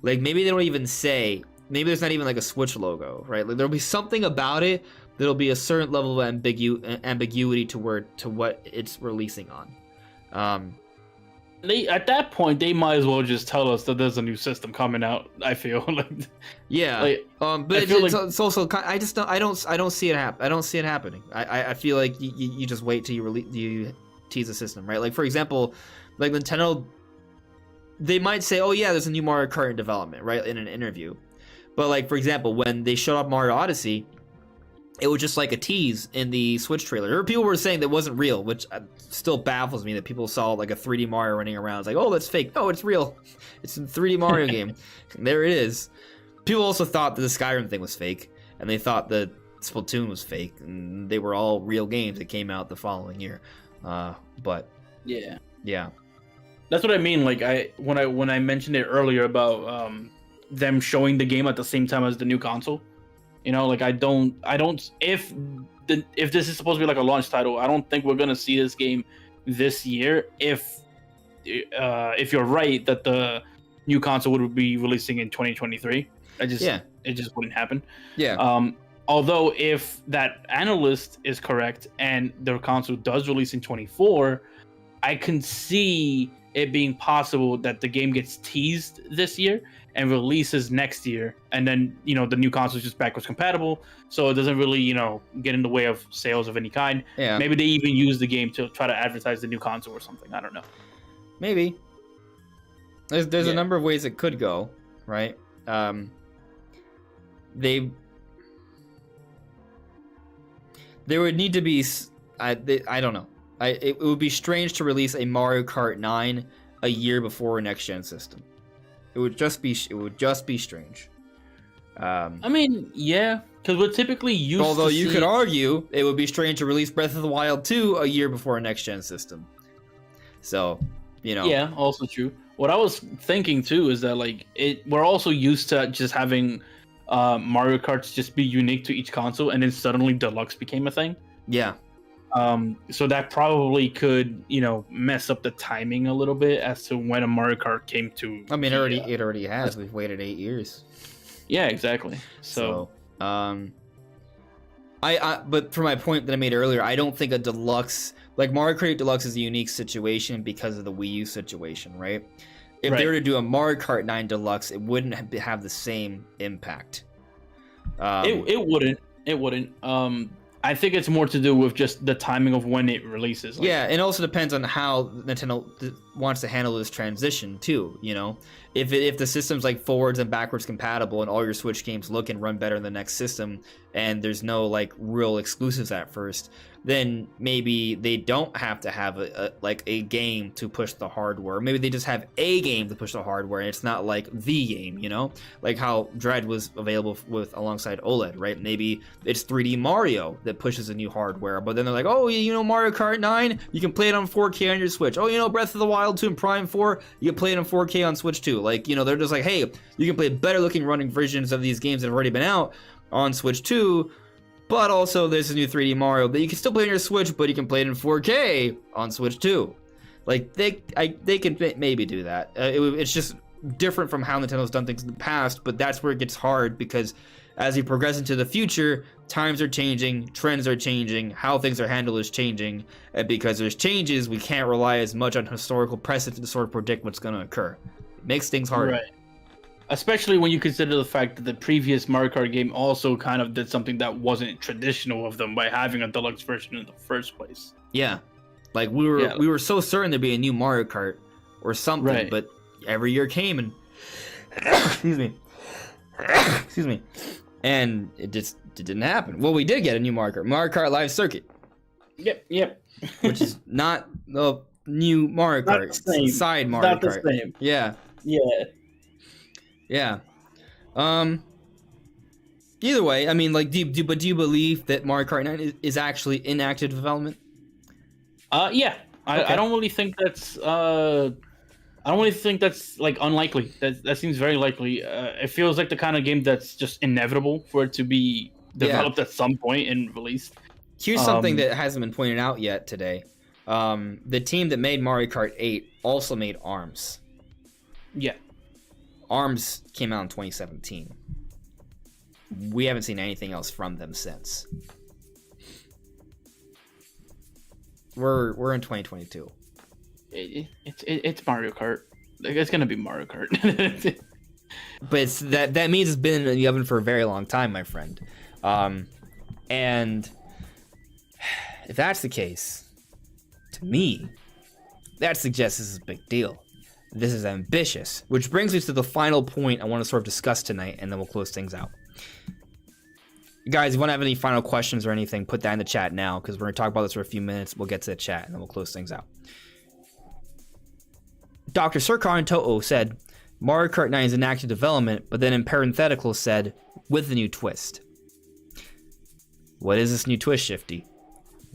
Like, maybe they don't even say, maybe there's not even like a Switch logo, right? Like, there'll be something about it that'll be a certain level of ambiguity to what it's releasing on. At that point, they might as well just tell us that there's a new system coming out. I feel like, yeah, like, but it's also I don't see it happen. I don't see it happening. I feel like you just wait till you tease the system, right? Like, for example, like Nintendo, they might say, "Oh yeah, there's a new Mario Kart in development," right, in an interview. But like, for example, when they showed off Mario Odyssey, it was just like a tease in the Switch trailer. Or people were saying that wasn't real, which still baffles me that people saw like a 3D Mario running around. It's like, oh, that's fake. No, it's real. It's a 3D Mario game. And there it is. People also thought that the Skyrim thing was fake, and they thought that Splatoon was fake, and they were all real games that came out the following year. But Yeah. Yeah. That's what I mean. Like when I mentioned it earlier about them showing the game at the same time as the new console. You know, like I don't if this is supposed to be like a launch title, I don't think we're gonna see this game this year. If you're right that the new console would be releasing in 2023, it just wouldn't happen. Yeah. Although if that analyst is correct and their console does release in 24, I can see it being possible that the game gets teased this year and releases next year, and then the new console is just backwards compatible, so it doesn't really get in the way of sales of any kind. Yeah. Maybe they even use the game to try to advertise the new console or something. I don't know. Maybe. There's a number of ways it could go, right? There would need to be. I don't know. It would be strange to release a Mario Kart 9 a year before a next gen system. It would just be strange. I mean, yeah, because we're typically used. Although you could argue it would be strange to release Breath of the Wild 2 a year before a next gen system. So, Yeah, also true. What I was thinking too is that we're also used to just having Mario Karts just be unique to each console, and then suddenly Deluxe became a thing. Yeah. So that probably could, mess up the timing a little bit as to when a Mario Kart came to. I mean, it already has. We've waited 8 years. Yeah, exactly. But for my point that I made earlier, I don't think a deluxe like Mario Kart Deluxe is a unique situation because of the Wii U situation, right? If they were to do a Mario Kart 9 Deluxe, it wouldn't have the same impact. It wouldn't. It wouldn't. I think it's more to do with just the timing of when it releases. Yeah, it also depends on how Nintendo wants to handle this transition too. If the system's like forwards and backwards compatible, and all your Switch games look and run better in the next system, and there's no real exclusives at first, then maybe they don't have to have a game to push the hardware. Maybe they just have a game to push the hardware, and it's not like the game, like how Dread was available alongside OLED, right? Maybe it's 3D Mario that pushes a new hardware, but then they're like, oh, Mario Kart 9, you can play it on 4K on your Switch. Oh, Breath of the Wild 2 and Prime 4, you can play it on 4K on Switch 2. They're just like, hey, you can play better looking running versions of these games that have already been out on Switch 2. But also, there's a new 3D Mario that you can still play on your Switch, but you can play it in 4K on Switch 2. They can maybe do that. It's just different from how Nintendo's done things in the past, but that's where it gets hard because as you progress into the future, times are changing, trends are changing, how things are handled is changing, and because there's changes, we can't rely as much on historical precedent to sort of predict what's going to occur. It makes things harder. Right. Especially when you consider the fact that the previous Mario Kart game also kind of did something that wasn't traditional of them by having a deluxe version in the first place. Yeah. We were so certain there'd be a new Mario Kart or something, right. But every year came and excuse me. And it didn't happen. Well, we did get a new Mario Kart Live Circuit. Yep. Which is not the new Mario Kart. Side Mario Kart. Not the same. Yeah. Either way, I mean, do you believe that Mario Kart 9 is actually in active development? Yeah. Okay. I don't really think that's unlikely. That seems very likely. It feels like the kind of game that's just inevitable for it to be developed at some point and released. Here's something that hasn't been pointed out yet today. The team that made Mario Kart 8 also made ARMS. Yeah. ARMS came out in 2017. We haven't seen anything else from them since. We're in 2022. It's Mario Kart. It's gonna be Mario Kart. But that means it's been in the oven for a very long time, my friend. And if that's the case, to me, that suggests this is a big deal. This is ambitious, which brings me to the final point I want to sort of discuss tonight, and then we'll close things out. Guys, if you want to have any final questions or anything, put that in the chat now, because we're going to talk about this for a few minutes. We'll get to the chat, and then we'll close things out. Dr. Sirkon Toho said, Mario Kart 9 is in active development, but then in parentheticals said, with a new twist. What is this new twist, Shifty?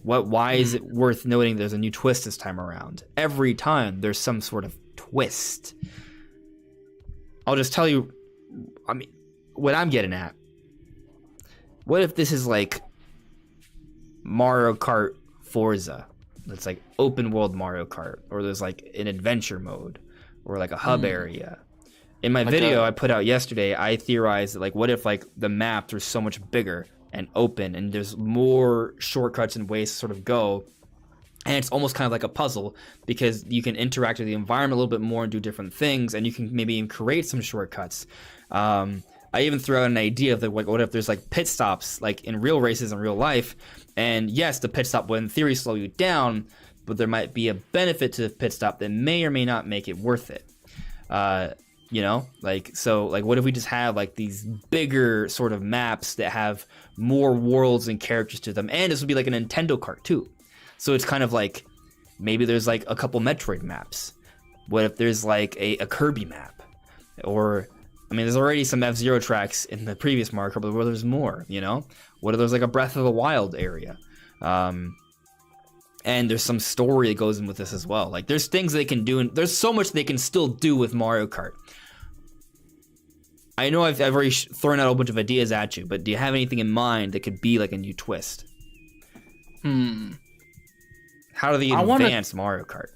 Why is it worth noting there's a new twist this time around? Every time there's some sort of twist. I'll just tell you, I mean, what I'm getting at. What if this is like Mario Kart Forza? It's like open world Mario Kart, or there's like an adventure mode, or like a hub area. In my video I put out yesterday, I theorized that, like, what if like the maps are so much bigger and open, and there's more shortcuts and ways to sort of go, and it's almost kind of like a puzzle because you can interact with the environment a little bit more and do different things, and you can maybe even create some shortcuts. I even threw out an idea of like, what if there's like pit stops like in real races in real life, and yes, the pit stop would in theory slow you down, but there might be a benefit to the pit stop that may or may not make it worth it. You know, like, so like, what if we just have like these bigger sort of maps that have more worlds and characters to them, and this would be like a Nintendo Kart too. So it's kind of like, maybe there's like a couple Metroid maps. What if there's like a Kirby map? Or, I mean, there's already some F-Zero tracks in the previous Mario Kart, but where there's more, you know? What if there's like a Breath of the Wild area? And there's some story that goes in with this as well. Like, there's things they can do, and there's so much they can still do with Mario Kart. I know I've already thrown out a whole bunch of ideas at you, but do you have anything in mind that could be like a new twist? How do they advance Mario Kart?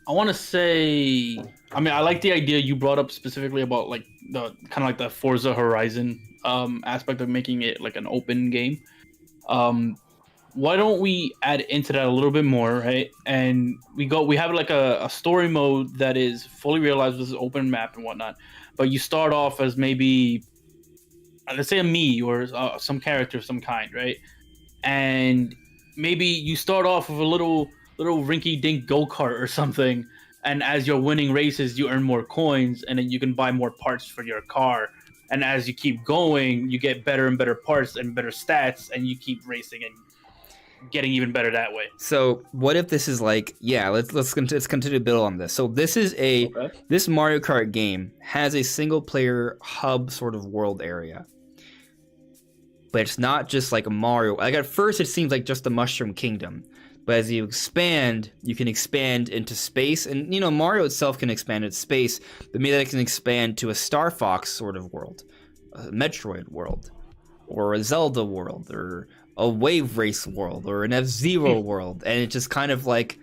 I want to say, I mean, I like the idea you brought up specifically about like the kind of like the Forza Horizon aspect of making it like an open game. Why don't we add into that a little bit more, right? And we have like a story mode that is fully realized with this open map and whatnot. But you start off as maybe, let's say, a me or some character of some kind, right? And maybe you start off with a little rinky-dink go-kart or something, and as you're winning races, you earn more coins, and then you can buy more parts for your car. And as you keep going, you get better and better parts and better stats, and you keep racing and getting even better that way. So what if this is like, yeah, let's continue to build on this. So this is this Mario Kart game has a single player hub sort of world area, but it's not just like a Mario. Like, at first it seems like just the Mushroom Kingdom, but as you expand, you can expand into space, and you know, Mario itself can expand into space, but maybe that can expand to a Star Fox sort of world, a Metroid world, or a Zelda world, or a Wave Race world, or an F-Zero world, and it's just kind of like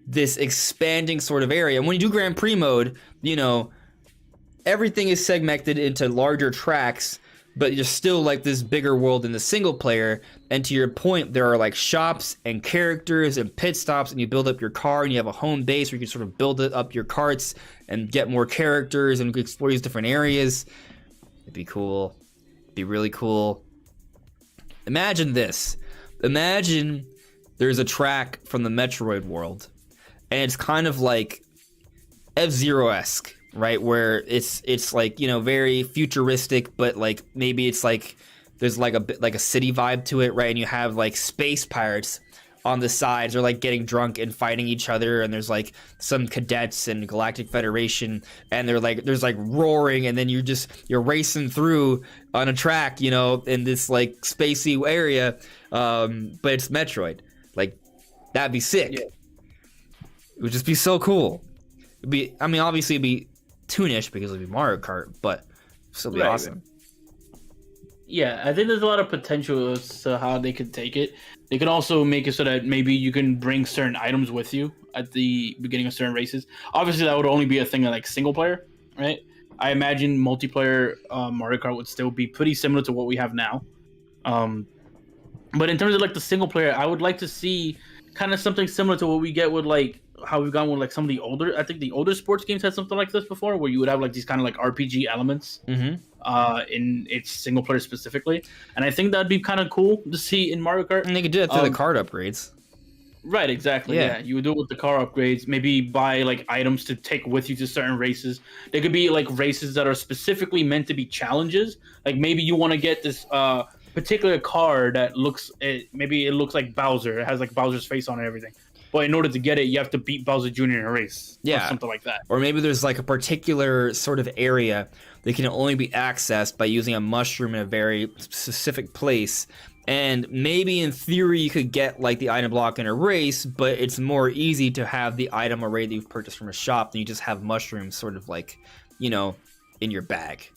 this expanding sort of area. And when you do Grand Prix mode, you know, everything is segmented into larger tracks, but you're still like this bigger world in the single player. And to your point, there are like shops and characters and pit stops, and you build up your car, and you have a home base where you can sort of build up your carts and get more characters and explore these different areas. It'd be cool. It'd be really cool. Imagine this. Imagine there's a track from the Metroid world, and it's kind of like F-Zero-esque, right? Where it's like, you know, very futuristic, but like maybe it's like there's like a bit like a city vibe to it, right? And you have like space pirates on the sides, they're like getting drunk and fighting each other, and there's like some cadets and Galactic Federation, and they're like, there's like roaring, and then you're racing through on a track, you know, in this like spacey area, but it's Metroid. Like, that'd be sick. Yeah. It would just be so cool. It'd be, I mean, obviously it'd be toonish because it'd be Mario Kart, but it'd still be awesome. Yeah, I think there's a lot of potential as to how they could take it. They could also make it so that maybe you can bring certain items with you at the beginning of certain races. Obviously, that would only be a thing of like single player, right? I imagine multiplayer Mario Kart would still be pretty similar to what we have now. But in terms of like the single player, I would like to see kind of something similar to what we get with like how we've gone with like some of the older, I think the older sports games had something like this before, where you would have like these kind of like RPG elements in its single player specifically. And I think that'd be kind of cool to see in Mario Kart. And they could do it through the card upgrades. Right, exactly. Yeah, you would do it with the car upgrades. Maybe buy like items to take with you to certain races. There could be like races that are specifically meant to be challenges. Like maybe you want to get this particular car that looks, maybe it looks like Bowser. It has like Bowser's face on it and everything. But in order to get it, you have to beat Bowser Jr. in a race. Yeah. Or something like that. Or maybe there's like a particular sort of area that can only be accessed by using a mushroom in a very specific place. And maybe in theory you could get like the item block in a race, but it's more easy to have the item array that you've purchased from a shop than you just have mushrooms sort of like, you know, in your bag.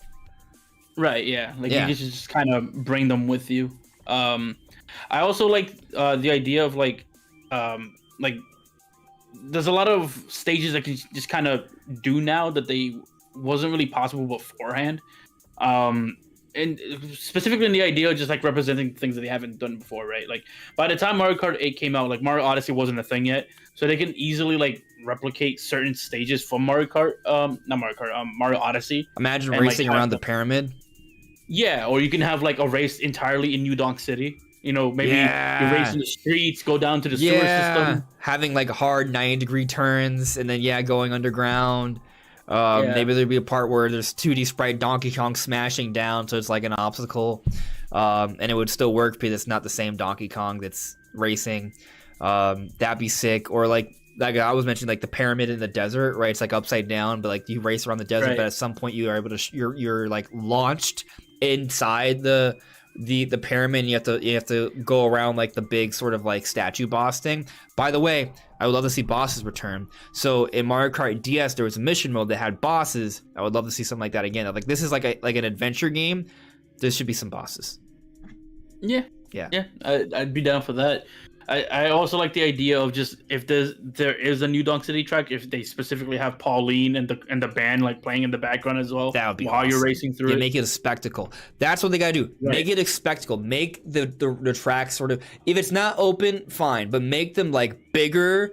Right, yeah. Like you just kind of bring them with you. I also like the idea of like there's a lot of stages that can just kind of do now that they wasn't really possible beforehand. And specifically in the idea of just like representing things that they haven't done before, right? Like by the time Mario Kart 8 came out, like Mario Odyssey wasn't a thing yet, so they can easily like replicate certain stages from Mario Odyssey. Imagine racing around the pyramid. Yeah, or you can have like a race entirely in New Donk City. You know, maybe you race in the streets, go down to the sewer system, having like hard 90-degree turns, and then going underground. Maybe there'd be a part where there's 2D sprite Donkey Kong smashing down, so it's like an obstacle, and it would still work because it's not the same Donkey Kong that's racing. That'd be sick. Or like I was mentioning, like the pyramid in the desert, right? It's like upside down, but like you race around the desert, but at some point you are able to you're like launched inside the pyramid, and you have to go around like the big sort of like statue boss thing. By the way, I would love to see bosses return. So in Mario Kart DS, there was a mission mode that had bosses. I would love to see something like that again. Like this is like an adventure game. There should be some bosses. Yeah. I'd be down for that. I also like the idea of just if there is a New Donk City track, if they specifically have Pauline and the band like playing in the background as well, that would be while awesome. You're racing through it. Make it a spectacle. That's what they gotta do. Right. Make it a spectacle. Make the track sort of, if it's not open, fine, but make them like bigger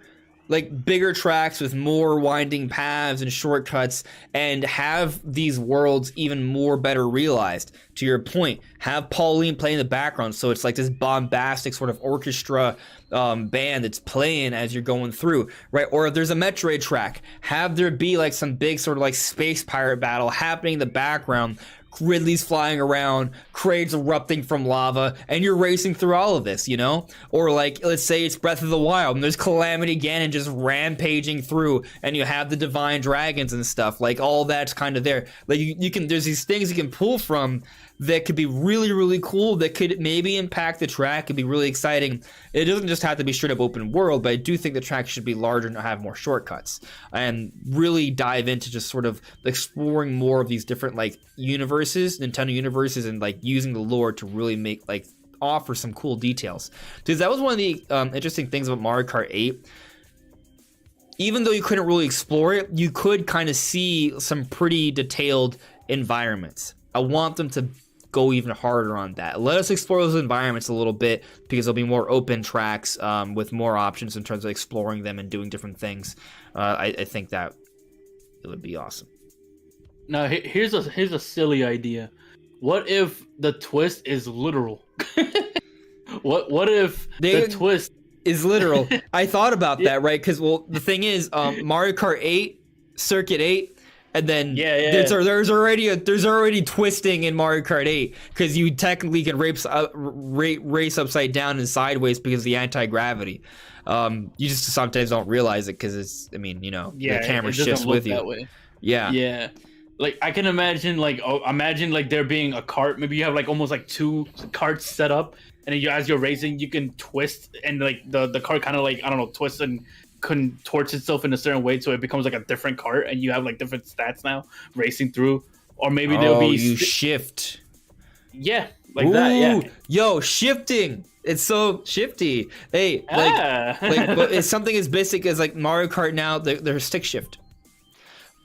tracks with more winding paths and shortcuts, and have these worlds even more better realized. To your point, have Pauline play in the background, so it's like this bombastic sort of orchestra band that's playing as you're going through, right? Or if there's a Metroid track, have there be like some big sort of like space pirate battle happening in the background, Ridley's flying around, Kraid's erupting from lava, and you're racing through all of this, you know? Or like, let's say it's Breath of the Wild, and there's Calamity Ganon just rampaging through, and you have the Divine Dragons and stuff. Like, all that's kind of there. Like, you can, there's these things you can pull from that could be really, really cool, that could maybe impact the track, could be really exciting. It doesn't just have to be straight up open world, but I do think the track should be larger and have more shortcuts, and really dive into just sort of exploring more of these different like universes, Nintendo universes, and like using the lore to really make like offer some cool details. Because that was one of the interesting things about Mario Kart 8. Even though you couldn't really explore it, you could kind of see some pretty detailed environments. I want them to go even harder on that. Let us explore those environments a little bit, because there'll be more open tracks with more options in terms of exploring them and doing different things. I think that it would be awesome. Now, here's a silly idea. What if the twist is literal? What if the twist is literal? I thought about that, right? Because the thing is, Mario Kart 8, Circuit 8. And then there's already twisting in Mario Kart 8, because you technically can race upside down and sideways because of the anti-gravity. You just sometimes don't realize it because it's, I mean, you know, the camera shifts with you. That way. Yeah. Like I can imagine there being a cart. Maybe you have like almost like two carts set up, and then as you're racing, you can twist, and like the cart kind of like, I don't know, twists and contorts itself in a certain way, so it becomes like a different cart, and you have like different stats now racing through. Or maybe there'll be shift. Yeah, like that. Yeah. Yo, shifting. It's so shifty. Hey, but it's something as basic as like Mario Kart now. There's stick shift.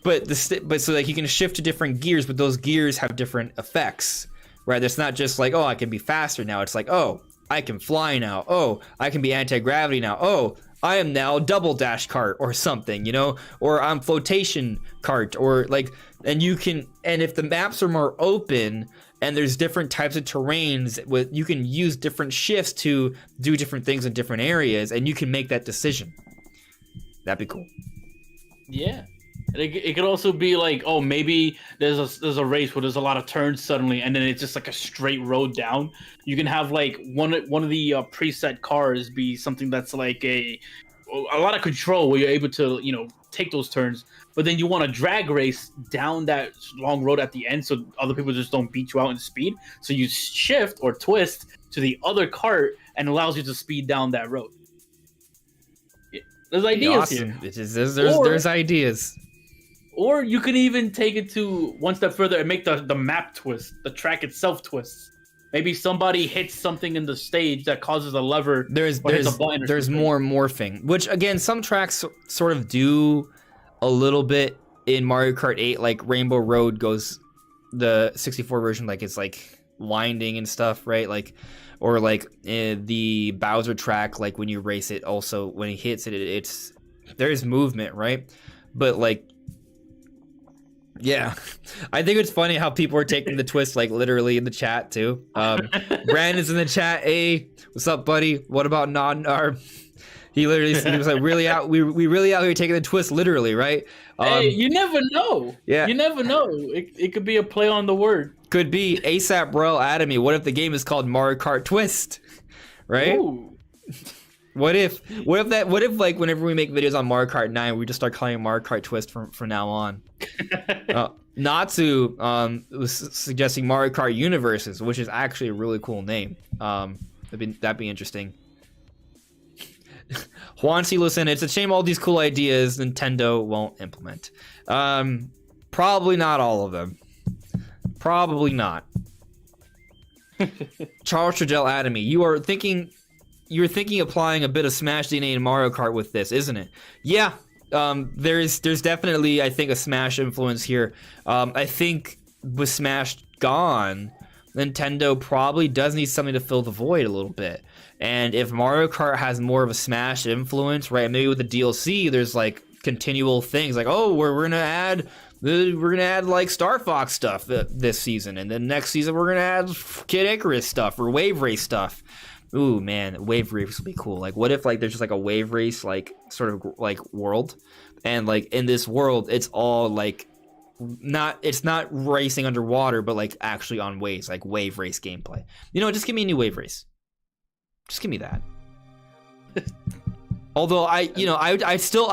But so like you can shift to different gears, but those gears have different effects, right? It's not just like, oh, I can be faster now. It's like, oh, I can fly now. Oh, I can be anti-gravity now. Oh, I am now double dash cart or something, you know, or I'm flotation cart, or like, and if the maps are more open and there's different types of terrains, you can use different shifts to do different things in different areas, and you can make that decision. That'd be cool. Yeah. It could also be like, oh, maybe there's a race where there's a lot of turns suddenly, and then it's just like a straight road down. You can have like one of the preset cars be something that's like a lot of control where you're able to, you know, take those turns. But then you want to drag race down that long road at the end, so other people just don't beat you out in speed. So you shift or twist to the other cart and allows you to speed down that road. There's ideas here. There's ideas. Or you can even take it to one step further and make the map twist, the track itself twists. Maybe somebody hits something in the stage that causes a lever. There's more morphing, which again, some tracks sort of do a little bit in Mario Kart 8. Like Rainbow Road goes, the 64 version, like it's like winding and stuff, right? Like, or like the Bowser track, like when you race it, also when he hits it, it's there's movement, right? But like, yeah, I think it's funny how people are taking the twist like literally in the chat too. Brandon's in the chat. Hey, what's up, buddy? What about he literally he was like, really out? We really out here taking the twist literally, right? Hey, you never know. Yeah, you never know. It could be a play on the word. Could be. ASAP Royal Atomy. What if the game is called Mario Kart Twist? Right? Ooh. What if like whenever we make videos on Mario Kart 9, we just start calling it Mario Kart Twist from now on? Natsu was suggesting Mario Kart Universes, which is actually a really cool name. That'd be interesting. Juan C. Listen, it's a shame all these cool ideas Nintendo won't implement. Probably not all of them. Probably not. Charles Trudell Atomy, you're thinking applying a bit of Smash DNA in Mario Kart with this, isn't it? Yeah. There's definitely, I think, a Smash influence here. I think with Smash gone, Nintendo probably does need something to fill the void a little bit. And if Mario Kart has more of a Smash influence, right? Maybe with the DLC, there's like continual things like, oh, we're gonna add like Star Fox stuff this season, and then next season we're gonna add Kid Icarus stuff or Wave Race stuff. Ooh, man, Wave Race would be cool. Like, what if like there's just like a Wave Race like sort of like world, and like in this world it's all like it's not racing underwater, but like actually on waves, like Wave Race gameplay. You know, just give me a new Wave Race. Just give me that. Although I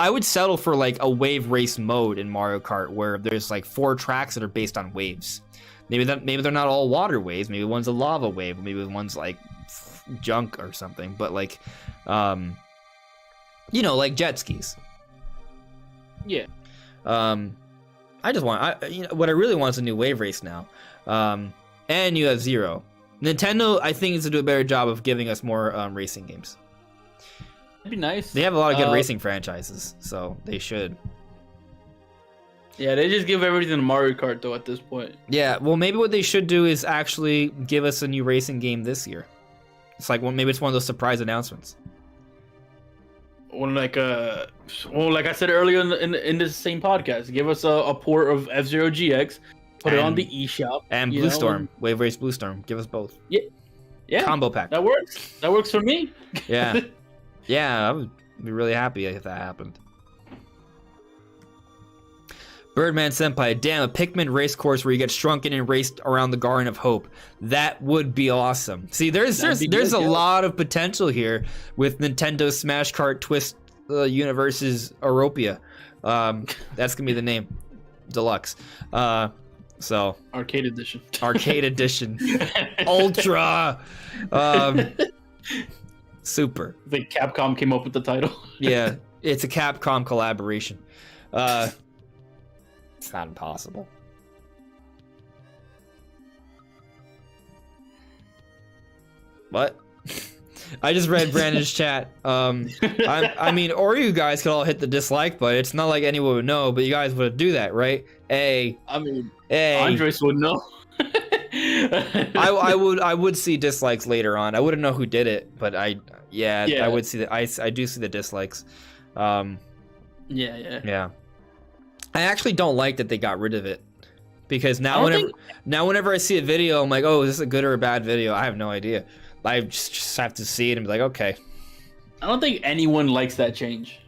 would settle for like a Wave Race mode in Mario Kart where there's like 4 tracks that are based on waves. Maybe they're not all water waves. Maybe one's a lava wave. Maybe one's like junk or something. But like, like jet skis. Yeah. I just want what I really want is a new Wave Race now. And you have Zero. Nintendo, I think, needs to do a better job of giving us more racing games. That'd be nice. They have a lot of good racing franchises, so they should. Yeah, they just give everything to Mario Kart, though, at this point. Yeah, well, maybe what they should do is actually give us a new racing game this year. It's like, maybe it's one of those surprise announcements. Or like I said earlier in this same podcast, give us a port of F-Zero GX, put it on the eShop. And Blue Storm, Wave Race Blue Storm. Give us both. Yeah. Combo pack. That works. That works for me. Yeah. Yeah, I would be really happy if that happened. Birdman Senpai, damn, a Pikmin race course where you get shrunken and raced around the Garden of Hope. That would be awesome. See, there's a lot of potential here with Nintendo Smash Kart Twist Universes Europia. That's gonna be the name, Deluxe. So Arcade Edition. Arcade Edition. Ultra. Super. I think Capcom came up with the title. Yeah, it's a Capcom collaboration. It's not impossible. What? I just read Brandon's chat. I mean, or you guys could all hit the dislike button. It's not like anyone would know, but you guys would do that, right? Andres would know. I would see dislikes later on. I wouldn't know who did it, but I would see that. I do see the dislikes. Yeah. I actually don't like that they got rid of it, because now whenever I see a video, I'm like, oh, is this a good or a bad video? I have no idea. I just have to see it and be like, okay. I don't think anyone likes that change.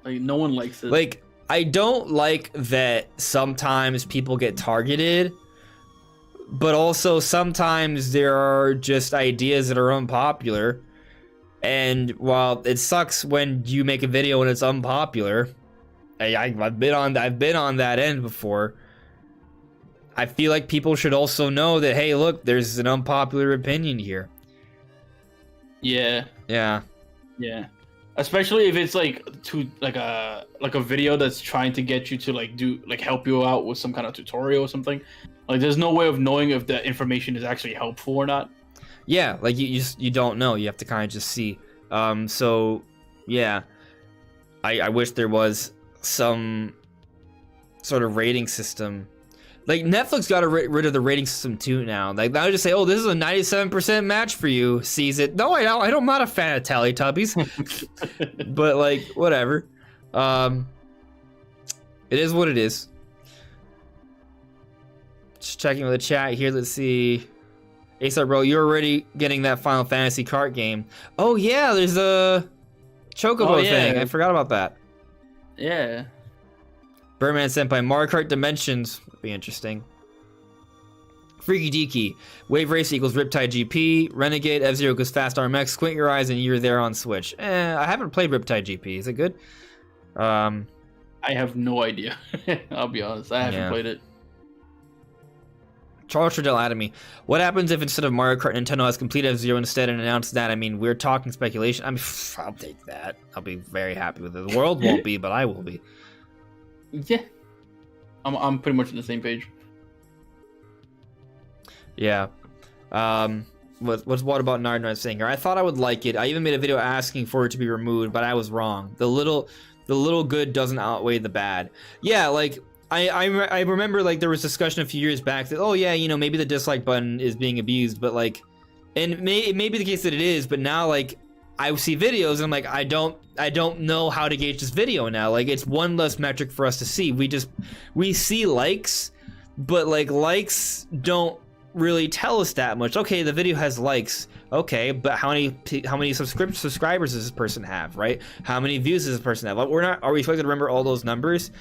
Like, no one likes it. Like, I don't like that sometimes people get targeted, but also sometimes there are just ideas that are unpopular And while it sucks when you make a video and it's unpopular, I've been on that end before. I feel like people should also know that, hey, look, there's an unpopular opinion here. Yeah. Yeah. Yeah. Especially if it's like a video that's trying to get you to help you out with some kind of tutorial or something. Like there's no way of knowing if the information is actually helpful or not. Yeah, like you don't know. You have to kind of just see. So yeah, I wish there was some sort of rating system. Like Netflix got rid of the rating system too now. Like now just say, oh, this is a 97% match for you. Sees it. No, I'm not a fan of Teletubbies. But like whatever. It is what it is. Just checking with the chat here. Let's see. ASAP bro, you're already getting that Final Fantasy Kart game. Oh yeah, there's a Chocobo thing. I forgot about that. Yeah. Birdman Senpai, Mario Kart Dimensions would be interesting. Freaky Deaky, Wave Race equals Riptide GP, Renegade, F-Zero equals Fast RMX, squint your eyes and you're there on Switch. I haven't played Riptide GP, is it good? I have no idea. I'll be honest, I haven't played it. Charles Trudell added me. What happens if instead of Mario Kart, Nintendo has complete F-Zero instead and announced that? I mean, we're talking speculation. I mean, I'll take that. I'll be very happy with it. The world won't be, but I will be. Yeah, I'm pretty much on the same page. Yeah. What's what about Nardnar Singer? I thought I would like it. I even made a video asking for it to be removed, but I was wrong. The little good doesn't outweigh the bad. Yeah, like I remember like there was discussion a few years back that, oh yeah, you know, maybe the dislike button is being abused, but like, and it may be the case that it is, but now like I see videos and I'm like, I don't know how to gauge this video now. Like it's one less metric for us to see. We see likes, but like likes don't really tell us that much. Okay, the video has likes. Okay, but how many subscribers does this person have, right? How many views does this person have? Like, are we expected to remember all those numbers?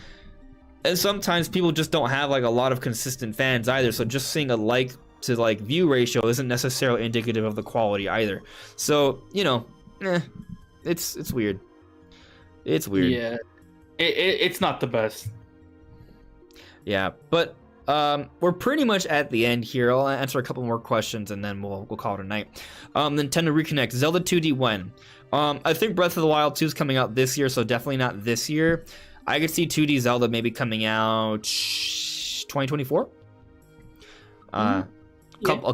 And sometimes people just don't have like a lot of consistent fans either. So just seeing a like to like view ratio isn't necessarily indicative of the quality either. So, you know, it's weird. It's weird. Yeah, it's not the best. Yeah, but we're pretty much at the end here. I'll answer a couple more questions and then we'll call it a night. Nintendo Reconnect, Zelda 2D when? I think Breath of the Wild 2 is coming out this year, so definitely not this year. I could see 2D Zelda maybe coming out 2024. A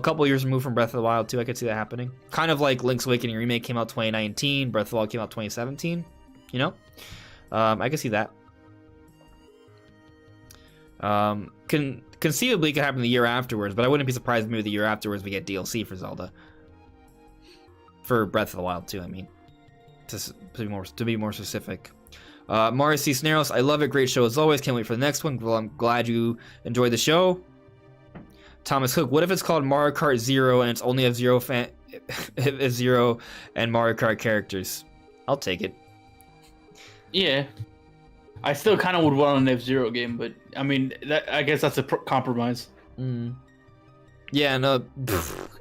couple years removed from Breath of the Wild 2, I could see that happening. Kind of like Link's Awakening Remake came out 2019, Breath of the Wild came out 2017, you know? I could see that. Conceivably it could happen the year afterwards, but I wouldn't be surprised if maybe the year afterwards we get DLC for Zelda. For Breath of the Wild 2, I mean. To be more specific. Mario C. Snaros, I love it. Great show as always. Can't wait for the next one. Well, I'm glad you enjoyed the show. Thomas Hook, what if it's called Mario Kart Zero and it's only F-Zero F-Zero and Mario Kart characters? I'll take it. Yeah. I still kind of would want an F-Zero game, but I mean, I guess that's a compromise. Yeah, no.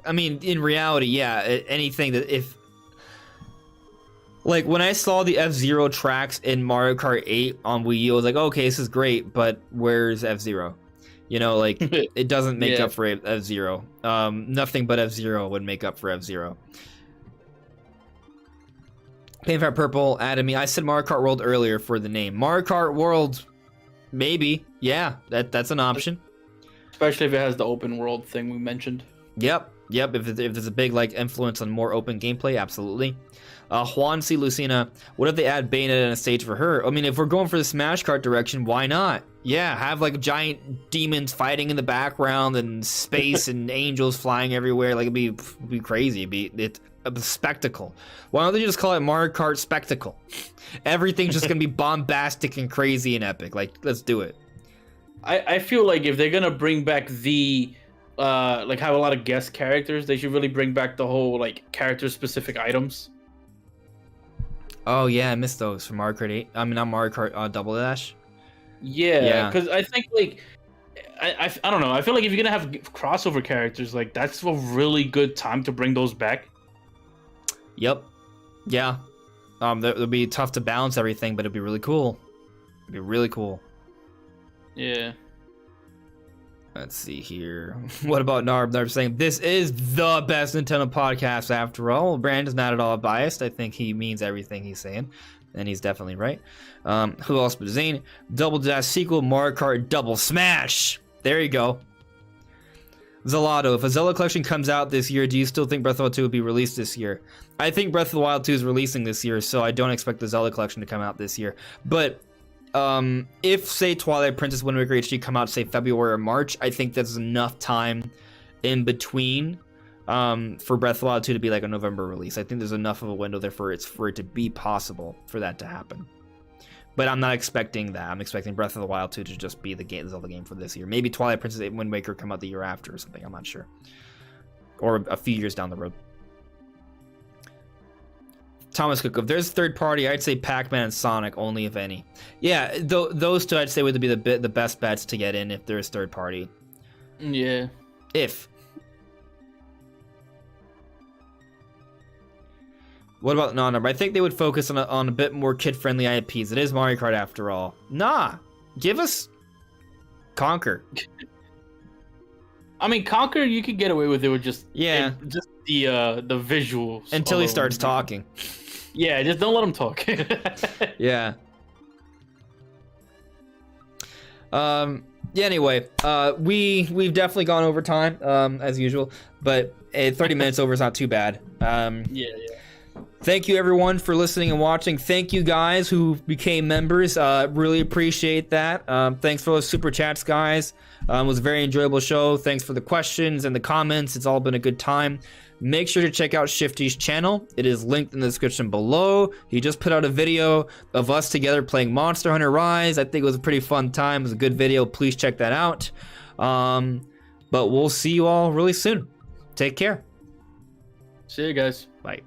I mean, in reality, yeah, anything that if... Like, when I saw the F-Zero tracks in Mario Kart 8 on Wii U, I was like, okay, this is great, but where's F-Zero? You know, like, it doesn't make up for F-Zero. Nothing but F-Zero would make up for F-Zero. Painfire Purple added me. I said Mario Kart World earlier for the name. Mario Kart World, maybe. Yeah, that's an option. Especially if it has the open world thing we mentioned. Yep. If there's a big, like, influence on more open gameplay, absolutely. Juan C. Lucina, what if they add Bayonetta and a stage for her? I mean, if we're going for the Smash Kart direction, why not? Yeah, have like giant demons fighting in the background and space and angels flying everywhere. Like it'd be crazy. It's a spectacle. Why don't they just call it Mario Kart Spectacle? Everything's just gonna be bombastic and crazy and epic. Like, let's do it. I feel like if they're gonna bring back the like have a lot of guest characters, they should really bring back the whole like character specific items. Oh yeah, I missed those from Mario Kart 8. I mean, not Mario Kart Double Dash. Yeah, because I think like I don't know. I feel like if you're gonna have crossover characters, like that's a really good time to bring those back. Yep. Yeah. It'll be tough to balance everything, but it'd be really cool. It'd be really cool. Yeah. Let's see here. What about Narb? Narb saying, this is the best Nintendo podcast after all. Brand is not at all biased. I think he means everything he's saying. And he's definitely right. Who else but Zane? Double Dash sequel, Mario Kart Double Smash. There you go. Zalato, if a Zelda collection comes out this year, do you still think Breath of the Wild 2 will be released this year? I think Breath of the Wild 2 is releasing this year, so I don't expect the Zelda collection to come out this year. But if, say, Twilight Princess Wind Waker HD come out, say, February or March, I think that's enough time in between for Breath of the Wild 2 to be like a November release. I think there's enough of a window there for it to be possible for that to happen. But I'm not expecting that. I'm expecting Breath of the Wild 2 to just be the Zelda game for this year. Maybe Twilight Princess Wind Waker come out the year after or something. I'm not sure. Or a few years down the road. Thomas Cook, if there's third party, I'd say Pac-Man and Sonic, only if any. Yeah, those two I'd say would be the best bets to get in if there's third party. Yeah. If. What about I think they would focus on a bit more kid-friendly IPs. It is Mario Kart after all. Nah, give us Conquer. I mean, Conquer, you could get away with it with just the visuals. Until he starts talking. Yeah, just don't let him talk. Yeah. Yeah. Anyway, we've definitely gone over time as usual, but 30 minutes over is not too bad. Yeah. Thank you everyone for listening and watching. Thank you guys who became members. Really appreciate that. Thanks for those super chats, guys. It was a very enjoyable show. Thanks for the questions and the comments. It's all been a good time. Make sure to check out Shifty's channel. It is linked in the description below. He just put out a video of us together playing Monster Hunter Rise. I think it was a pretty fun time. It was a good video. Please check that out. But we'll see you all really soon. Take care. See you guys. Bye.